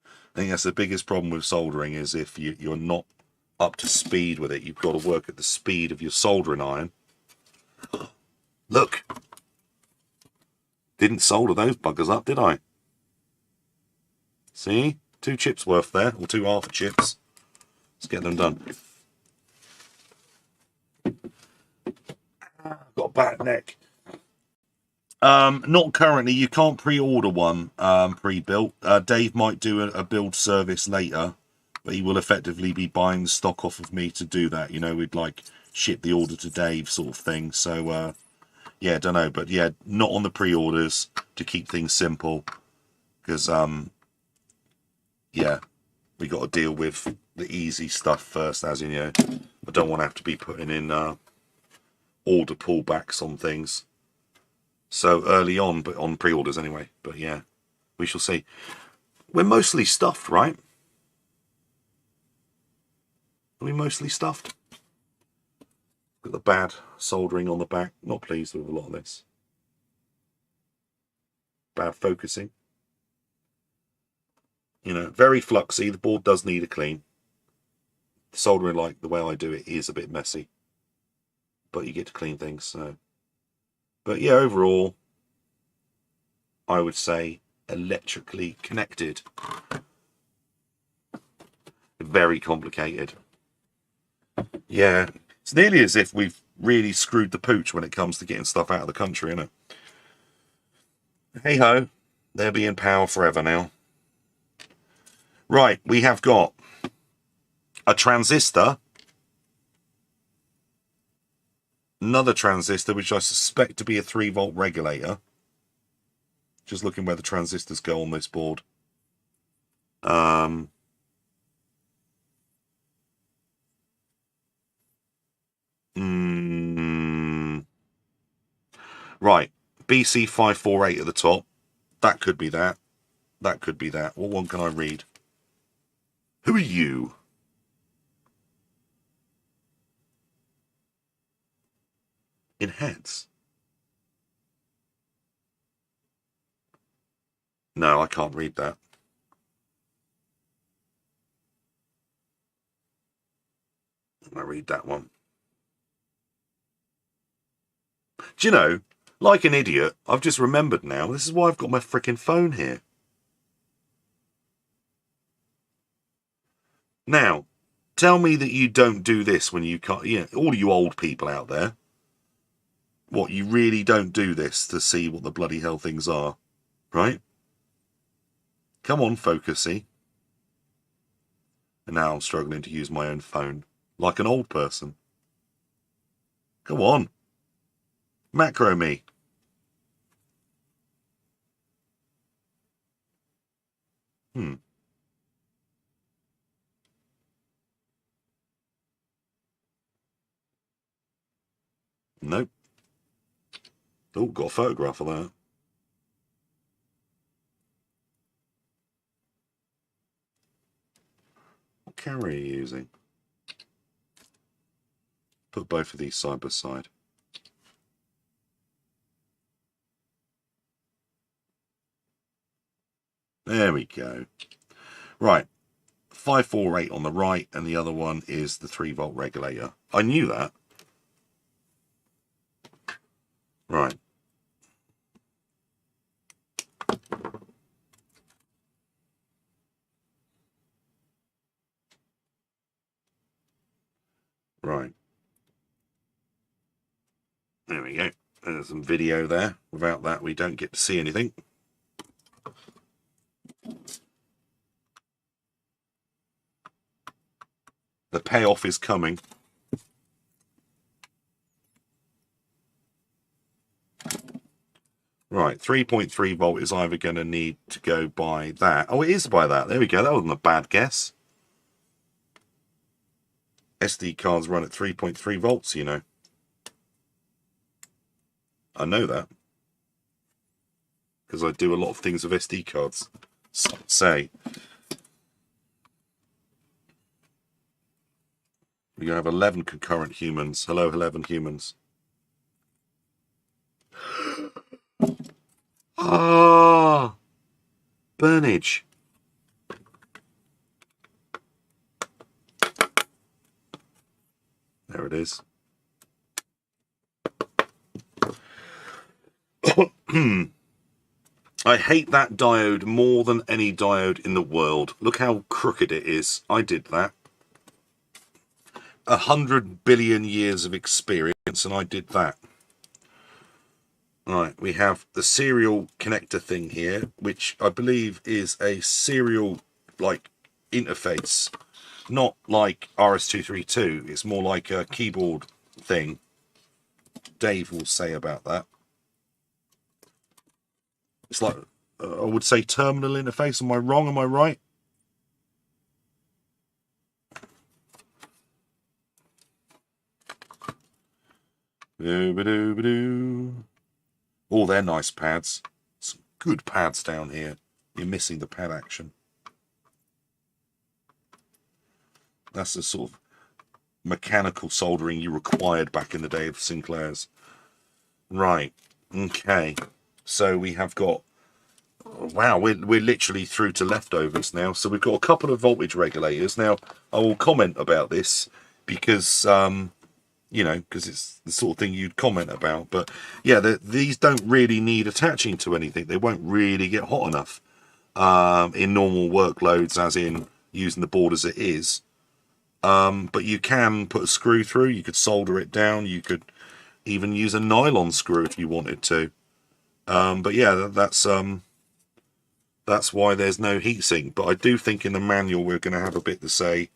S1: I think that's the biggest problem with soldering is if you're not up to speed with it. You've got to work at the speed of your soldering iron. Look. Didn't solder those buggers up, did I? See? 2 chips worth there, or 2 half chips. Let's get them done. I've got a bad neck. Not currently. You can't pre-order one pre-built. Dave might do a build service later, but he will effectively be buying the stock off of me to do that. You know, we'd like ship the order to Dave sort of thing. So, yeah, I don't know. But yeah, not on the pre-orders to keep things simple. Because, yeah, we got to deal with the easy stuff first, as you know. I don't want to have to be putting in order pullbacks on things so early on, but on pre-orders anyway. But yeah, we shall see. We're mostly stuffed, right? Are we mostly stuffed? Got the bad soldering on the back. Not pleased with a lot of this. Bad focusing. You know, very fluxy. The board does need a clean. The soldering, like the way I do it, is a bit messy. But you get to clean things, so. But yeah, overall, I would say electrically connected. Very complicated. Yeah, it's nearly as if we've really screwed the pooch when it comes to getting stuff out of the country, isn't it? Hey ho, they'll be in power forever now. Right, we have got a transistor. Another transistor, which I suspect to be a 3-volt regulator. Just looking where the transistors go on this board. Right, BC548 at the top. That could be that. That could be that. What one can I read? Who are you? In heads. No, I can't read that. I read that one. Do you know, like an idiot, I've just remembered now. This is why I've got my frickin' phone here. Now, tell me that you don't do this when you can't. You know, all you old people out there. What, you really don't do this to see what the bloody hell things are, right? Come on, focusy. And now I'm struggling to use my own phone, like an old person. Come on. Macro me. Nope. Oh, got a photograph of that. What camera are you using? put both of these side by side. There we go. Right. 548 on the right, and the other one is the 3-volt regulator. I knew that. Right. Right. There we go. There's some video there. Without that, we don't get to see anything. The payoff is coming. Right, 3.3 volt is either going to need to go by that. Oh, it is by that. There we go. That wasn't a bad guess. SD cards run at 3.3 volts, you know. I know that. Because I do a lot of things with SD cards. Some say. We're going to have 11 concurrent humans. Hello, 11 humans. Ah, burnage. There it is. I hate that diode more than any diode in the world. Look how crooked it is. I did that. 100 billion years of experience, and I did that. Right, we have the serial connector thing here, which I believe is a serial like interface, not like RS-232. It's more like a keyboard thing. Dave will say about that. It's like, I would say terminal interface. Am I wrong? Am I right? Oh, they're nice pads. Some good pads down here. You're missing the pad action. That's the sort of mechanical soldering you required back in the day of Sinclair's. Right. Okay. So we have got... Wow, we're literally through to leftovers now. So we've got a couple of voltage regulators. Now, I will comment about this because... you know, because it's the sort of thing you'd comment about. But yeah, these don't really need attaching to anything. They won't really get hot enough in normal workloads, as in using the board as it is. But you can put a screw through. You could solder it down. You could even use a nylon screw if you wanted to. But yeah, that's why there's no heatsink. But I do think in the manual we're going to have a bit to say.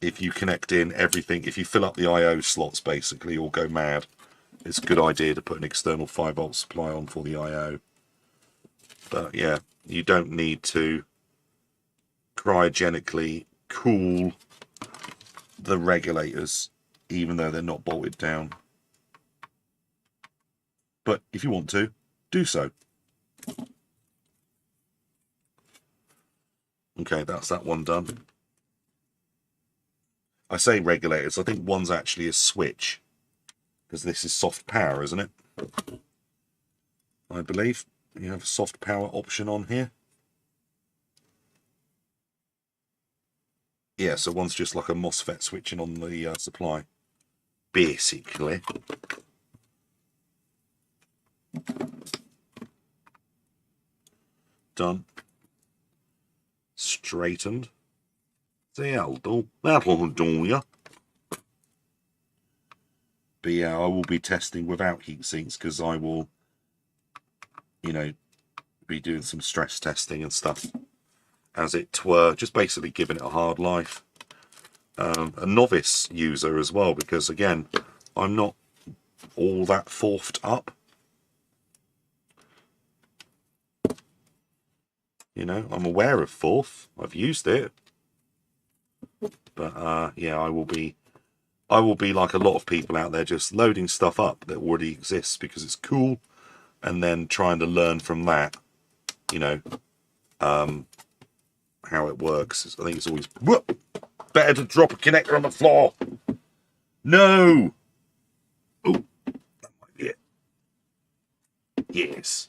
S1: If you connect in everything, if you fill up the I/O slots basically or go mad, it's a good idea to put an external 5-volt supply on for the I/O. But yeah, you don't need to cryogenically cool the regulators, even though they're not bolted down. But if you want to, do so. Okay, that's that one done. I say regulators, I think one's actually a switch, because this is soft power, isn't it? I believe you have a soft power option on here. Yeah, so one's just like a MOSFET switching on the supply, basically. Done. Straightened. That'll do ya. But yeah, I will be testing without heat sinks because I will, you know, be doing some stress testing and stuff, as it were, just basically giving it a hard life. A novice user as well, because again, I'm not all that forthed up. You know, I'm aware of forth. I've used it. But yeah, I will be like a lot of people out there, just loading stuff up that already exists because it's cool, and then trying to learn from that, you know, how it works. I think it's always better to drop a connector on the floor. No! Oh, that might be it. Yes.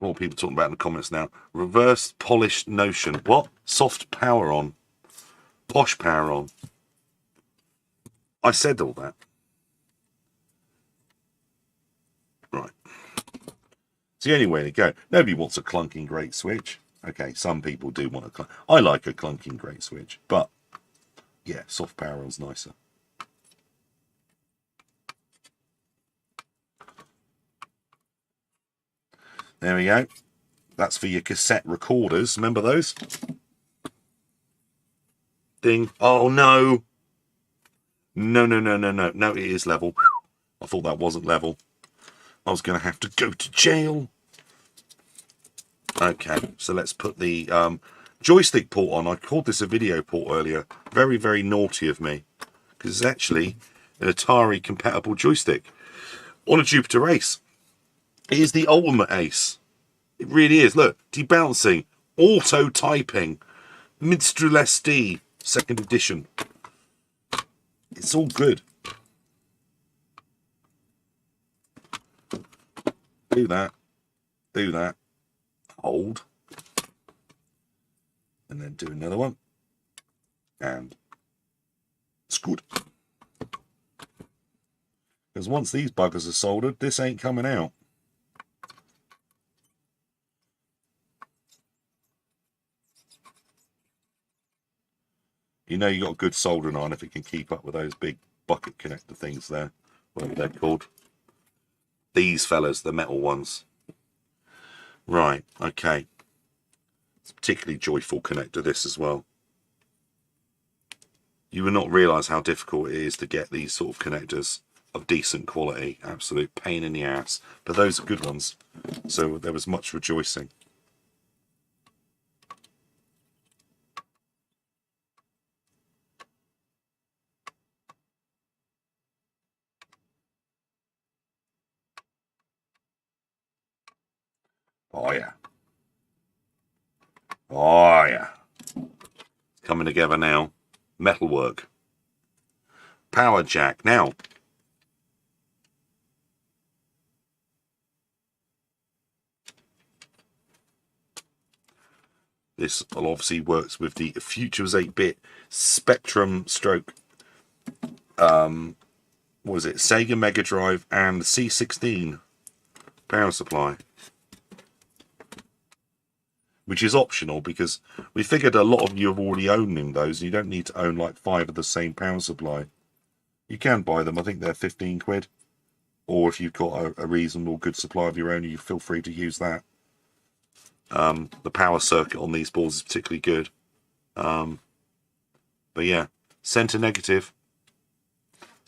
S1: More people talking about in the comments now. Reverse polished notion. What? Soft power on. Posh power on. I said all that. Right. It's the only way to go. Nobody wants a clunking great switch. Okay, some people do want a clunk. I like a clunking great switch, but yeah, soft power on's nicer. There we go. That's for your cassette recorders. Remember those? Ding. Oh, no. No, no, no, no, no. No, it is level. I thought that wasn't level. I was going to have to go to jail. Okay, so let's put the joystick port on. I called this a video port earlier. Very, very naughty of me. Because it's actually an Atari compatible joystick on a Jupiter Ace. It is the ultimate Ace. It really is. Look, debouncing, auto typing, Minstrel SD, 2nd edition. It's all good. Do that. Do that. Hold. And then do another one. And it's good. Because once these buggers are soldered, this ain't coming out. You know you got a good soldering iron if it can keep up with those big bucket connector things there. Whatever they're called. These fellas, the metal ones. Right, okay. It's a particularly joyful connector, this as well. You will not realise how difficult it is to get these sort of connectors of decent quality. Absolute pain in the ass. But those are good ones. So there was much rejoicing. Oh yeah. Oh yeah. It's coming together now. Metalwork. Power jack. Now, this obviously works with the Futures 8-bit Spectrum stroke, what was it, Sega Mega Drive and C16 power supply. Which is optional because we figured a lot of you have already owned those. You don't need to own like 5 of the same power supply. You can buy them. I think they're 15 quid. Or if you've got a reasonable good supply of your own, you feel free to use that. The power circuit on these boards is particularly good. But yeah, center negative.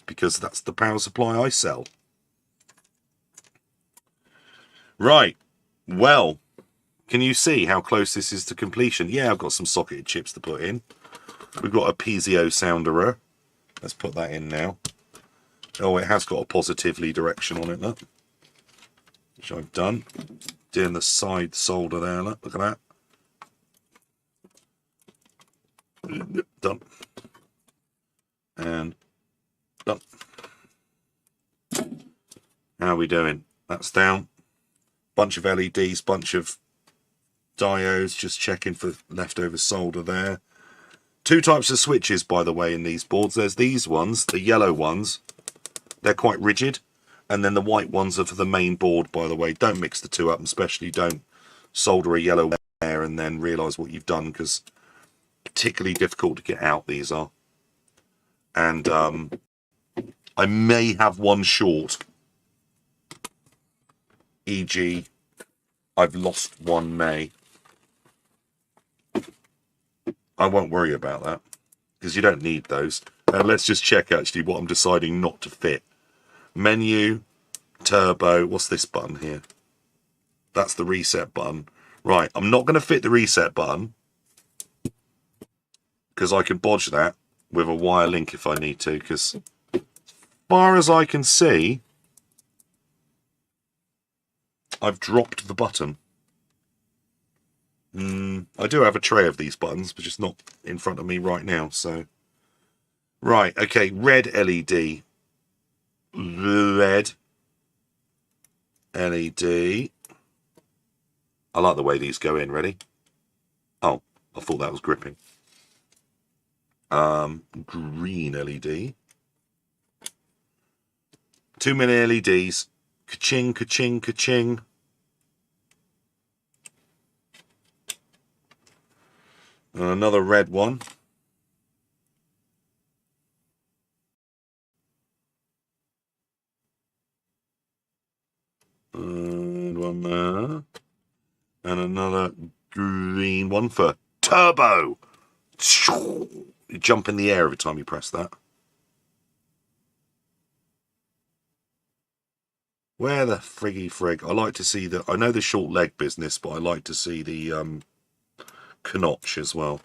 S1: Because that's the power supply I sell. Right. Well, can you see how close this is to completion? Yeah, I've got some socketed chips to put in. We've got a piezo sounderer. Let's put that in now. Oh, it has got a positively direction on it, look. Which I've done. Doing the side solder there, look at that. Done. And done. How are we doing? That's down. Bunch of LEDs, bunch of diodes, just checking for leftover solder there. 2 types of switches, by the way, in these boards. There's these ones, the yellow ones. They're quite rigid. And then the white ones are for the main board, by the way. Don't mix the two up, and especially don't solder a yellow there and then realise what you've done, because particularly difficult to get out, these are. And I may have one short. E.g., I've lost one May. I won't worry about that, because you don't need those. Let's just check, actually, what I'm deciding not to fit. Menu, turbo, what's this button here? That's the reset button. Right, I'm not going to fit the reset button, because I can bodge that with a wire link if I need to, because as far as I can see, I've dropped the button. I do have a tray of these buttons, but just not in front of me right now. So, right, okay, red LED. Red LED. I like the way these go in. Ready? Oh, I thought that was gripping. Green LED. Too many LEDs. Ka-ching, ka-ching, ka-ching. And another red one. And one there. And another green one for turbo. You jump in the air every time you press that. Where the friggy frig? I like to see the... I know the short leg business, but I like to see the Knoch as well.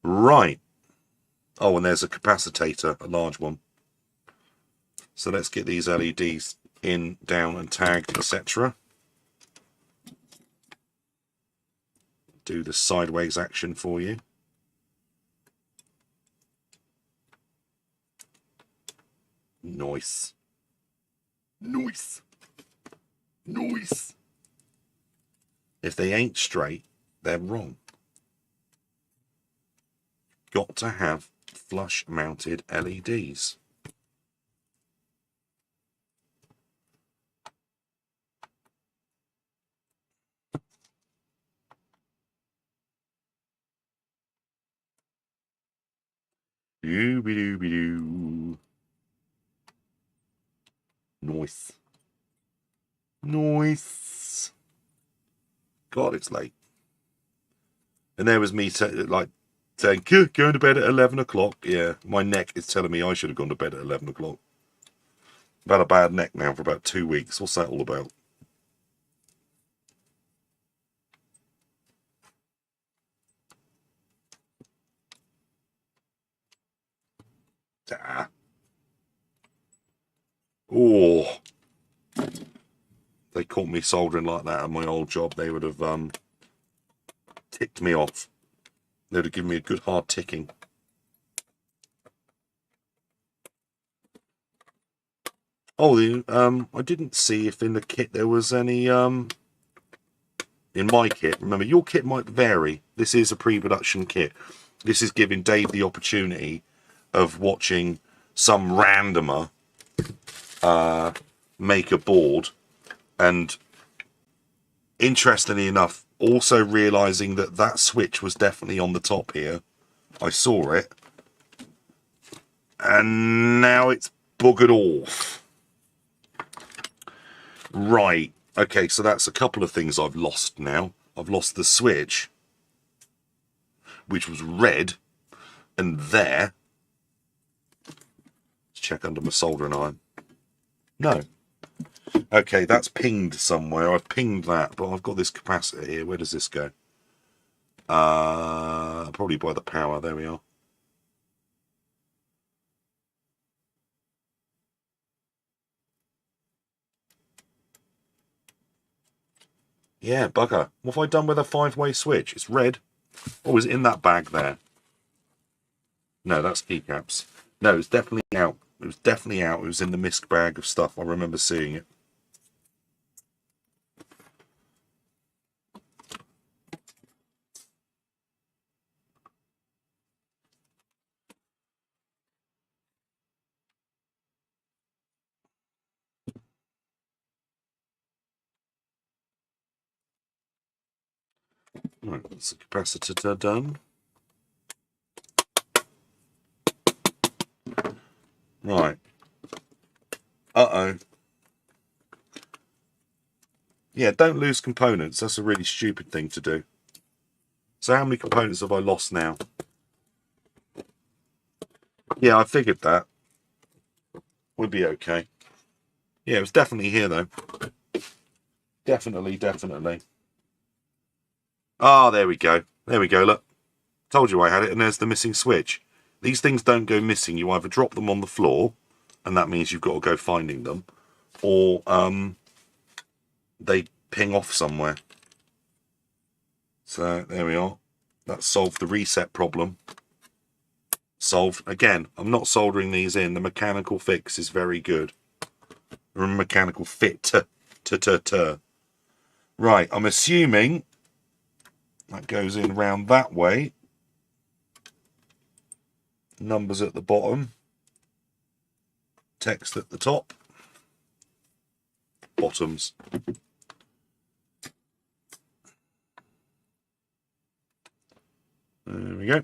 S1: Right. Oh, and there's a capacitator, a large one. So let's get these LEDs in, down and tagged, etc. Do the sideways action for you. Nice. Nice. Nice. If they ain't straight, they're wrong. Got to have flush mounted LEDs. Doo-be-doo-be-doo. Nice. Nice. God, it's late. And there was me like saying, going to bed at 11 o'clock. Yeah, my neck is telling me I should have gone to bed at 11 o'clock. I've had a bad neck now for about 2 weeks. What's that all about? Ah. Oh. They caught me soldering like that at my old job, they would have ticked me off. They would have given me a good hard ticking. Oh, I didn't see if in the kit there was any, in my kit, remember, your kit might vary. This is a pre-production kit. This is giving Dave the opportunity of watching some randomer make a board, and interestingly enough, also realizing that that switch was definitely on the top here. I saw it, and now it's buggered off. Right, okay, so that's a couple of things I've lost now. I've lost the switch, which was red, and there. Let's check under my soldering iron. No. Okay, that's pinged somewhere. I've pinged that, but I've got this capacitor here. Where does this go? Probably by the power. There we are. Yeah, bugger. What have I done with a 5-way switch? It's red. Oh, is it in that bag there? No, that's keycaps. No, it's definitely out. It was definitely out. It was in the misc bag of stuff. I remember seeing it. Right, that's the capacitor done. Right. Uh-oh. Yeah, don't lose components. That's a really stupid thing to do. So how many components have I lost now? Yeah, I figured that. Would be okay. Yeah, it was definitely here, though. Definitely, definitely. Ah, there we go. There we go, look. Told you I had it, and there's the missing switch. These things don't go missing. You either drop them on the floor, and that means you've got to go finding them, or they ping off somewhere. So there we are. That solved the reset problem. Solved. Again, I'm not soldering these in. The mechanical fix is very good. Or mechanical fit. Right, I'm assuming that goes in round that way. Numbers at the bottom. Text at the top. Bottoms. There we go.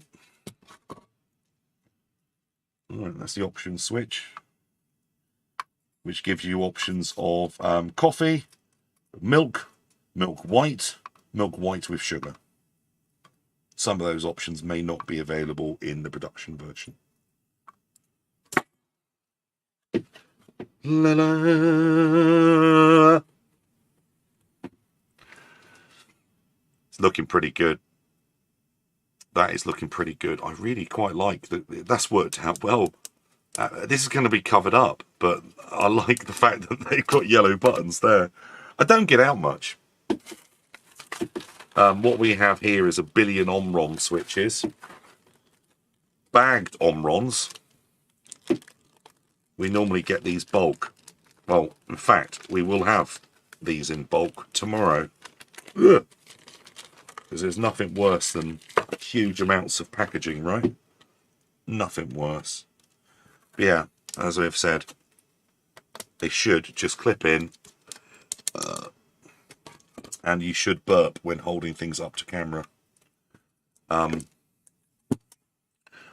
S1: Right, that's the option switch, which gives you options of coffee, milk, milk white with sugar. Some of those options may not be available in the production version. La la. It's looking pretty good. That is looking pretty good. I really quite like that. That's worked out well. This is going to be covered up, but I like the fact that they've got yellow buttons there. I don't get out much. What we have here is a billion Omron switches. Bagged Omrons. We normally get these bulk. Well, in fact, we will have these in bulk tomorrow. Because there's nothing worse than huge amounts of packaging, right? Nothing worse. But yeah, as I've said, they should just clip in. And you should burp when holding things up to camera. I'm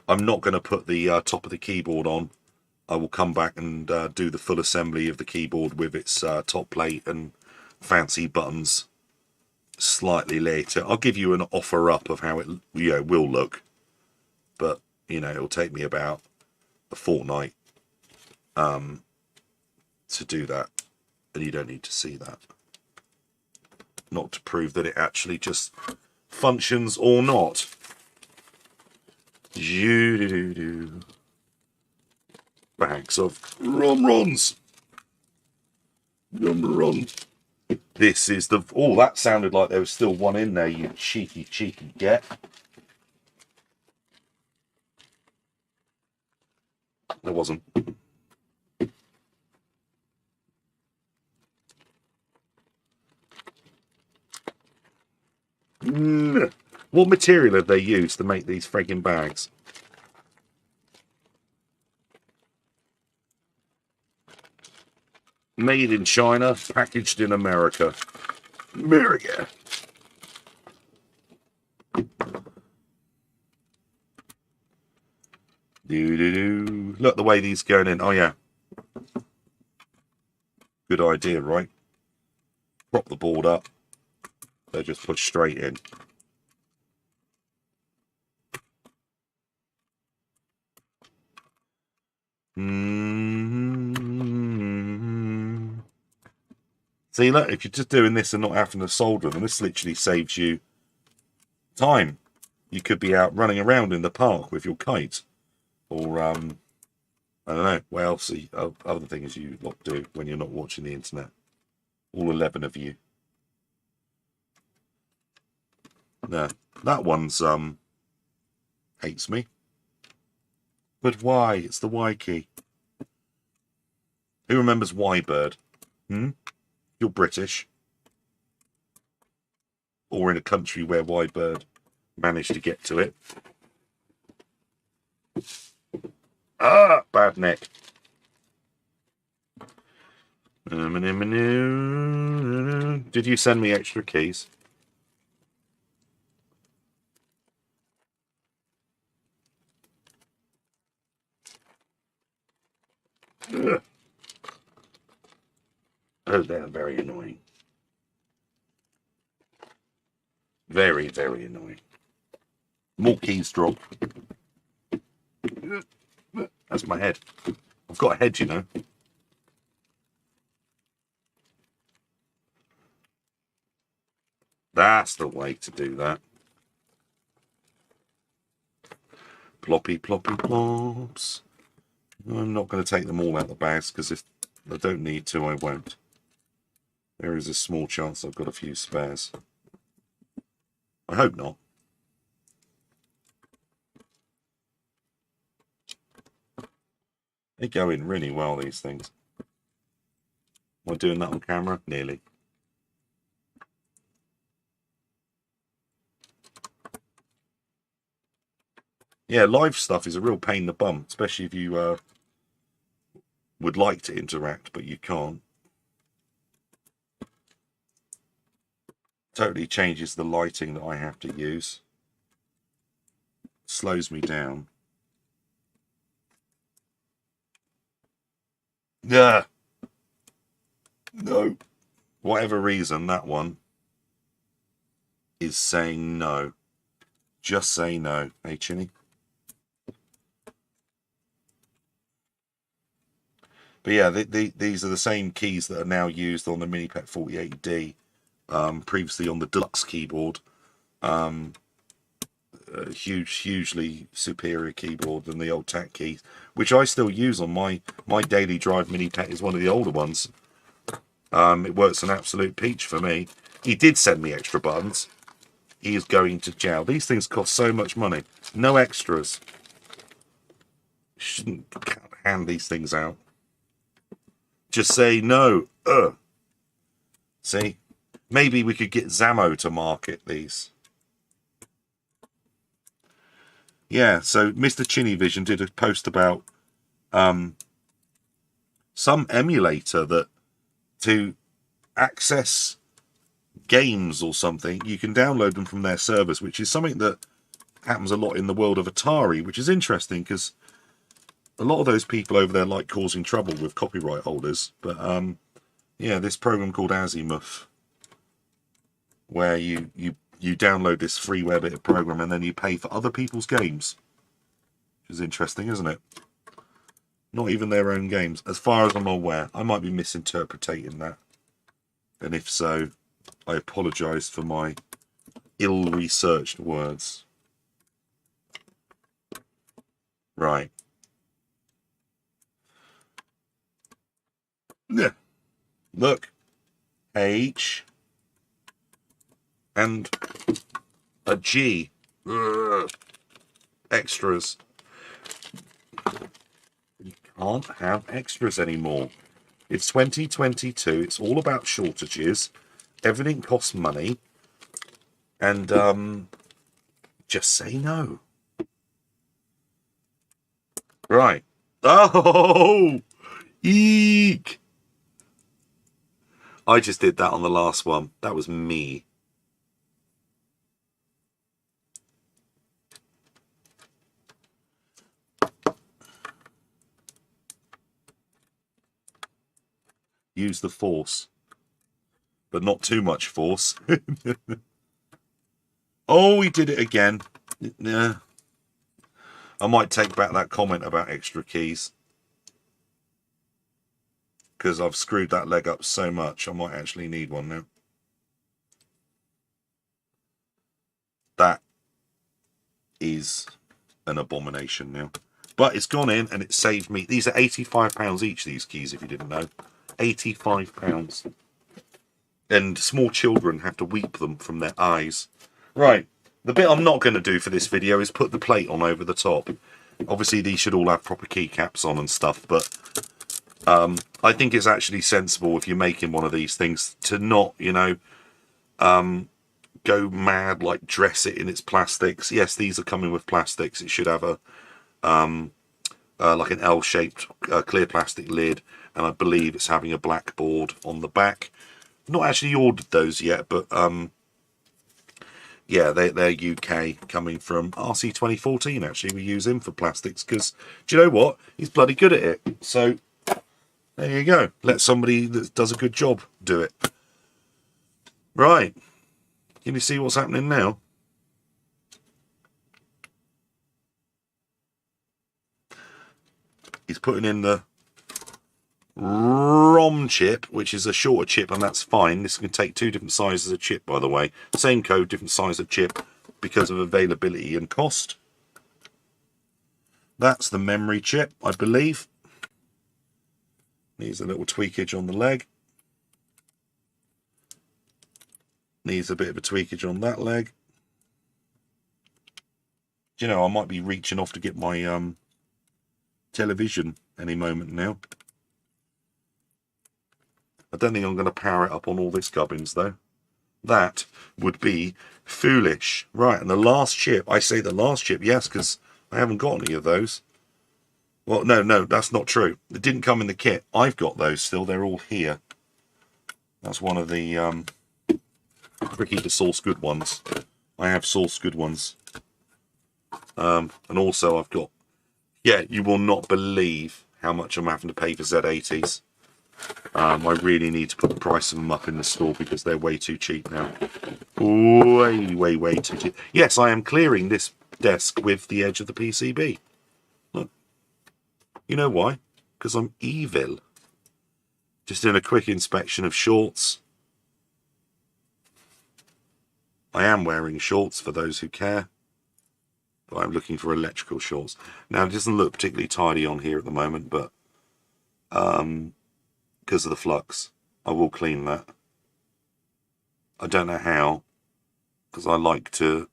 S1: not going to put the top of the keyboard on. I will come back and do the full assembly of the keyboard with its top plate and fancy buttons slightly later. I'll give you an offer up of how it will look, but it'll take me about a fortnight to do that, and you don't need to see that. Not to prove that it actually just functions or not. Bags of Romrons. This is the... Oh, that sounded like there was still one in there, you cheeky get. There wasn't. What material have they used to make these friggin' bags? Made in China, packaged in America. America. Look, the way these going in. Oh, yeah. Good idea, right? Prop the board up. They just push straight in. See, look, if you're just doing this and not having to solder them, this literally saves you time. You could be out running around in the park with your kite. Or, I don't know, what else other things you lot do when you're not watching the internet. All 11 of you. No, that one's, hates me. But why? It's the Y key. Who remembers Y bird? You're British. Or in a country where Y bird managed to get to it. Ah, bad neck. Did you send me extra keys? Ugh. Oh, they're very annoying. Very, very annoying. More keys drop. That's my head. I've got a head, you know. That's the way to do that. Ploppy, ploppy, plops. I'm not going to take them all out of the bags, because if I don't need to, I won't. There is a small chance I've got a few spares. I hope not. They go in really well, these things. Am I doing that on camera? Nearly. Yeah, live stuff is a real pain in the bum, especially if you would like to interact, but you can't. Totally changes the lighting that I have to use. Slows me down. Yeah. No. Whatever reason, that one is saying no. Just say no. Hey, Chinny? But yeah, these are the same keys that are now used on the Minipet 48D, previously on the Deluxe keyboard. Hugely superior keyboard than the old TAC keys, which I still use on my daily drive. Minipet is one of the older ones. It works an absolute peach for me. He did send me extra buttons. He is going to jail. These things cost so much money. No extras. Shouldn't hand these things out. Just say no. See? Maybe we could get Zammo to market these. Yeah, so Mr. Chinny Vision did a post about some emulator that to access games or something, you can download them from their servers, which is something that happens a lot in the world of Atari, which is interesting because a lot of those people over there like causing trouble with copyright holders. But yeah, this program called Azimuth, where you download this freeware bit of program and then you pay for other people's games, which is interesting, isn't it? Not even their own games, as far as I'm aware. I might be misinterpreting that, and if so, I apologise for my ill-researched words. Right. Yeah. Look. H and a G. Ugh. Extras. You can't have extras anymore. It's 2022. It's all about shortages. Everything costs money. And just say no. Right. Oh! Eek! I just did that on the last one. That was me. Use the force. But not too much force. Oh, he did it again. Yeah. I might take back that comment about extra keys. Because I've screwed that leg up so much, I might actually need one now. That is an abomination now. But it's gone in and it saved me. These are £85 each, these keys, if you didn't know. £85. And small children have to weep them from their eyes. Right. The bit I'm not going to do for this video is put the plate on over the top. Obviously, these should all have proper keycaps on and stuff, but I think it's actually sensible if you're making one of these things to not, you know, go mad, like dress it in its plastics. Yes, these are coming with plastics. It should have a like an L-shaped clear plastic lid, and I believe it's having a black board on the back. Not actually ordered those yet, but yeah, they're UK, coming from RC 2014. Actually, we use him for plastics because, do you know what? He's bloody good at it. So there you go. Let somebody that does a good job do it. Right. Can you see what's happening now? He's putting in the ROM chip, which is a shorter chip, and that's fine. This can take two different sizes of chip, by the way. Same code, different size of chip because of availability and cost. That's the memory chip, I believe. Needs a little tweakage on the leg. Needs a bit of a tweakage on that leg. Do you know, I might be reaching off to get my television any moment now. I don't think I'm going to power it up on all this gubbins, though. That would be foolish. Right, and the last chip, I say the last chip, yes, because I haven't got any of those. Well, no, that's not true. It didn't come in the kit. I've got those still. They're all here. That's one of the Ricky the Source Good ones. I have Source Good ones. And also I've got, yeah, you will not believe how much I'm having to pay for Z80s. I really need to put the price of them up in the store because they're way too cheap now. Way too cheap. Yes, I am clearing this desk with the edge of the PCB. Look. You know why? Because I'm evil. Just doing a quick inspection of shorts. I am wearing shorts for those who care. But I'm looking for electrical shorts. Now, it doesn't look particularly tidy on here at the moment, but because of the flux, I will clean that. I don't know how, because I like to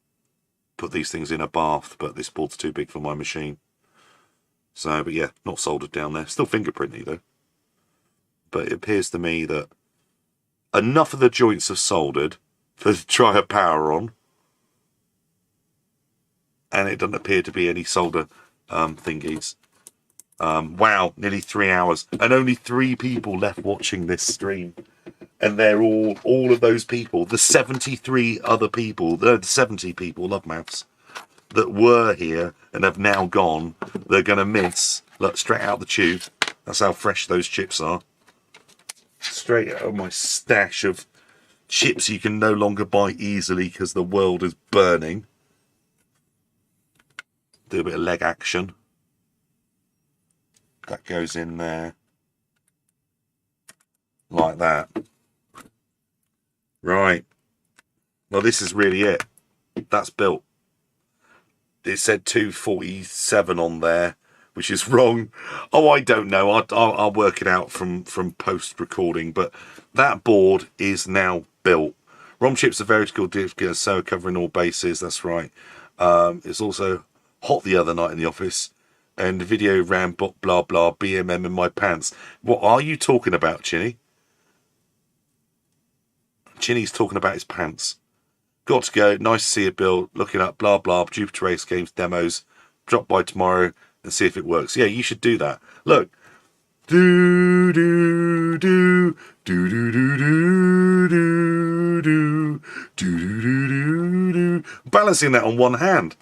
S1: put these things in a bath, but this board's too big for my machine. So, but yeah, not soldered down there. Still fingerprinty though. But it appears to me that enough of the joints are soldered for to try a power on. And it doesn't appear to be any solder thingies. Wow, nearly 3 hours. And only 3 people left watching this stream. And they're all of those people, the 73 other people, the 70 people, love maths, that were here and have now gone, they're going to miss, look, straight out the tube. That's how fresh those chips are. Straight out of my stash of chips you can no longer buy easily because the world is burning. Do a bit of leg action. That goes in there. Like that. Right. Well, this is really it. That's built. It said 247 on there, which is wrong. Oh, I don't know. I'll work it out from post-recording. But that board is now built. ROM chips are very good, so covering all bases. That's right. It's also hot the other night in the office. And the video ran blah blah BMM in my pants. What are you talking about, Chinny? Chinny's talking about his pants. Got to go. Nice to see it built. Looking up blah blah Jupiter Race Games demos. Drop by tomorrow and see if it works. Yeah, you should do that. Look. Do do do do do do do do do do do do. Balancing that on one hand.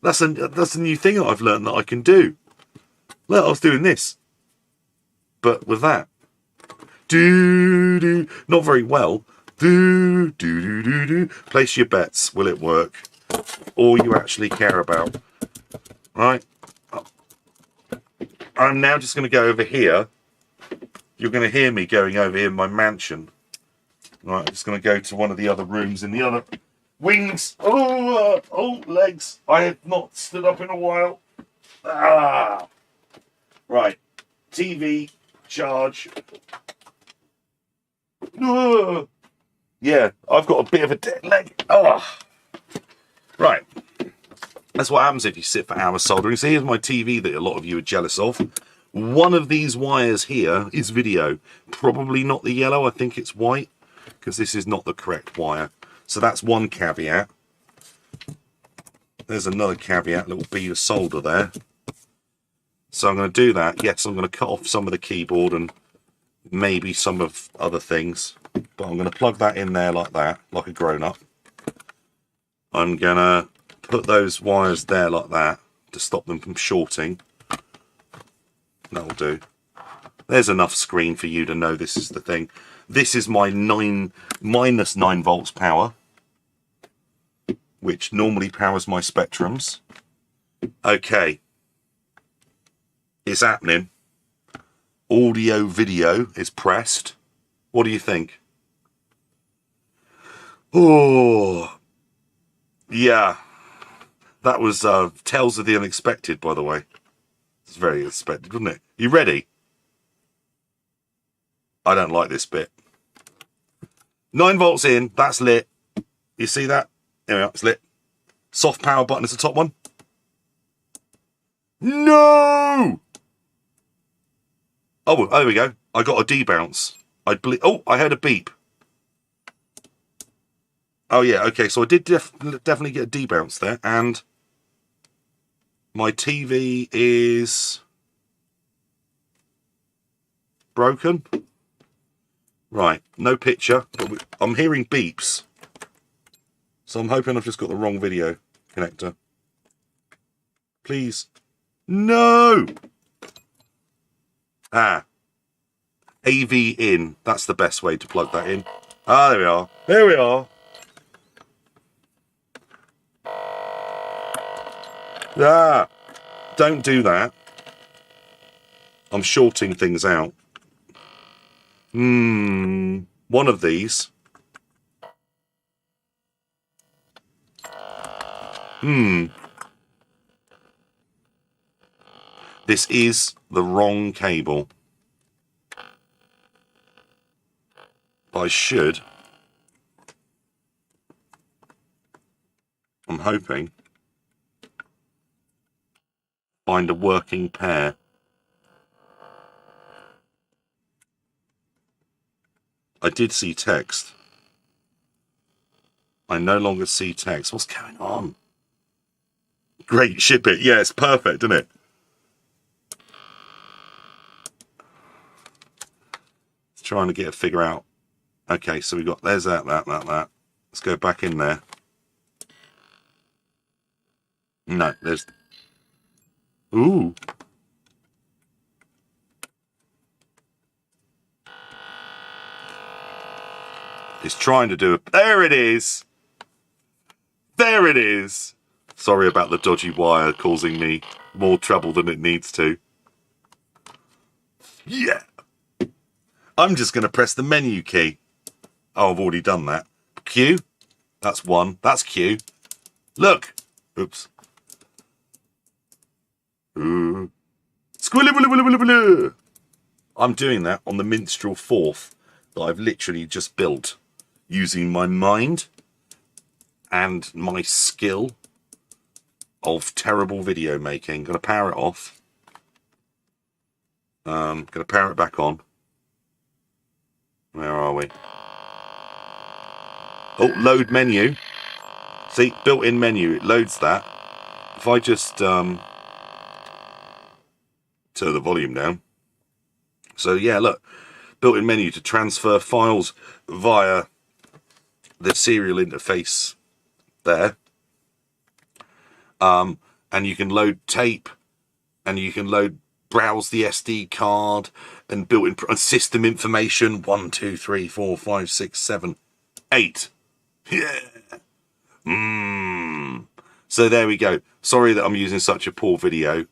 S1: That's a new thing that I've learned that I can do. Look, I was doing this, but with that. Do do, not very well. Do do do do do. Place your bets. Will it work? All you actually care about, right? I'm now just going to go over here. You're going to hear me going over here in my mansion. Right, I'm just going to go to one of the other rooms in the other. Wings! Oh, legs! I have not stood up in a while. Ah! Right. TV, charge. Yeah, I've got a bit of a dead leg. Oh. Right. That's what happens if you sit for hours soldering. So here's my TV that a lot of you are jealous of. One of these wires here is video. Probably not the yellow. I think it's white, because this is not the correct wire. So that's one caveat. There's another caveat, little bead of solder there. So I'm going to do that. Yes, I'm going to cut off some of the keyboard and maybe some of other things. But I'm going to plug that in there like that, like a grown-up. I'm going to put those wires there like that to stop them from shorting. That'll do. There's enough screen for you to know this is the thing. This is my minus 9 volts power, which normally powers my Spectrums. Okay. It's happening. Audio video is pressed. What do you think? Oh, yeah. That was Tales of the Unexpected, by the way. It's very expected, wasn't it? You ready? I don't like this bit. 9 volts in, that's lit. You see that? There we are, it's lit. Soft power button is the top one. No! Oh, well, there we go. I got a debounce. Oh, I heard a beep. Oh, yeah, okay, so I did definitely get a debounce there, and my TV is broken. Right, no picture, but I'm hearing beeps. So I'm hoping I've just got the wrong video connector. Please. No! Ah. AV in. That's the best way to plug that in. Ah, there we are. There we are. Ah. Don't do that. I'm shorting things out. One of these. This is the wrong cable. I should. I'm hoping. Find a working pair. I did see text. I no longer see text. What's going on? Great, ship it. Yeah, it's perfect, isn't it? It's trying to get a figure out. Okay, so we got, there's that. Let's go back in there. No, there's... Ooh. It's trying to do it. There it is. There it is. Sorry about the dodgy wire causing me more trouble than it needs to. Yeah. I'm just going to press the menu key. Oh, I've already done that. Q. That's 1. That's Q. Look. Oops. Ooh. I'm doing that on the Minstrel 4th that I've literally just built using my mind and my skill of terrible video making. Gonna power it off. Gonna power it back on. Where are we? Oh, load menu. See, built-in menu, it loads that. If I just turn the volume down. So yeah, look, built-in menu to transfer files via the serial interface there. And you can load tape, and you can browse the SD card, and built-in system information. 1, 2, 3, 4, 5, 6, 7, 8. Yeah. So there we go. Sorry that I'm using such a poor video.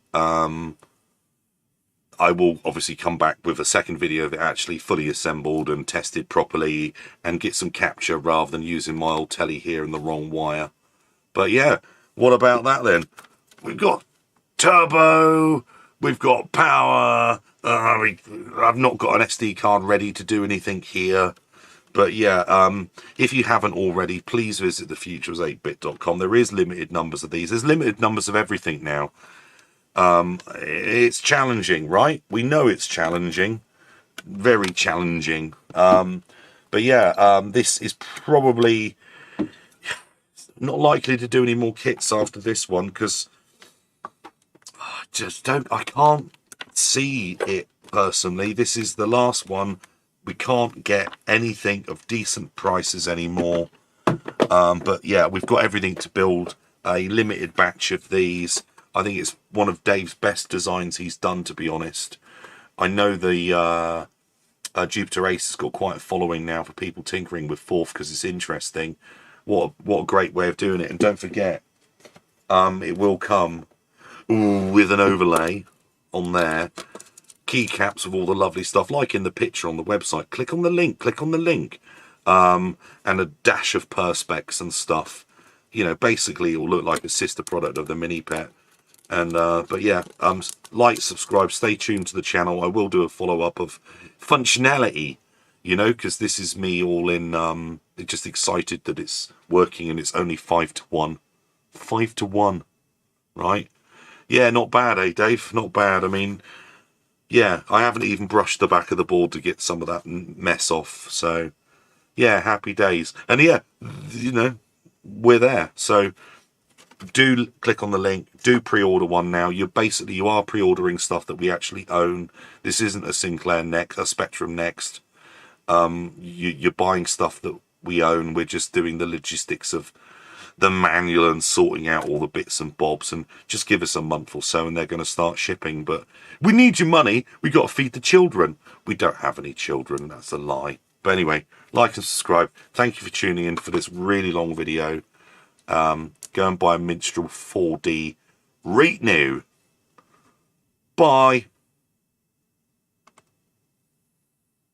S1: I will obviously come back with a second video of it actually fully assembled and tested properly and get some capture rather than using my old telly here and the wrong wire. But yeah, what about that then? We've got turbo, we've got power. I've not got an SD card ready to do anything here. But yeah, if you haven't already, please visit thefuture8bit.com. There is limited numbers of these. There's limited numbers of everything now. It's challenging, right? We know it's challenging. Very challenging. But yeah, this is probably not likely to do any more kits after this one because I can't see it personally. This is the last one. We can't get anything of decent prices anymore. But yeah, we've got everything to build a limited batch of these. I think it's one of Dave's best designs he's done, to be honest. I know the Jupiter Ace has got quite a following now for people tinkering with Forth because it's interesting. What a great way of doing it. And don't forget, it will come with an overlay on there. Keycaps of all the lovely stuff, like in the picture on the website. Click on the link. And a dash of perspex and stuff. You know, basically it will look like a sister product of the Mini Pet.
S2: And but yeah, like, subscribe, stay tuned to the channel. I will do a follow-up of functionality, you know, because this is me all in just excited that it's working, and it's only 5 to 1. 5 to 1, right? Yeah, not bad, eh, Dave? Not bad. I mean, yeah, I haven't even brushed the back of the board to get some of that mess off. So yeah, happy days. And yeah, you know, we're there. So do click on the link, do pre-order one now. You are pre-ordering stuff that we actually own. This isn't a Sinclair a Spectrum Next. You're buying stuff that we own. We're just doing the logistics of the manual and sorting out all the bits and bobs, and just give us a month or so and they're going to start shipping. But we need your money. We got to feed the children. We don't have any children. That's a lie. But anyway, like and subscribe. Thank you for tuning in for this really long video. Go and buy a Minstrel 4D right now. Bye.